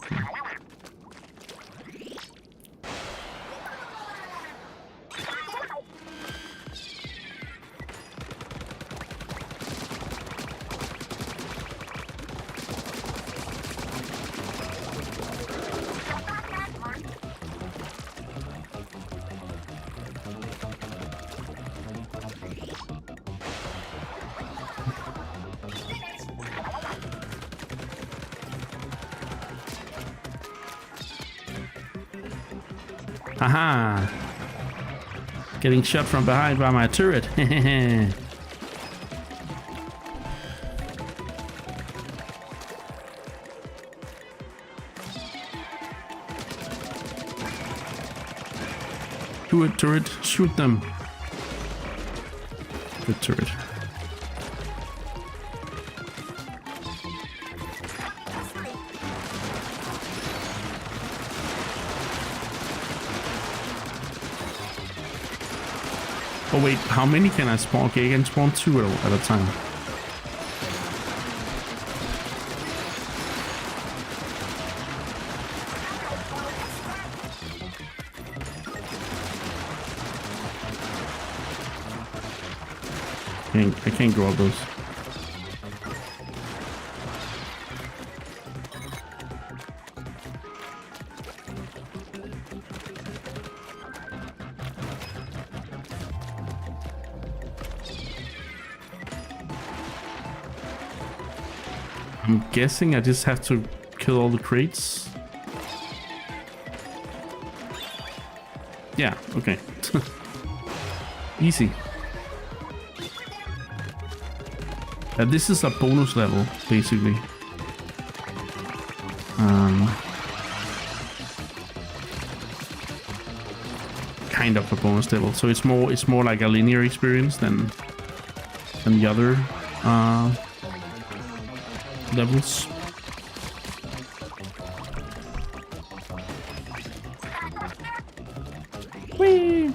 Haha! Getting shot from behind by my turret. Do it, turret. Shoot them. Good turret. Oh wait, how many can I spawn? Okay, I can spawn 2 at a time. I can't grow those. I'm guessing I just have to kill all the crates. Yeah, okay. Easy. This is a bonus level, basically. Kind of a bonus level, so it's more like a linear experience than than the other levels. Whee!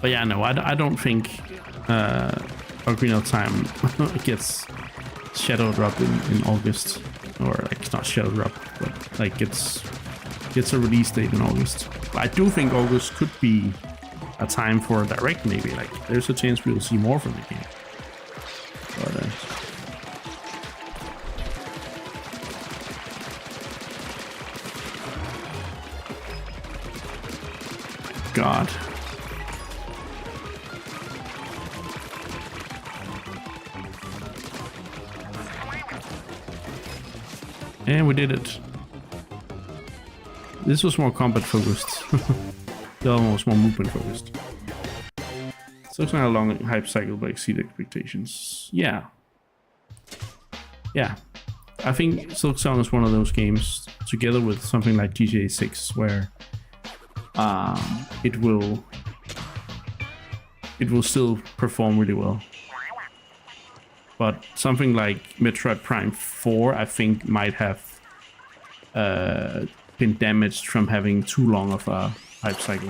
But yeah, no, I don't think Ocarina of Time gets Shadow Drop in August, or like not Shadow Drop, but like gets a release date in August. But I do think August could be a time for a direct, maybe. Like there's a chance we'll see more from the game. But God. And we did it. This was more combat focused. The other one was more movement focused. So it's not a long hype cycle but exceed expectations. Yeah. Yeah. I think Silk Song is one of those games, together with something like GTA 6, where it will still perform really well. But something like Metroid Prime 4, I think, might have been damaged from having too long of a hype cycle.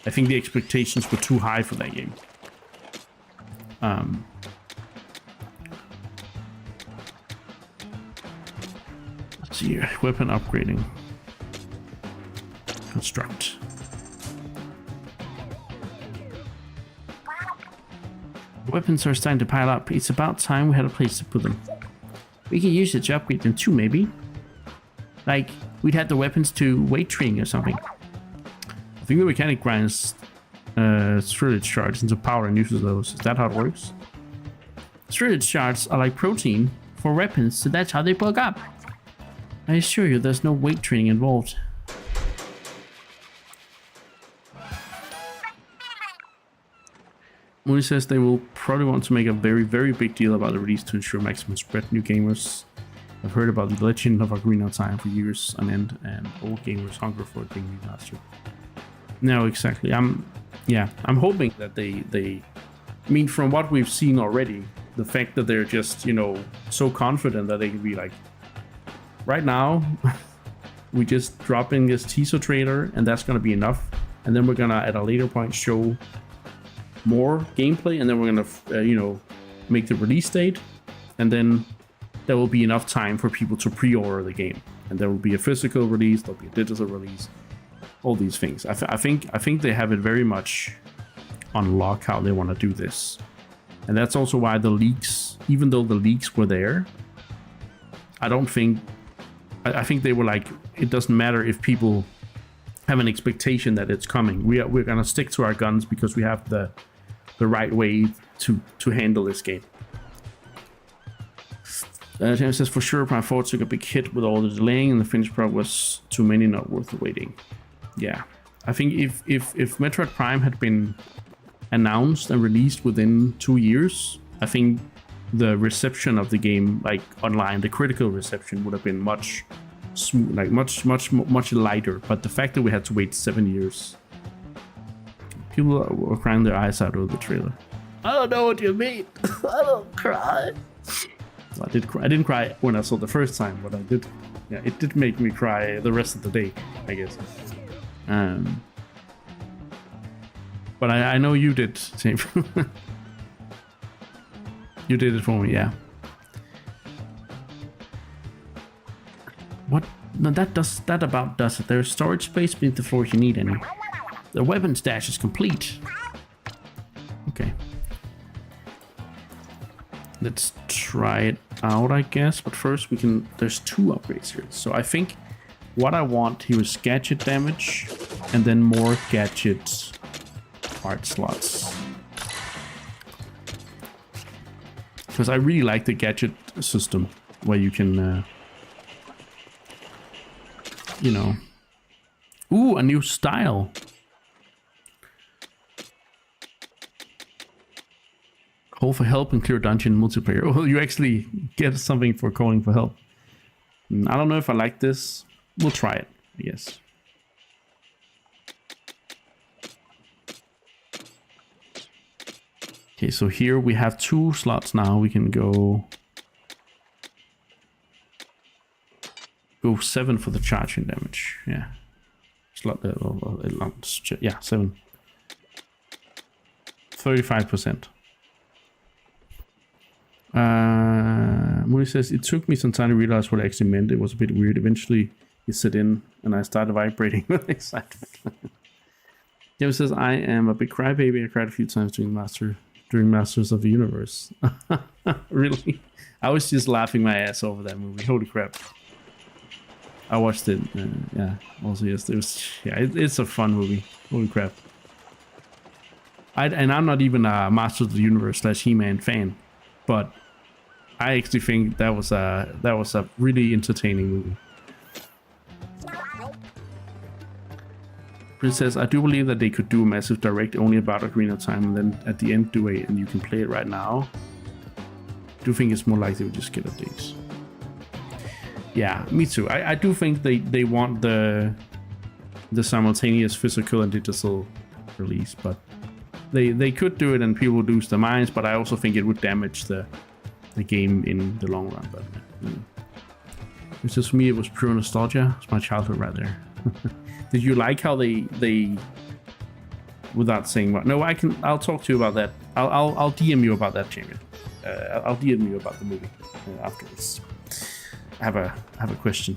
I think the expectations were too high for that game. Let's see here. Weapon upgrading. Construct. Weapons are starting to pile up. It's about time we had a place to put them. We could use it to upgrade them too, maybe. Like, we'd have the weapons to weight training or something. I think the mechanic grinds shredded shards into powder and uses those. Is that how it works? Shredded shards are like protein for weapons, so that's how they bulk up. I assure you there's no weight training involved. Mooney says they will probably want to make a very, very big deal about the release to ensure maximum spread. New gamers have heard about the legend of Ocarina of Time for years on end, and old gamers hunger for it being remastered. No, exactly. I'm hoping that they I mean, from what we've seen already, the fact that they're just, you know, so confident that they can be like, right now, we just drop in this teaser trailer and that's gonna be enough, and then we're gonna at a later point show more gameplay, and then we're gonna you know, make the release date, and then there will be enough time for people to pre-order the game, and there will be a physical release, there'll be a digital release, all these things. I think they have it very much on lock how they want to do this, and that's also why the leaks, even though the leaks were there, I think they were like, it doesn't matter if people have an expectation that it's coming. We're gonna stick to our guns because we have the right way to handle this game. James says, for sure, Prime 4 took a big hit with all the delaying, and the finished product was too many not worth the waiting. Yeah, I think if Metroid Prime had been announced and released within 2 years, I think the reception of the game, like online, the critical reception would have been much smooth, like much lighter. But the fact that we had to wait 7 years, people were crying their eyes out over the trailer. I don't know what you mean. I don't cry. I did cry. I didn't cry when I saw it the first time, but I did. Yeah, it did make me cry the rest of the day, I guess. But I know you did. Same. You did it for me, yeah. What? No, that about does it. There's storage space beneath the floor if you need any. The weapon stash is complete. Okay. Let's try it out, I guess. But first we can... There's 2 upgrades here. So I think what I want here is gadget damage and then more gadget art slots. Because I really like the gadget system where you can... you know... Ooh, a new style. Call for help and clear dungeon multiplayer. Oh, you actually get something for calling for help. I don't know if I like this. We'll try it, I guess. Okay, so here we have 2 slots now. We can go 7 for the charging damage. Yeah. Slot yeah, 7. 35%. Moody says, it took me some time to realize what it actually meant. It was a bit weird. Eventually it set in and I started vibrating with excitement. James says, I am a big crybaby. I cried a few times during Masters of the Universe. Really? I was just laughing my ass over that movie. Holy crap. I watched it. Yeah. Also, yes, it's a fun movie. Holy crap. And I'm not even a Masters of the Universe / He-Man fan, but I actually think that was a really entertaining movie. Princess, I do believe that they could do a massive direct only about Ocarina of Time, and then at the end do it, and you can play it right now. I do think it's more likely we just get updates. Yeah, me too. I do think they want the simultaneous physical and digital release, but they could do it and people would lose their minds, but I also think it would damage the game in the long run. But it's just for me, it was pure nostalgia. It's my childhood right there. Did you like how they without saying what? No, I'll talk to you about that. I'll DM you about that, Jamie. I'll DM you about the movie afterwards. I have a question.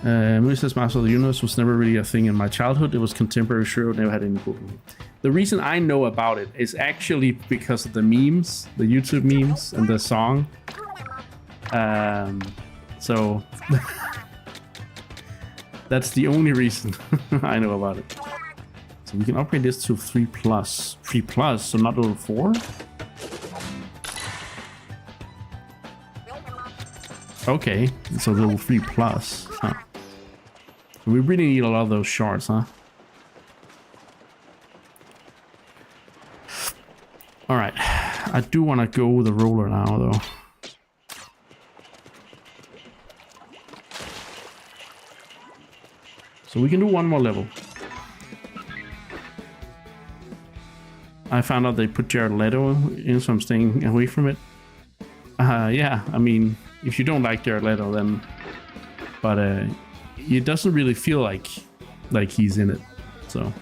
Moose says Master of the Universe was never really a thing in my childhood. It was contemporary, sure, never had any book. The reason I know about it is actually because of the memes, the YouTube memes, and the song. So that's the only reason I know about it. So we can upgrade this to 3+. 3+, so not level 4? Okay, so level 3+. Huh. So we really need a lot of those shards, huh? Alright, I do want to go with the roller now, though. So we can do one more level. I found out they put Jared Leto in, so I'm staying away from it. Yeah, I mean, if you don't like Jared Leto, then... But it doesn't really feel like he's in it, so...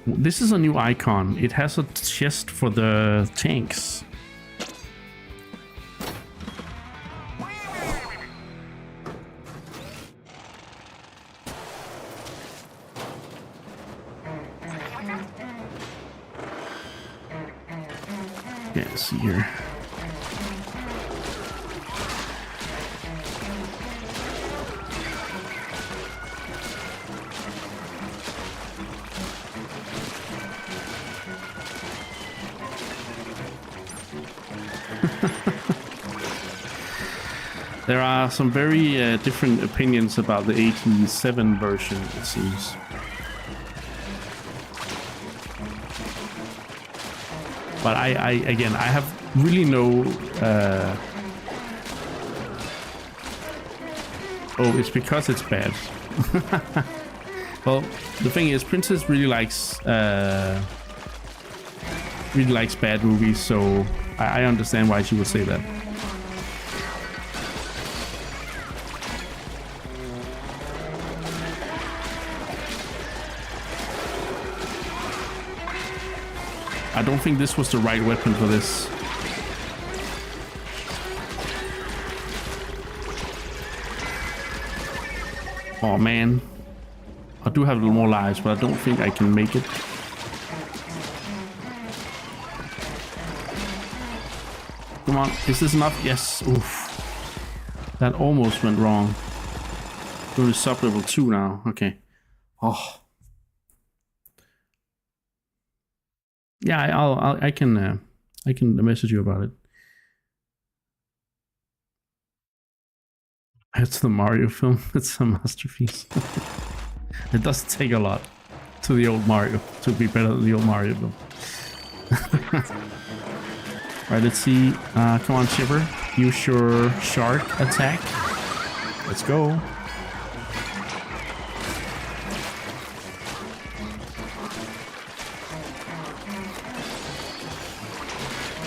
This is a new icon. It has a chest for the tanks. Yeah, let's see here. There are some very different opinions about the 87 version, it seems. But again, I have really no... Oh, it's because it's bad. Well, the thing is, Princess really likes bad movies, so I understand why she would say that. I don't think this was the right weapon for this. Oh man. I do have a little more lives, but I don't think I can make it. Come on, is this enough? Yes. Oof. That almost went wrong. Go to sub level 2 now. Okay. Oh. Yeah, I can message you about it. It's the Mario film. It's a masterpiece. It doesn't take a lot to the old Mario to be better than the old Mario film. Right, let's see. Come on, Shiver. Use your shark attack. Let's go.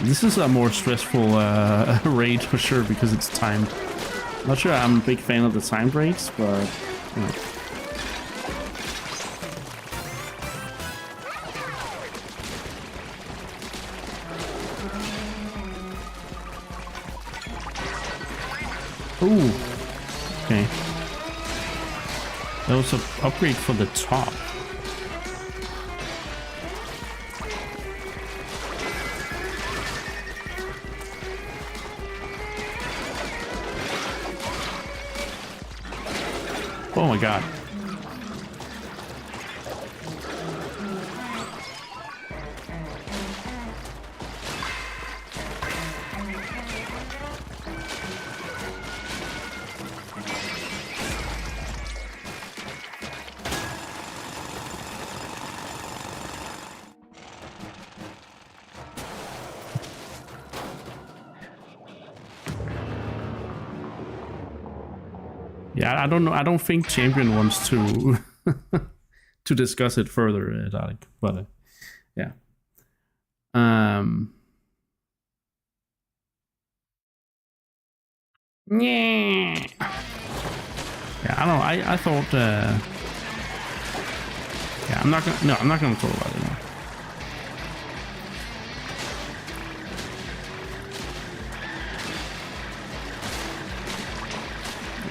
This is a more stressful raid for sure because it's timed. Not sure I'm a big fan of the timed raids, but you know. Ooh. Okay. That was an upgrade for the top. Oh my god. Yeah, I don't know. I don't think Champion wants to to discuss it further, Dalek. But yeah. Yeah. Yeah, I don't know. I thought. Yeah, I'm not gonna. No, I'm not gonna talk about it anymore.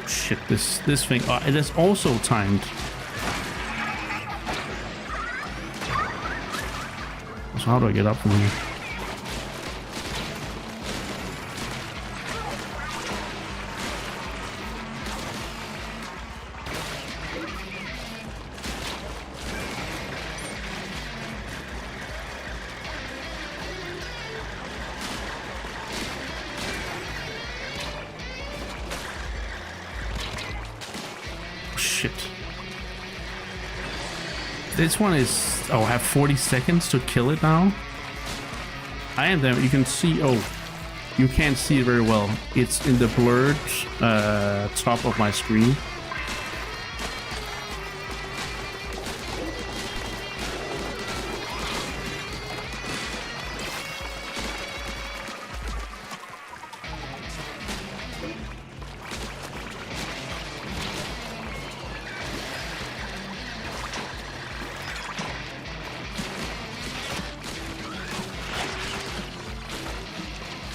Shit, this thing, it is also timed. So how do I get up from here? Shit. This one is... Oh, I have 40 seconds to kill it now. I am there. You can see... Oh, you can't see it very well. It's in the blurred top of my screen.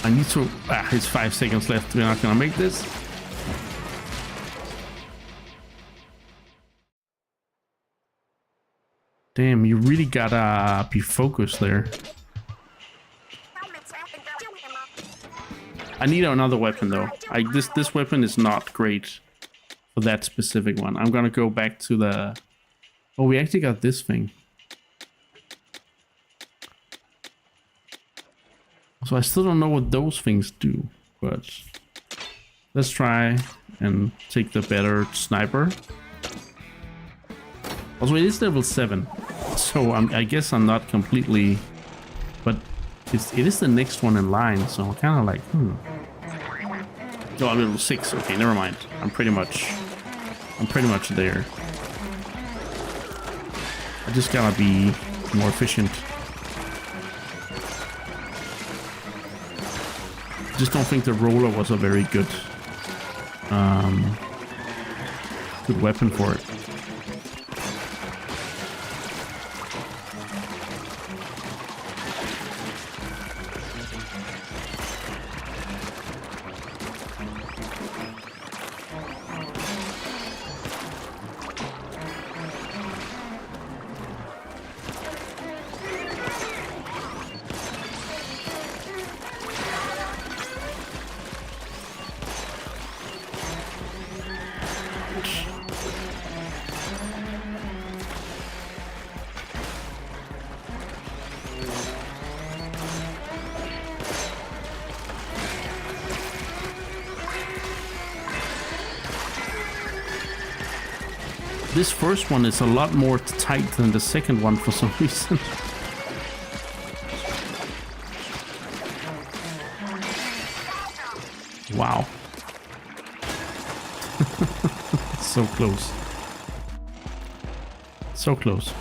I need to... it's 5 seconds left. We're not gonna make this. Damn, you really gotta be focused there. I need another weapon though. This weapon is not great for that specific one. I'm gonna go back to the... Oh, we actually got this thing. So I still don't know what those things do, but let's try and take the better sniper. Also, it is level 7, so I guess I'm not completely, but it is the next one in line, so I'm kind of like, Oh, I'm level 6. Okay, never mind. I'm pretty much there. I just gotta be more efficient. Just don't think the roller was a very good good weapon for it. This first one is a lot more tight than the second one for some reason. Wow. So close. So close.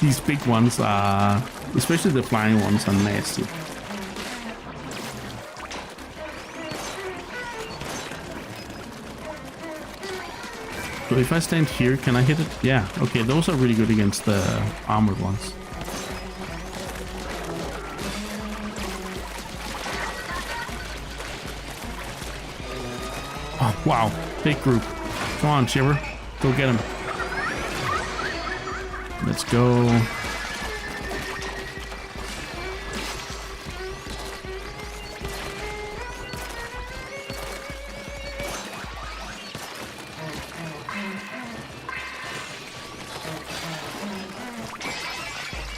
These big ones are, especially the flying ones, are nasty. So if I stand here, can I hit it? Yeah, okay, those are really good against the armored ones. Oh, wow, big group. Come on, Shiver, go get him. Let's go.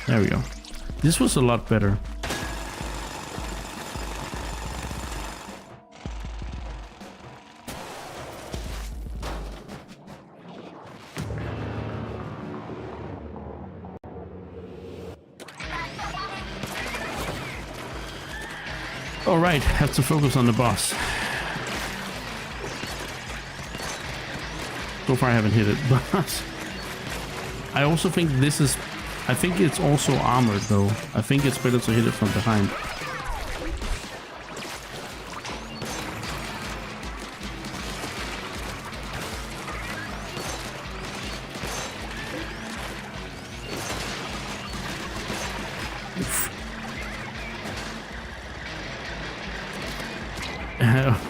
There we go. This was a lot better. Alright, have to focus on the boss. So far I haven't hit it, but I also think this is... I think it's also armored though. I think it's better to hit it from behind.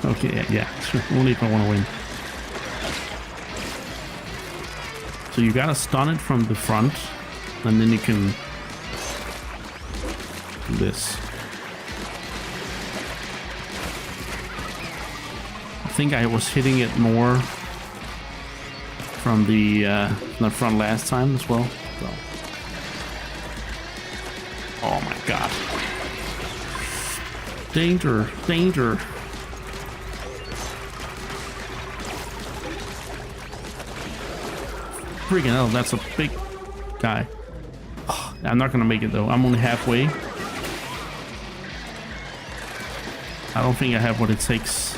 Okay, yeah, sure. Only if I want to win. So you gotta stun it from the front, and then you can do this. I think I was hitting it more from the front last time as well. So. Oh my god! Danger! Danger! Freaking hell, that's a big guy. Oh, I'm not gonna make it though. I'm only halfway. I don't think I have what it takes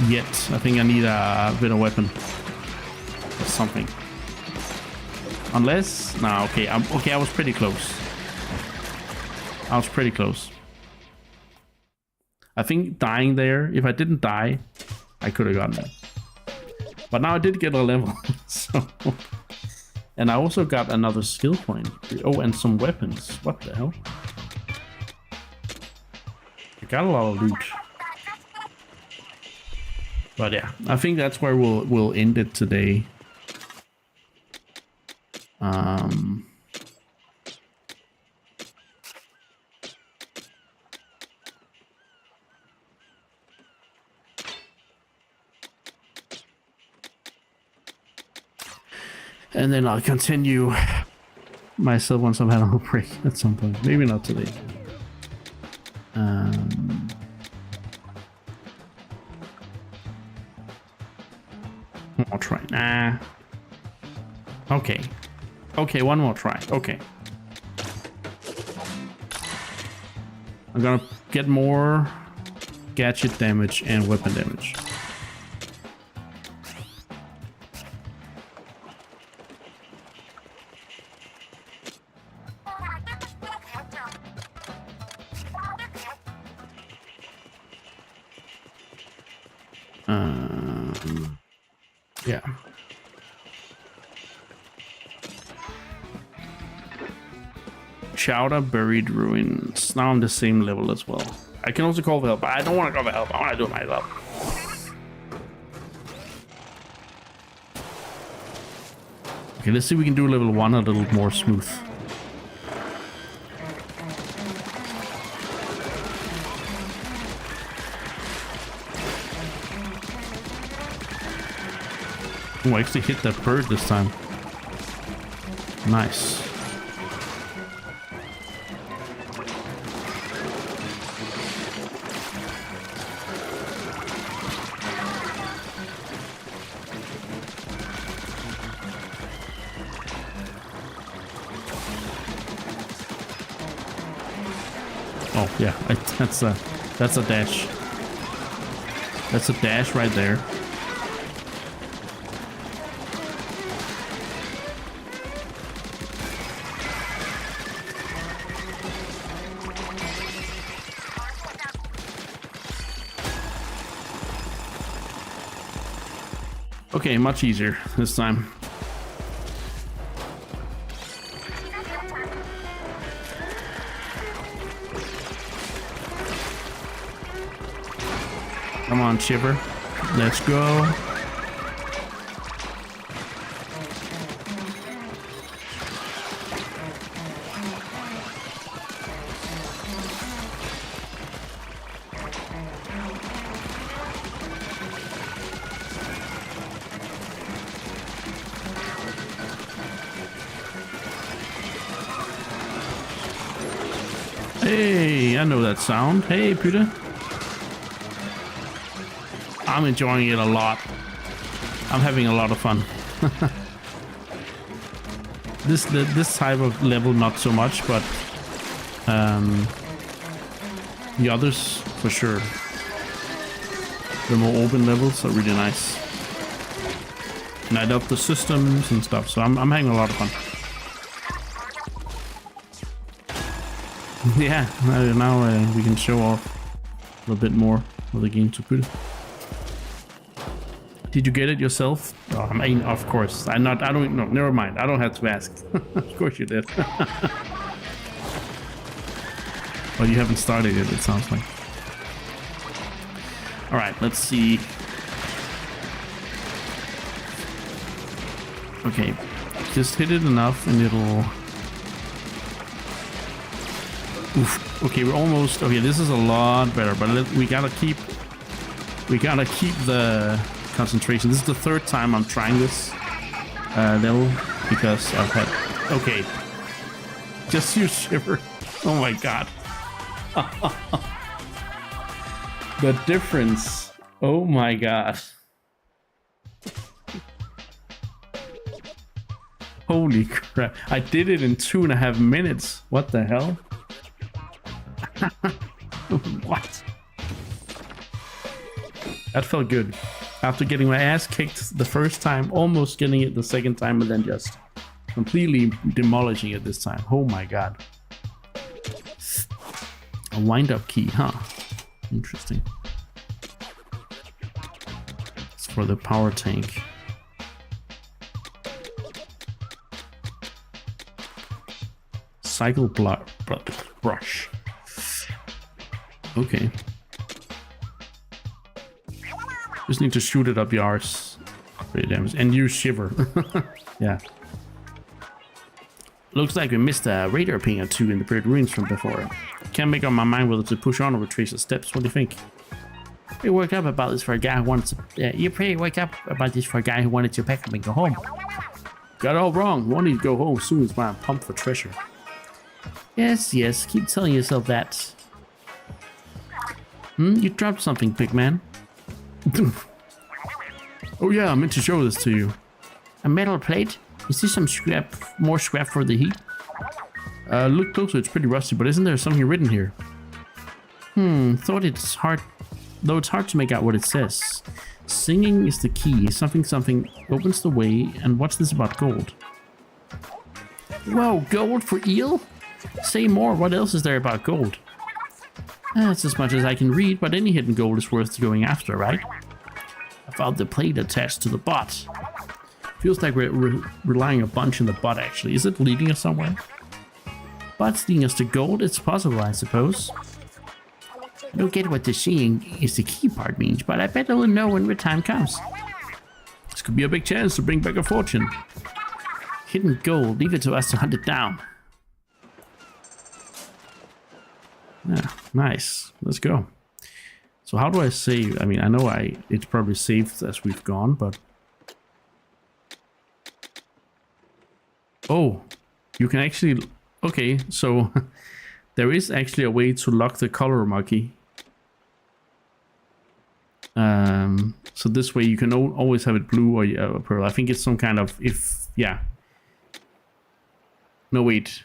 yet. I think I need a better weapon or something. Unless, no, okay, okay. I was pretty close. I was pretty close. I think dying there, if I didn't die, I could have gotten it. But now I did get a level, so... And I also got another skill point. Oh, and some weapons. What the hell? I got a lot of loot. But yeah, I think that's where we'll end it today. And then I'll continue myself once I've had a little break at some point. Maybe not today. I'll try. Nah. Okay. Okay, one more try. Okay. I'm gonna get more gadget damage and weapon damage. Yeah. Chowder Buried Ruins. Now I'm the same level as well. I can also call for help, but I don't want to call for help. I want to do it myself. Okay, let's see if we can do level 1 a little more smooth. Oh, I actually hit that bird this time. Nice. Oh yeah, that's a dash. That's a dash right there. Okay, much easier this time. Come on, Chipper. Let's go. Hey, I know that sound. Hey, Peter. I'm enjoying it a lot. I'm having a lot of fun. This type of level not so much, but the others for sure. The more open levels are really nice, and I love the systems and stuff. So I'm having a lot of fun. Yeah, now we can show off a little bit more of the game to put. Did you get it yourself? Oh, I mean, of course. I don't know. Never mind. I don't have to ask. Of course you did. But you haven't started it sounds like. All right, let's see. Okay, just hit it enough and it'll... Oof. Okay, we're almost... Okay, this is a lot better, but we gotta keep the concentration. This is the third time I'm trying this level because I've had... Okay. Just use Shiver. Oh my god. The difference. Oh my god. Holy crap. I did it in 2.5 minutes. What the hell? What? That felt good. After getting my ass kicked the first time, almost getting it the second time, and then just completely demolishing it this time. Oh my god. A wind-up key, huh? Interesting. It's for the power tank. Cycle brush. Okay. Just need to shoot it up your arse. Pretty damage. And use Shiver. Yeah. Looks like we missed a radar ping or two in the buried ruins from before. Can't make up my mind whether to push on or retrace the steps. What do you think? Pretty worked up about this for a guy who wanted to... you're pretty worked up about this for a guy who wanted to pack up and go home. Got it all wrong. Wanted to go home soon as I'm pumped for treasure. Yes, yes. Keep telling yourself that. You dropped something, big man. Oh yeah, I meant to show this to you. A metal plate? Is this some scrap, more scrap for the heat? Look closer, it's pretty rusty, but isn't there something written here? Thought it's hard, though it's hard to make out what it says. Singing is the key, something opens the way, and what's this about gold? Whoa, gold for eel? Say more, what else is there about gold? That's as much as I can read, but any hidden gold is worth going after, right? I found the plate attached to the butt. Feels like we're relying a bunch on the butt, actually. Is it leading us somewhere? Butt's leading us to gold? It's possible, I suppose. I don't get what the seeing is the key part means, but I bet I will know when the time comes. This could be a big chance to bring back a fortune. Hidden gold, leave it to us to hunt it down. Yeah, nice. Let's go. So how do I save? I mean, I know it's probably saved as we've gone, but... Oh, You can actually... Okay, so there is actually a way to lock the color monkey. So this way you can always have it blue or purple. I think it's some kind of... Yeah. No, wait.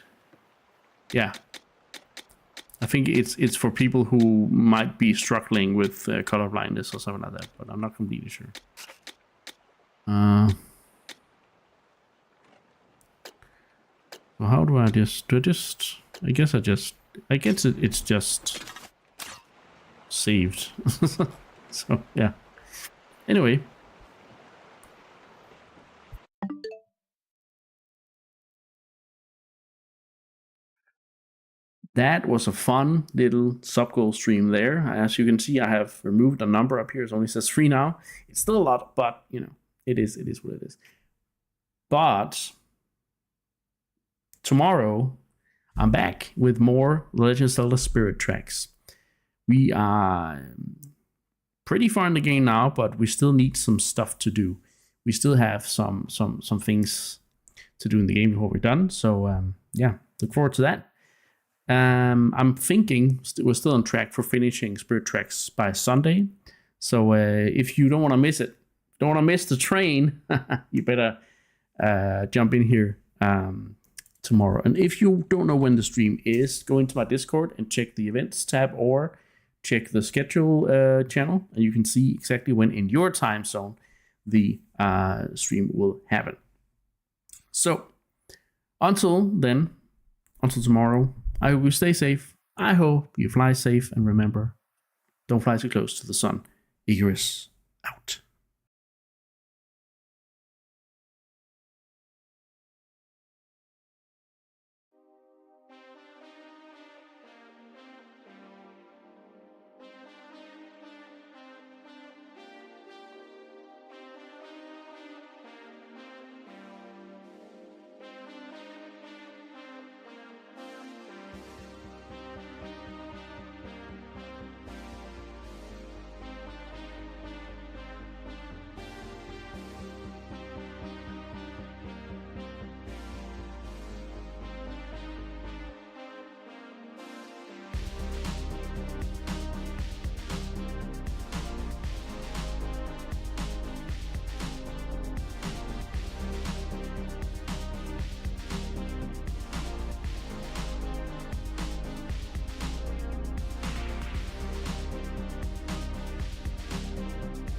Yeah. I think it's for people who might be struggling with color blindness or something like that, but I'm not completely sure. Well, how do I just... I guess it's just saved. So, yeah. Anyway. That was a fun little sub-goal stream there. As you can see, I have removed a number up here. It only says 3 now. It's still a lot, but, you know, it is what it is. But tomorrow, I'm back with more Legend of Zelda Spirit tracks. We are pretty far in the game now, but we still need some stuff to do. We still have some things to do in the game before we're done. So, yeah, look forward to that. I'm thinking we're still on track for finishing Spirit Tracks by Sunday. So if you don't want to miss it, don't want to miss the train, you better jump in here tomorrow. And if you don't know when the stream is, go into my Discord and check the events tab or check the schedule channel, and you can see exactly when in your time zone the stream will happen. So until then, until tomorrow, I hope you stay safe. I hope you fly safe, and remember, don't fly too close to the sun. Icarus out.